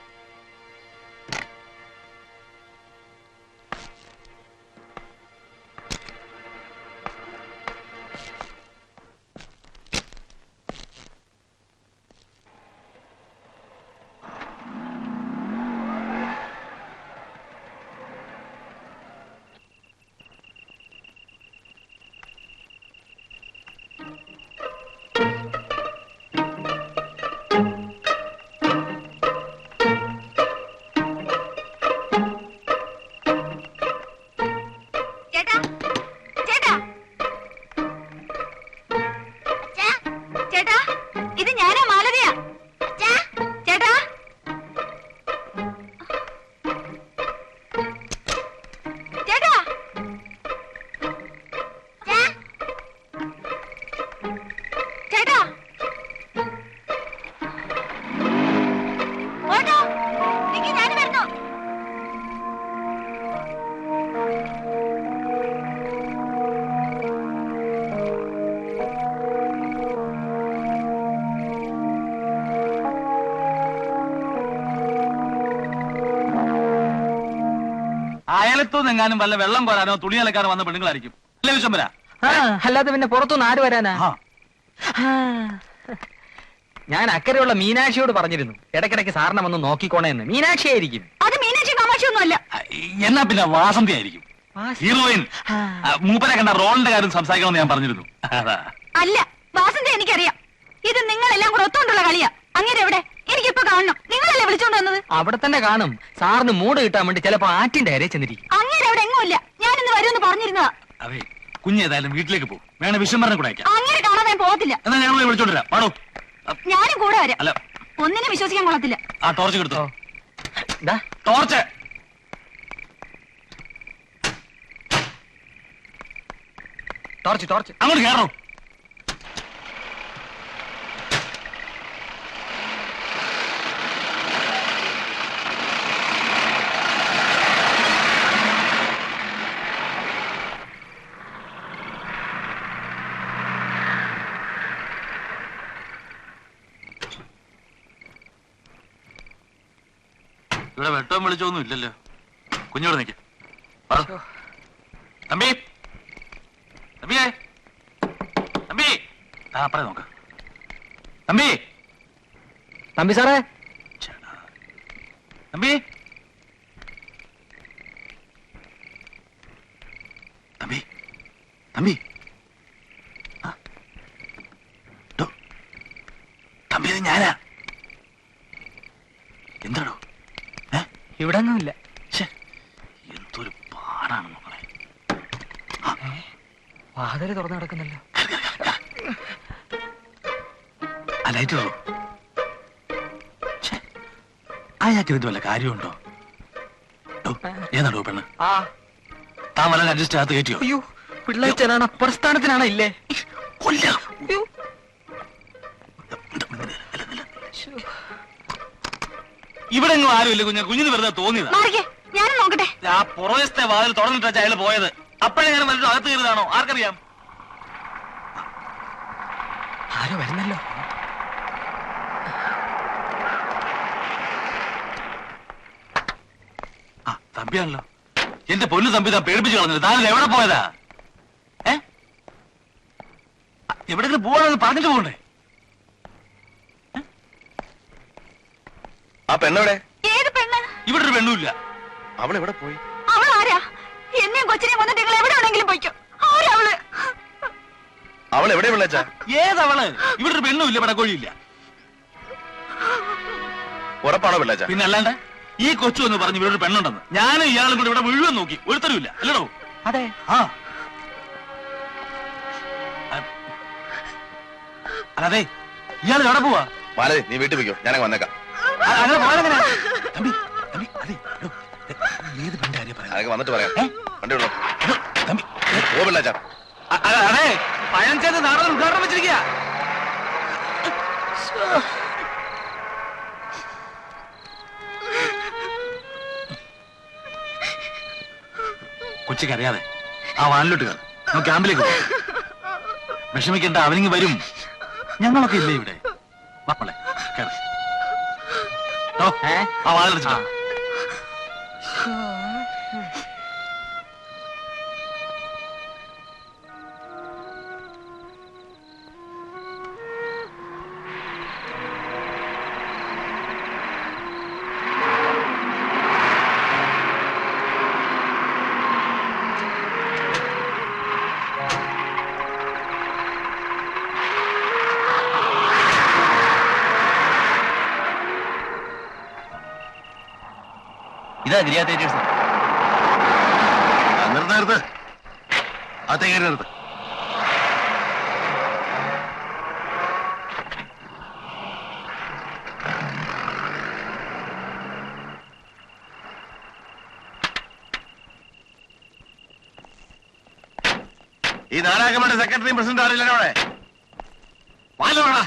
അയലത്തുനിന്നെങ്ങാനും വല്ല വെള്ളം കോരാനോ തുണി അലക്കാനോ വന്ന പെണ്ണുങ്ങളായിരിക്കും അല്ലേ വിശ്വംബര? അല്ലാതെ പിന്നെ പുറത്തുനിന്ന് ആര് വരാനാ? ഞാൻ അക്കരെയുള്ള മീനാക്ഷിയോട് പറഞ്ഞിരുന്നു ഇടയ്ക്കിടയ്ക്ക് സാറിനെ വന്ന് നോക്കിക്കോണേന്ന്. മീനാക്ഷി ആയിരിക്കും. അത് മീനാക്ഷി കാമാക്ഷിയൊന്നുമല്ല. എന്നാ പിന്നെ വാസന്തി ആയിരിക്കും. ഹീറോയിൻ. മൂപ്പരെ കണ്ട റോളിന്റെ കാര്യം സംസാരിക്കണമെന്ന് ഞാൻ പറഞ്ഞിരുന്നു. അല്ല, വാസന്തി എനിക്കറിയാം. ഇത് നിങ്ങളെല്ലാം കൂടെ ഒത്തുകൊണ്ടുള്ള കളിയാ. അങ്ങനെ എവിടെ? എനിക്കിപ്പോ കാണണം. നിങ്ങളല്ലേ വിളിച്ചോണ്ട് വന്നത്? അവിടെ തന്നെ കാണും. സാറിന് മൂട് കിട്ടാൻ വേണ്ടി ചിലപ്പോ ആറ്റിന്റെ അരയെ ചെന്നിരിക്കും. അങ്ങനെ അവിടെ എങ്ങുമില്ല. ഞാനിന്ന് വരുമെന്ന് പറഞ്ഞിരുന്നതാ. അതെ, കുഞ്ഞേതായാലും വീട്ടിലേക്ക് പോകും. വേണേ വിശ്വംബരനെ കൂടെ അയക്കാം. അങ്ങനെ കാണാൻ ഞാൻ പോകത്തില്ല. എന്നാ ഞങ്ങൾ വിളിച്ചോണ്ടിരാ. പാടോ. ഞാനും കൂടെ വരാം. അല്ല, ഒന്നിനെ വിശ്വസിക്കാൻ കൊള്ളത്തില്ല. ആ ടോർച്ച് കൊടുത്തോ. ടോർച്ച് ടോർച്ച് ടോർച്ച് അങ്ങോട്ട് കയറോ. ഇവിടെ വെട്ടവും വിളിച്ചൊന്നും ഇല്ലല്ലോ. കുഞ്ഞോട് നിൽക്ക. തമ്പി, തമ്പിയേ, തമ്പി. പറ നോക്ക. തമ്പി, തമ്പി സാറേ. തമ്പി, തമ്പി, തമ്പി, തമ്പി, ഇത് ഞാനാ. എന്താണോ? ഇവിടെ ഒന്നുമില്ല. എന്തൊരു പാടാണ് മക്കളെ. വാതില് തുറന്നു കിടക്കുന്നല്ലോ. ലൈറ്റ് ഉള്ളൂ. അയാൾക്ക് ഇത് വല്ല കാര്യമുണ്ടോ? ഏതാണോ പെണ്ണ്? ആ താൻ വല്ല അഡ്ജസ്റ്റ് ആകത്ത് കയറ്റിയോ? അയ്യോ പിള്ളേച്ചനാണ് പ്രസ്ഥാനത്തിനാണ് ഇല്ലേ? കൊല്ലാം. അയ്യോ. ഇവിടെ എങ്ങും ആരുമില്ല കുഞ്ഞ, കുഞ്ഞിന് വെറുതെ തോന്നിയതാ. മാറിക്കേ, ഞാനും നോക്കട്ടെ. ആ പുറവശത്തെ വാതിൽ തുറന്നിട്ടാ അയാൾ പോയത്. അപ്പോഴേ ഞാൻ വന്നിട്ട് അകത്ത് കയറിയതാണോ ആർക്കറിയാം? ആരോ വരുന്നല്ലോ. ആ തമ്പിയാണല്ലോ. എന്റെ പൊന്നു തമ്പി, താൻ പേടിപ്പിച്ചു കളഞ്ഞത്. താൻ എവിടെ പോയതാ? എവിടെങ്കിലും പോവാണെന്ന് പറഞ്ഞിട്ട് പോകണ്ടേ? ആ പെണ്ണെവിടെ? ഏത് പെണ്ണ്? ഇവിടെ ഒരു പെണ്ണുമില്ല. അവൾ എവിടെ പോയി? അവൾ ആരാ? എന്നെയും കൊച്ചിനെയും വന്നിട്ട് നിങ്ങൾ എവിടെ വേണമെങ്കിലും പോയിക്കോ. ആരാ അവള്? അവൾ എവിടെ വിളിച്ചാ? ഏതവള്? ഇവിടെ ഒരു പെണ്ണുമില്ല, പടക്കോഴിയില്ല. ഉറപ്പാണോ വിളിച്ച? പിന്നെ അല്ലാണ്ട് ഈ കൊച്ചു എന്ന് പറഞ്ഞു ഇവിടെ ഒരു പെണ്ണുണ്ടെന്ന് ഞാനും ഇയാളും കൂടെ ഇവിടെ മുഴുവൻ നോക്കി, ഒരുത്തരുമില്ല. അല്ലടോ? അതെ. ആ അതെ, ഇയാൾ എവിടെ പോവാ? മാലതി, നീ വീട്ടിൽ പോയിക്കോ, ഞാനങ്ങ് വന്നേക്കാം. അങ്ങനെ പോയാലെങ്ങനെ? തമ്പി തമ്പി, അതെ ഏത് പെണ്ണിന്റെ കാര്യം പറയാം? അതൊക്കെ വന്നിട്ട് പറയാം. വണ്ടി വിടോ തമ്പി. ഓ പിള്ളേച്ച. അതെ, പഴഞ്ചേരി നാടകം ഉദ്ഘാടനം വെച്ചിരിക്കുക. കൊച്ചിക്ക് അറിയാതെ ആ വാനിലോട്ട് കയറി നമുക്ക് ക്യാമ്പിലേക്ക് പോകും. വിഷമിക്കണ്ട, അവനിങ്ങ് വരും. ഞങ്ങളൊക്കെ ഇല്ലേ ഇവിടെ? മക്കളെ കയറി. ആ വാതിലടിച്ചിട്ടോ. ഇതാ ഗിരിയ തിയേറ്റേഴ്സ്. നിർത്ത് അതേ കയറി നിർത്ത്. ഈ നാടകങ്ങളുടെ സെക്രട്ടറിയും പ്രസിഡന്റ് അറിയില്ല അവിടെ വാലോടാ.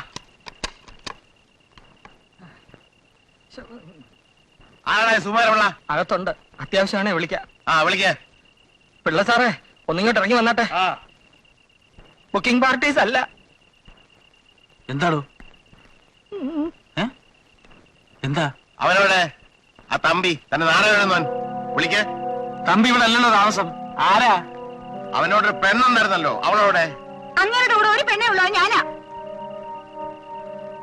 ആരാടാ സുമാരമുള്ള? അകത്തുണ്ട്, അത്യാവശ്യമാണേ വിളിക്കാം. ആ വിളിക്കേ. പിള്ള സാറേ ഒന്നിങ്ങോട്ട് ഇറങ്ങി വന്നാട്ടെ. ബുക്കിംഗ് പാർട്ടീസ് അല്ല. എന്താടോ? എന്താ? അവനവിടെ ആ തമ്പി തന്നെ നാടകം വിളിക്കേ. തമ്പി ഇവിടെ അല്ലല്ലോ താമസം. ആരാ? അവനോടൊരു പെണ്ണുണ്ടായിരുന്നല്ലോ, അവളോടെ? അങ്ങയുടെ കൂടെ ഒരു പെണ്ണേ ഉള്ളൂ, ഞാനാ.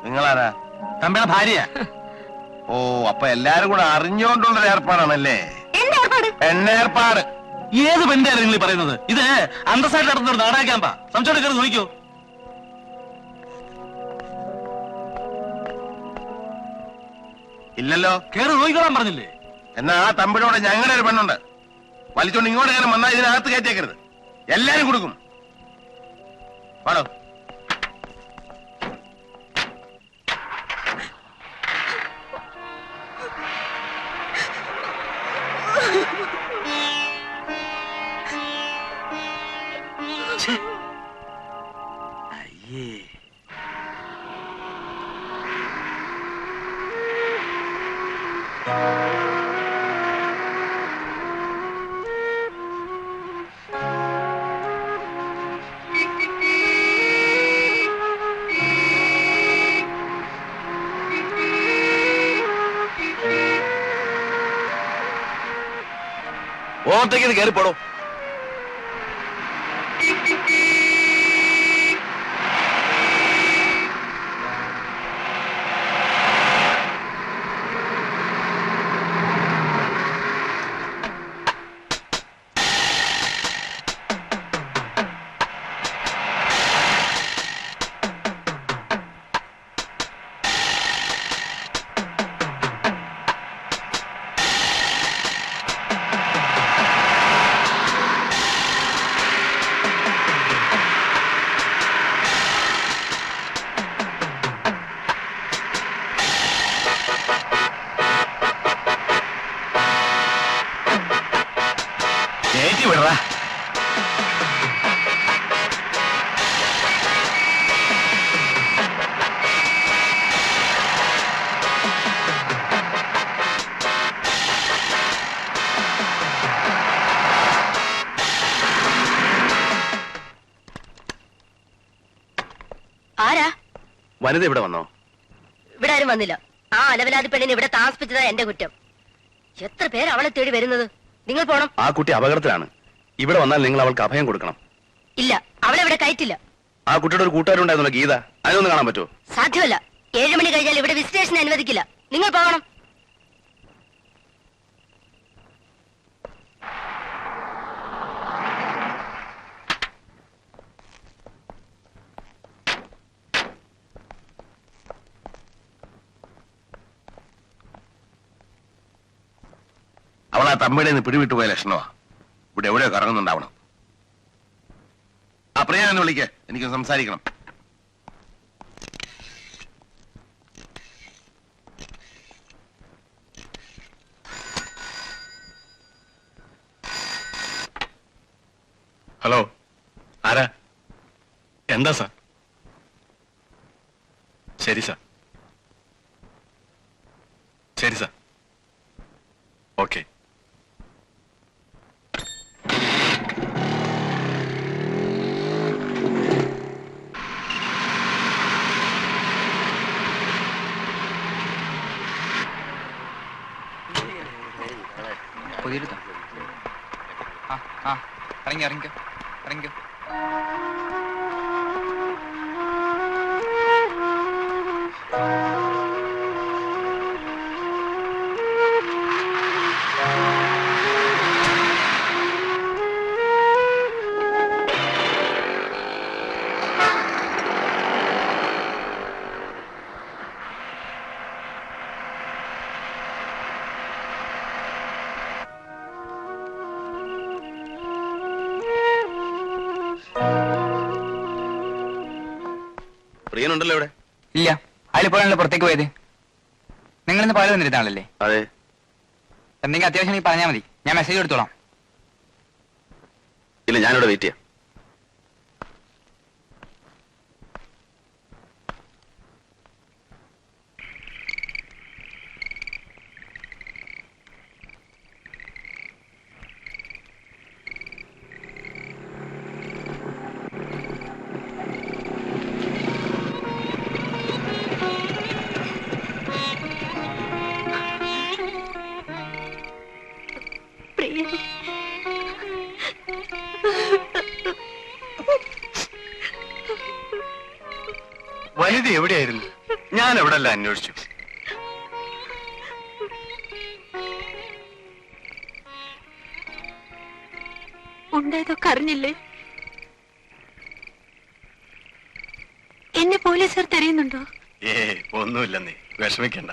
നിങ്ങളാരാ? തമ്പിയുടെ ഭാര്യ. ഓ, അപ്പൊ എല്ലാരും കൂടെ അറിഞ്ഞുകൊണ്ടുള്ളൊരു ഏർപ്പാടാണല്ലേ? എന്റെ ഏർപ്പാട്? പെണ്ണേർപ്പാട്. ഏത് പെണ്ണാണ് നിങ്ങൾ പറയുന്നത്? ഇത് അന്തസ്സായിട്ട് നടത്തുന്ന ഒരു നാടക ക്യാമ്പാ. സംശയം കയറി നോക്കിയോ? ഇല്ലല്ലോ. കയറി നോക്കിക്കോളാൻ പറഞ്ഞില്ലേ? എന്നാ ആ തമ്പിടോടെ ഞങ്ങളുടെ ഒരു പെണ്ണുണ്ട്. വലിച്ചോണ്ട് ഇങ്ങോട്ട് കയറി വന്നാൽ ഇതിനകത്ത് കയറ്റിയേക്കരുത്. എല്ലാരും കൊടുക്കും. പാടോ. അയ്യേ, ഓത്തേക്ക് ഇത് കയറി പോടോ. വിടറാ. ആരാ? വനിത ഇവിടെ വന്നോ? ഇവിടെ ആരും വന്നില്ല. ആ അലവലാതി പെണ്ണിനെ ഇവിടെ താമസിപ്പിച്ചതാ എന്റെ കുറ്റം. എത്ര പേര് അവളെ തേടി വരുന്നത്. നിങ്ങൾ പോണം. ആ കുട്ടി അപകടത്തിലാണ്. ഇവിടെ വന്നാൽ നിങ്ങൾ അവൾക്ക് അഭയം കൊടുക്കണം. ഇല്ല, അവളെ ഇവിടെ കയറ്റില്ല. ആ കുട്ടിയുടെ ഒരു കൂട്ടുകാരുണ്ടായിരുന്നല്ലോ, ഗീത. അതിനൊന്ന് കാണാൻ പറ്റുമോ? സാധ്യമല്ല. 7 മണി കഴിഞ്ഞാൽ ഇവിടെ വിസിറ്റേഷൻ അനുവദിക്കില്ല. നിങ്ങൾ പോകണം. അവൾ ആ തമ്മിടെ നിന്ന് പിടിവിട്ടു പോയ ലക്ഷണമാ. ഇവിടെ എവിടെയോ കറങ്ങുന്നുണ്ടാവണം. ആ പ്രിയാന്ന് വിളിക്ക്, എനിക്ക് സംസാരിക്കണം. ഹലോ, ആരാ? എന്താ സാർ? ശരി സാർ, ശരി സാർ, ഓക്കെ. ഇറങ്ങിക്കോ. പ്രിയനുണ്ടല്ലോ ഇവിടെ? ഇല്ല, അതിലിപ്പോഴാണല്ലോ പുറത്തേക്ക് പോയത്. നിങ്ങൾ ഇന്ന് പാല് വന്നിരുന്നാളല്ലേ? അതെ. എന്തെങ്കിലും അത്യാവശ്യം പറഞ്ഞാൽ മതി, ഞാൻ മെസ്സേജ് കൊടുത്തോളാം. ഇല്ല, ഞാനിവിടെ വെയിറ്റ് ചെയ്യാം. വനിത എവിടെയായിരുന്നു? ഞാൻ എവിടെല്ല അന്വേഷിച്ചു. ഉണ്ടായതൊക്കെ അറിഞ്ഞില്ലേ? എന്നെ പോലീസുകാർ തെരയുന്നുണ്ടോ? ഒന്നുമില്ലെന്നേ, വിഷമിക്കണ്ട.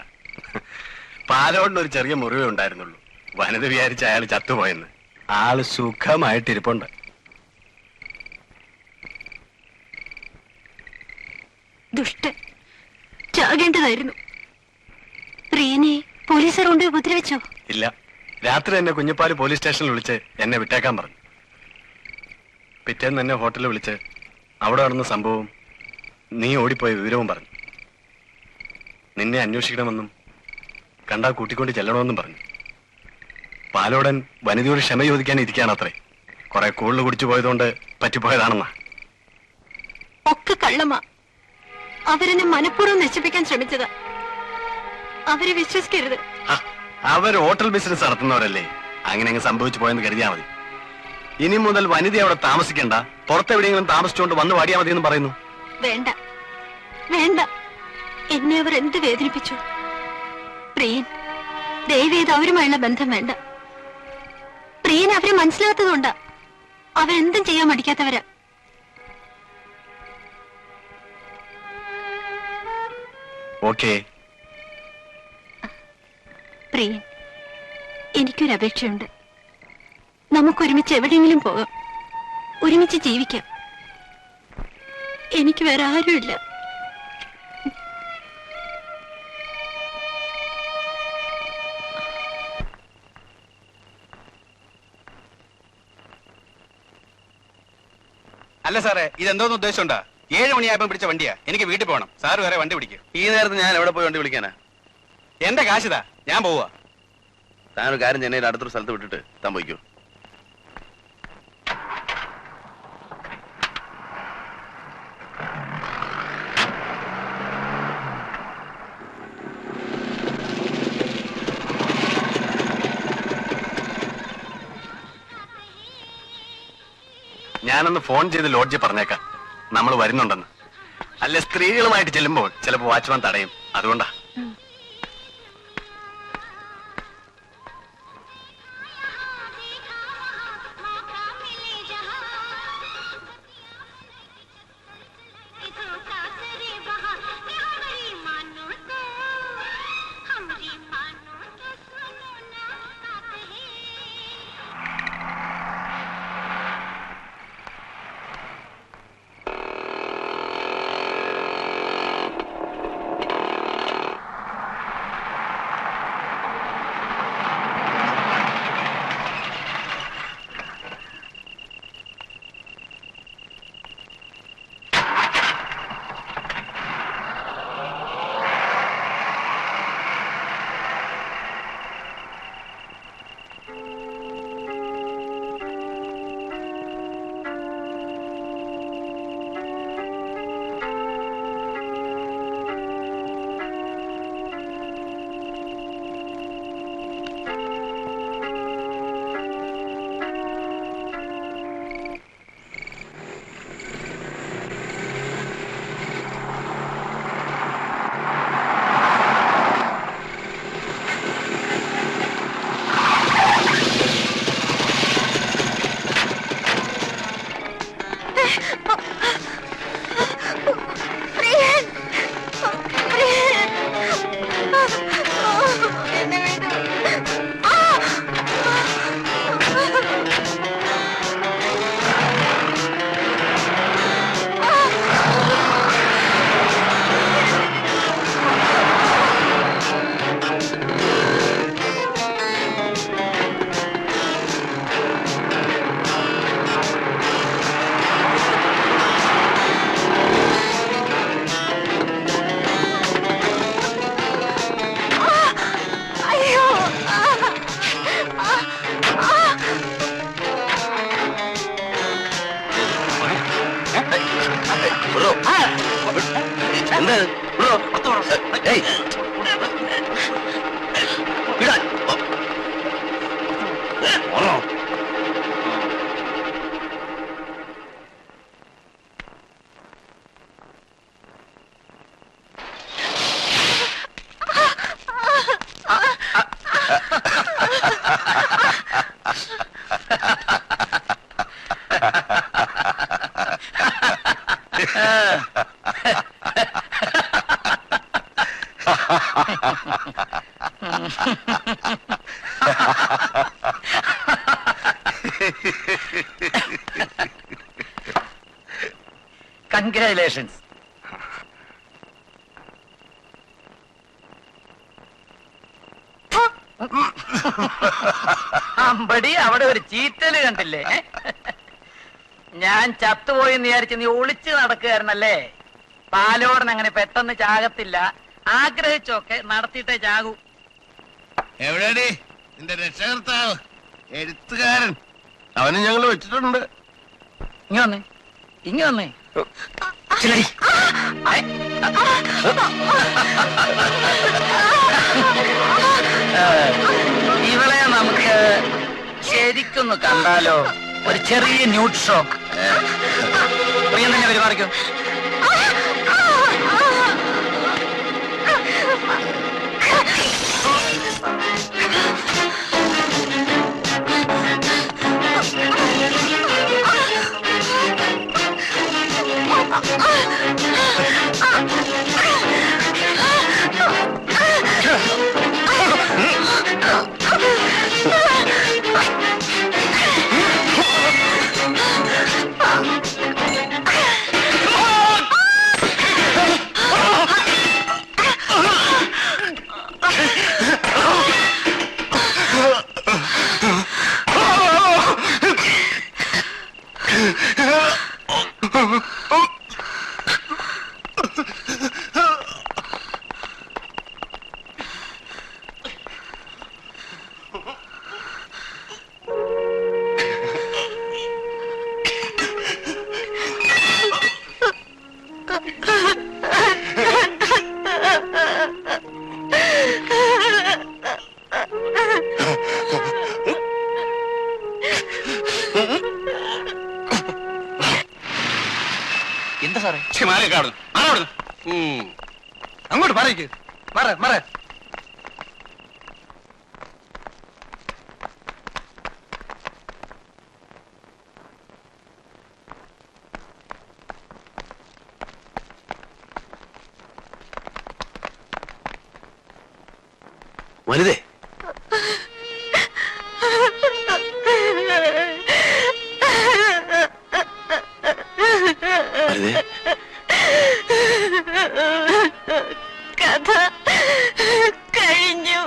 പാലോടിന് ഒരു ചെറിയ മുറിവേ ഉണ്ടായിരുന്നുള്ളൂ. വനിത വിചാരിച്ച അയാൾ ചത്തുപോയെന്ന്. ആള് സുഖമായിട്ടിരിപ്പുണ്ട്. ദുഷ്ടൻ, ചാകേണ്ടതായിരുന്നു. പ്രിയനെ പോലീസുകാർ കൊണ്ട് ഉപദ്രവിച്ചോ? ഇല്ല, രാത്രി തന്നെ കുഞ്ഞിപ്പാല് പോലീസ് സ്റ്റേഷനിൽ വിളിച്ച് എന്നെ വിട്ടേക്കാൻ പറഞ്ഞു. പിറ്റേന്ന് എന്നെ ഹോട്ടലിൽ വിളിച്ച് അവിടെ നടന്ന സംഭവം, നീ ഓടിപ്പോയ വിവരവും പറഞ്ഞു. നിന്നെ അന്വേഷിക്കണമെന്നും കണ്ടാ കൂട്ടിക്കൊണ്ട് ചെല്ലണമെന്നും പറഞ്ഞു. പാലോടൻ വനിതയോട് ക്ഷമ ചോദിക്കാൻ ഇരിക്കാണത്രേ. കുറെ കൂടുതൽ കുടിച്ചു പോയതുകൊണ്ട് പറ്റിപ്പോയതാണെന്നാ. ഒക്കെ കള്ളമാ. അവരെന്നെ മനഃപൂർവ്വം നശിപ്പിക്കാൻ ശ്രമിച്ചതാ. അവരെ വിശ്വസിക്കരുത്. അവര് ഹോട്ടൽ ബിസിനസ് നടത്തുന്നവരല്ലേ, അങ്ങനെ അങ്ങ് സംഭവിച്ചു പോയെന്ന് കരുതിയാ മതി. ഇനി മുതൽ വനിത അവിടെ താമസിക്കണ്ട, പുറത്തെവിടെയെങ്കിലും താമസിച്ചുകൊണ്ട് വന്ന് വാടിയാ മതി എന്ന് പറയുന്നു. വേണ്ട വേണ്ട, എന്നെ അവർ എന്ത് വേദനിപ്പിച്ചു. പ്രിയൻ, ദയവേത് അവരുമായുള്ള ബന്ധം വേണ്ട. പ്രിയൻ അവരെ മനസ്സിലാത്തതുകൊണ്ടാ. അവരെന്തും ചെയ്യാൻ മടിക്കാത്തവരാ. ഓക്കേ. പ്രിയൻ, എനിക്കൊരപേക്ഷയുണ്ട്. നമുക്കൊരുമിച്ച് എവിടെയെങ്കിലും പോകാം, ഒരുമിച്ച് ജീവിക്കാം. എനിക്ക് വേറെ ആരുമില്ല. അല്ല സാറേ ഇതെന്തോന്ന് ഉദ്ദേശമുണ്ടാ? 7 മണിയായപ്പോ പിടിച്ച വണ്ടിയാ. എനിക്ക് വീട്ടിൽ പോകണം. സാറ് വേറെ വണ്ടി പിടിക്കും. ഈ നേരത്ത് ഞാൻ എവിടെ പോയി വണ്ടി വിളിക്കാനാ? എന്റെ കാശിതാ, ഞാൻ പോവാ. താനൊരു കാര്യം ചെന്നൈയിൽ അടുത്തൊരു സ്ഥലത്ത് വിട്ടിട്ട് താൻ പോയിക്കോ. ഞാനൊന്ന് ഫോൺ ചെയ്ത് ലോഡ്ജിൽ പറഞ്ഞേക്കാം നമ്മൾ വരുന്നുണ്ടെന്ന്. അല്ലെ സ്ത്രീകളുമായിട്ട് ചെല്ലുമ്പോൾ ചിലപ്പോ വാച്ച്മാൻ തടയും. അതുകൊണ്ടാ. കൺഗ്രാറ്റുലേഷൻസ്. അമ്പടി അവിടെ ഒരു ചീറ്റല് കണ്ടില്ലേ? ഞാൻ ചത്തുപോയെന്ന് വിചാരിച്ച് നീ ഒളിച്ചു നടക്കുകയായിരുന്നല്ലേ? പാലോടൻ അങ്ങനെ പെട്ടെന്ന് ചാകത്തില്ല. ആഗ്രഹിച്ചൊക്കെ നടത്തിയിട്ടേ ചാകൂ. എവിടെയാടി നിന്റെ രക്ഷകർത്താവ് എഴുത്തുകാരൻ? അവന് ഞങ്ങൾ വെച്ചിട്ടുണ്ട്. ഇങ്ങ വന്നേ, ഇങ്ങ വന്നേ. ഇവളെ നമുക്ക് ശരിക്കൊന്ന് കണ്ടാലോ? ഒരു ചെറിയ ന്യൂഡ് ഷോക്ക്. പ്രിയം തന്നെ പെരുമാറിക്കോ. സാറേ. അങ്ങോട്ട് പറയ്ക്ക്. മറ വനിതേ, വനിതേ, കഥ കഴിഞ്ഞു.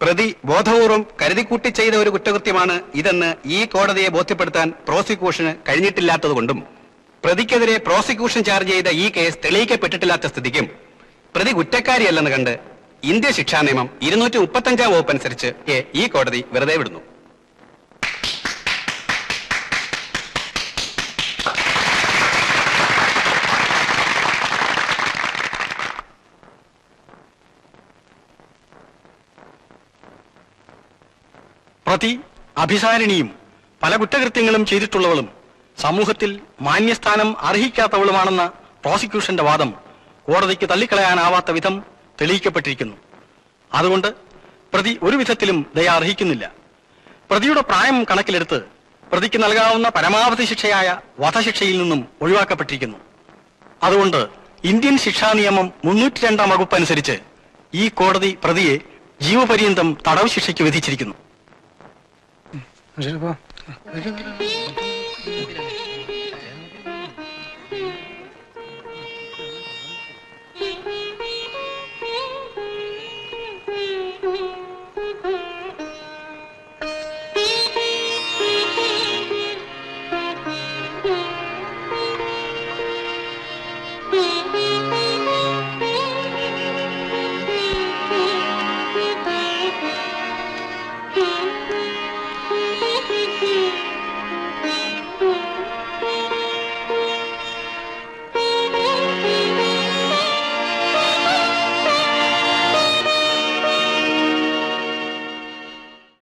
പ്രതി ബോധപൂർവം കരുതിക്കൂട്ടി ചെയ്ത ഒരു കുറ്റകൃത്യമാണ് ഇതെന്ന് ഈ കോടതിയെ ബോധ്യപ്പെടുത്താൻ പ്രോസിക്യൂഷന് കഴിഞ്ഞിട്ടില്ലാത്തതുകൊണ്ടും പ്രതിക്കെതിരെ പ്രോസിക്യൂഷൻ ചാർജ് ചെയ്ത ഈ കേസ് തെളിയിക്കപ്പെട്ടിട്ടില്ലാത്ത സ്ഥിതിക്കും പ്രതി കുറ്റക്കാരിയല്ലെന്ന് കണ്ട് ഇന്ത്യ ശിക്ഷാ നിയമം 235 വകുപ്പ് അനുസരിച്ച് ഈ കോടതി വെറുതെ വിടുന്നു. പ്രതി അഭിസാരിണിയും പല കുറ്റകൃത്യങ്ങളും ചെയ്തിട്ടുള്ളവളും സമൂഹത്തിൽ മാന്യസ്ഥാനം അർഹിക്കാത്തവളുമാണെന്ന പ്രോസിക്യൂഷന്റെ വാദം കോടതിക്ക് തള്ളിക്കളയാനാവാത്ത വിധം തെളിയിക്കപ്പെട്ടിരിക്കുന്നു. അതുകൊണ്ട് പ്രതി ഒരു വിധത്തിലും ദയ അർഹിക്കുന്നില്ല. പ്രതിയുടെ പ്രായം കണക്കിലെടുത്ത് പ്രതിക്ക് നൽകാവുന്ന പരമാവധി ശിക്ഷയായ വധശിക്ഷയിൽ നിന്നും ഒഴിവാക്കപ്പെട്ടിരിക്കുന്നു. അതുകൊണ്ട് ഇന്ത്യൻ ശിക്ഷാ നിയമം 302 വകുപ്പ് അനുസരിച്ച് ഈ കോടതി പ്രതിയെ ജീവപര്യന്തം തടവ് ശിക്ഷയ്ക്ക് വിധിച്ചിരിക്കുന്നു.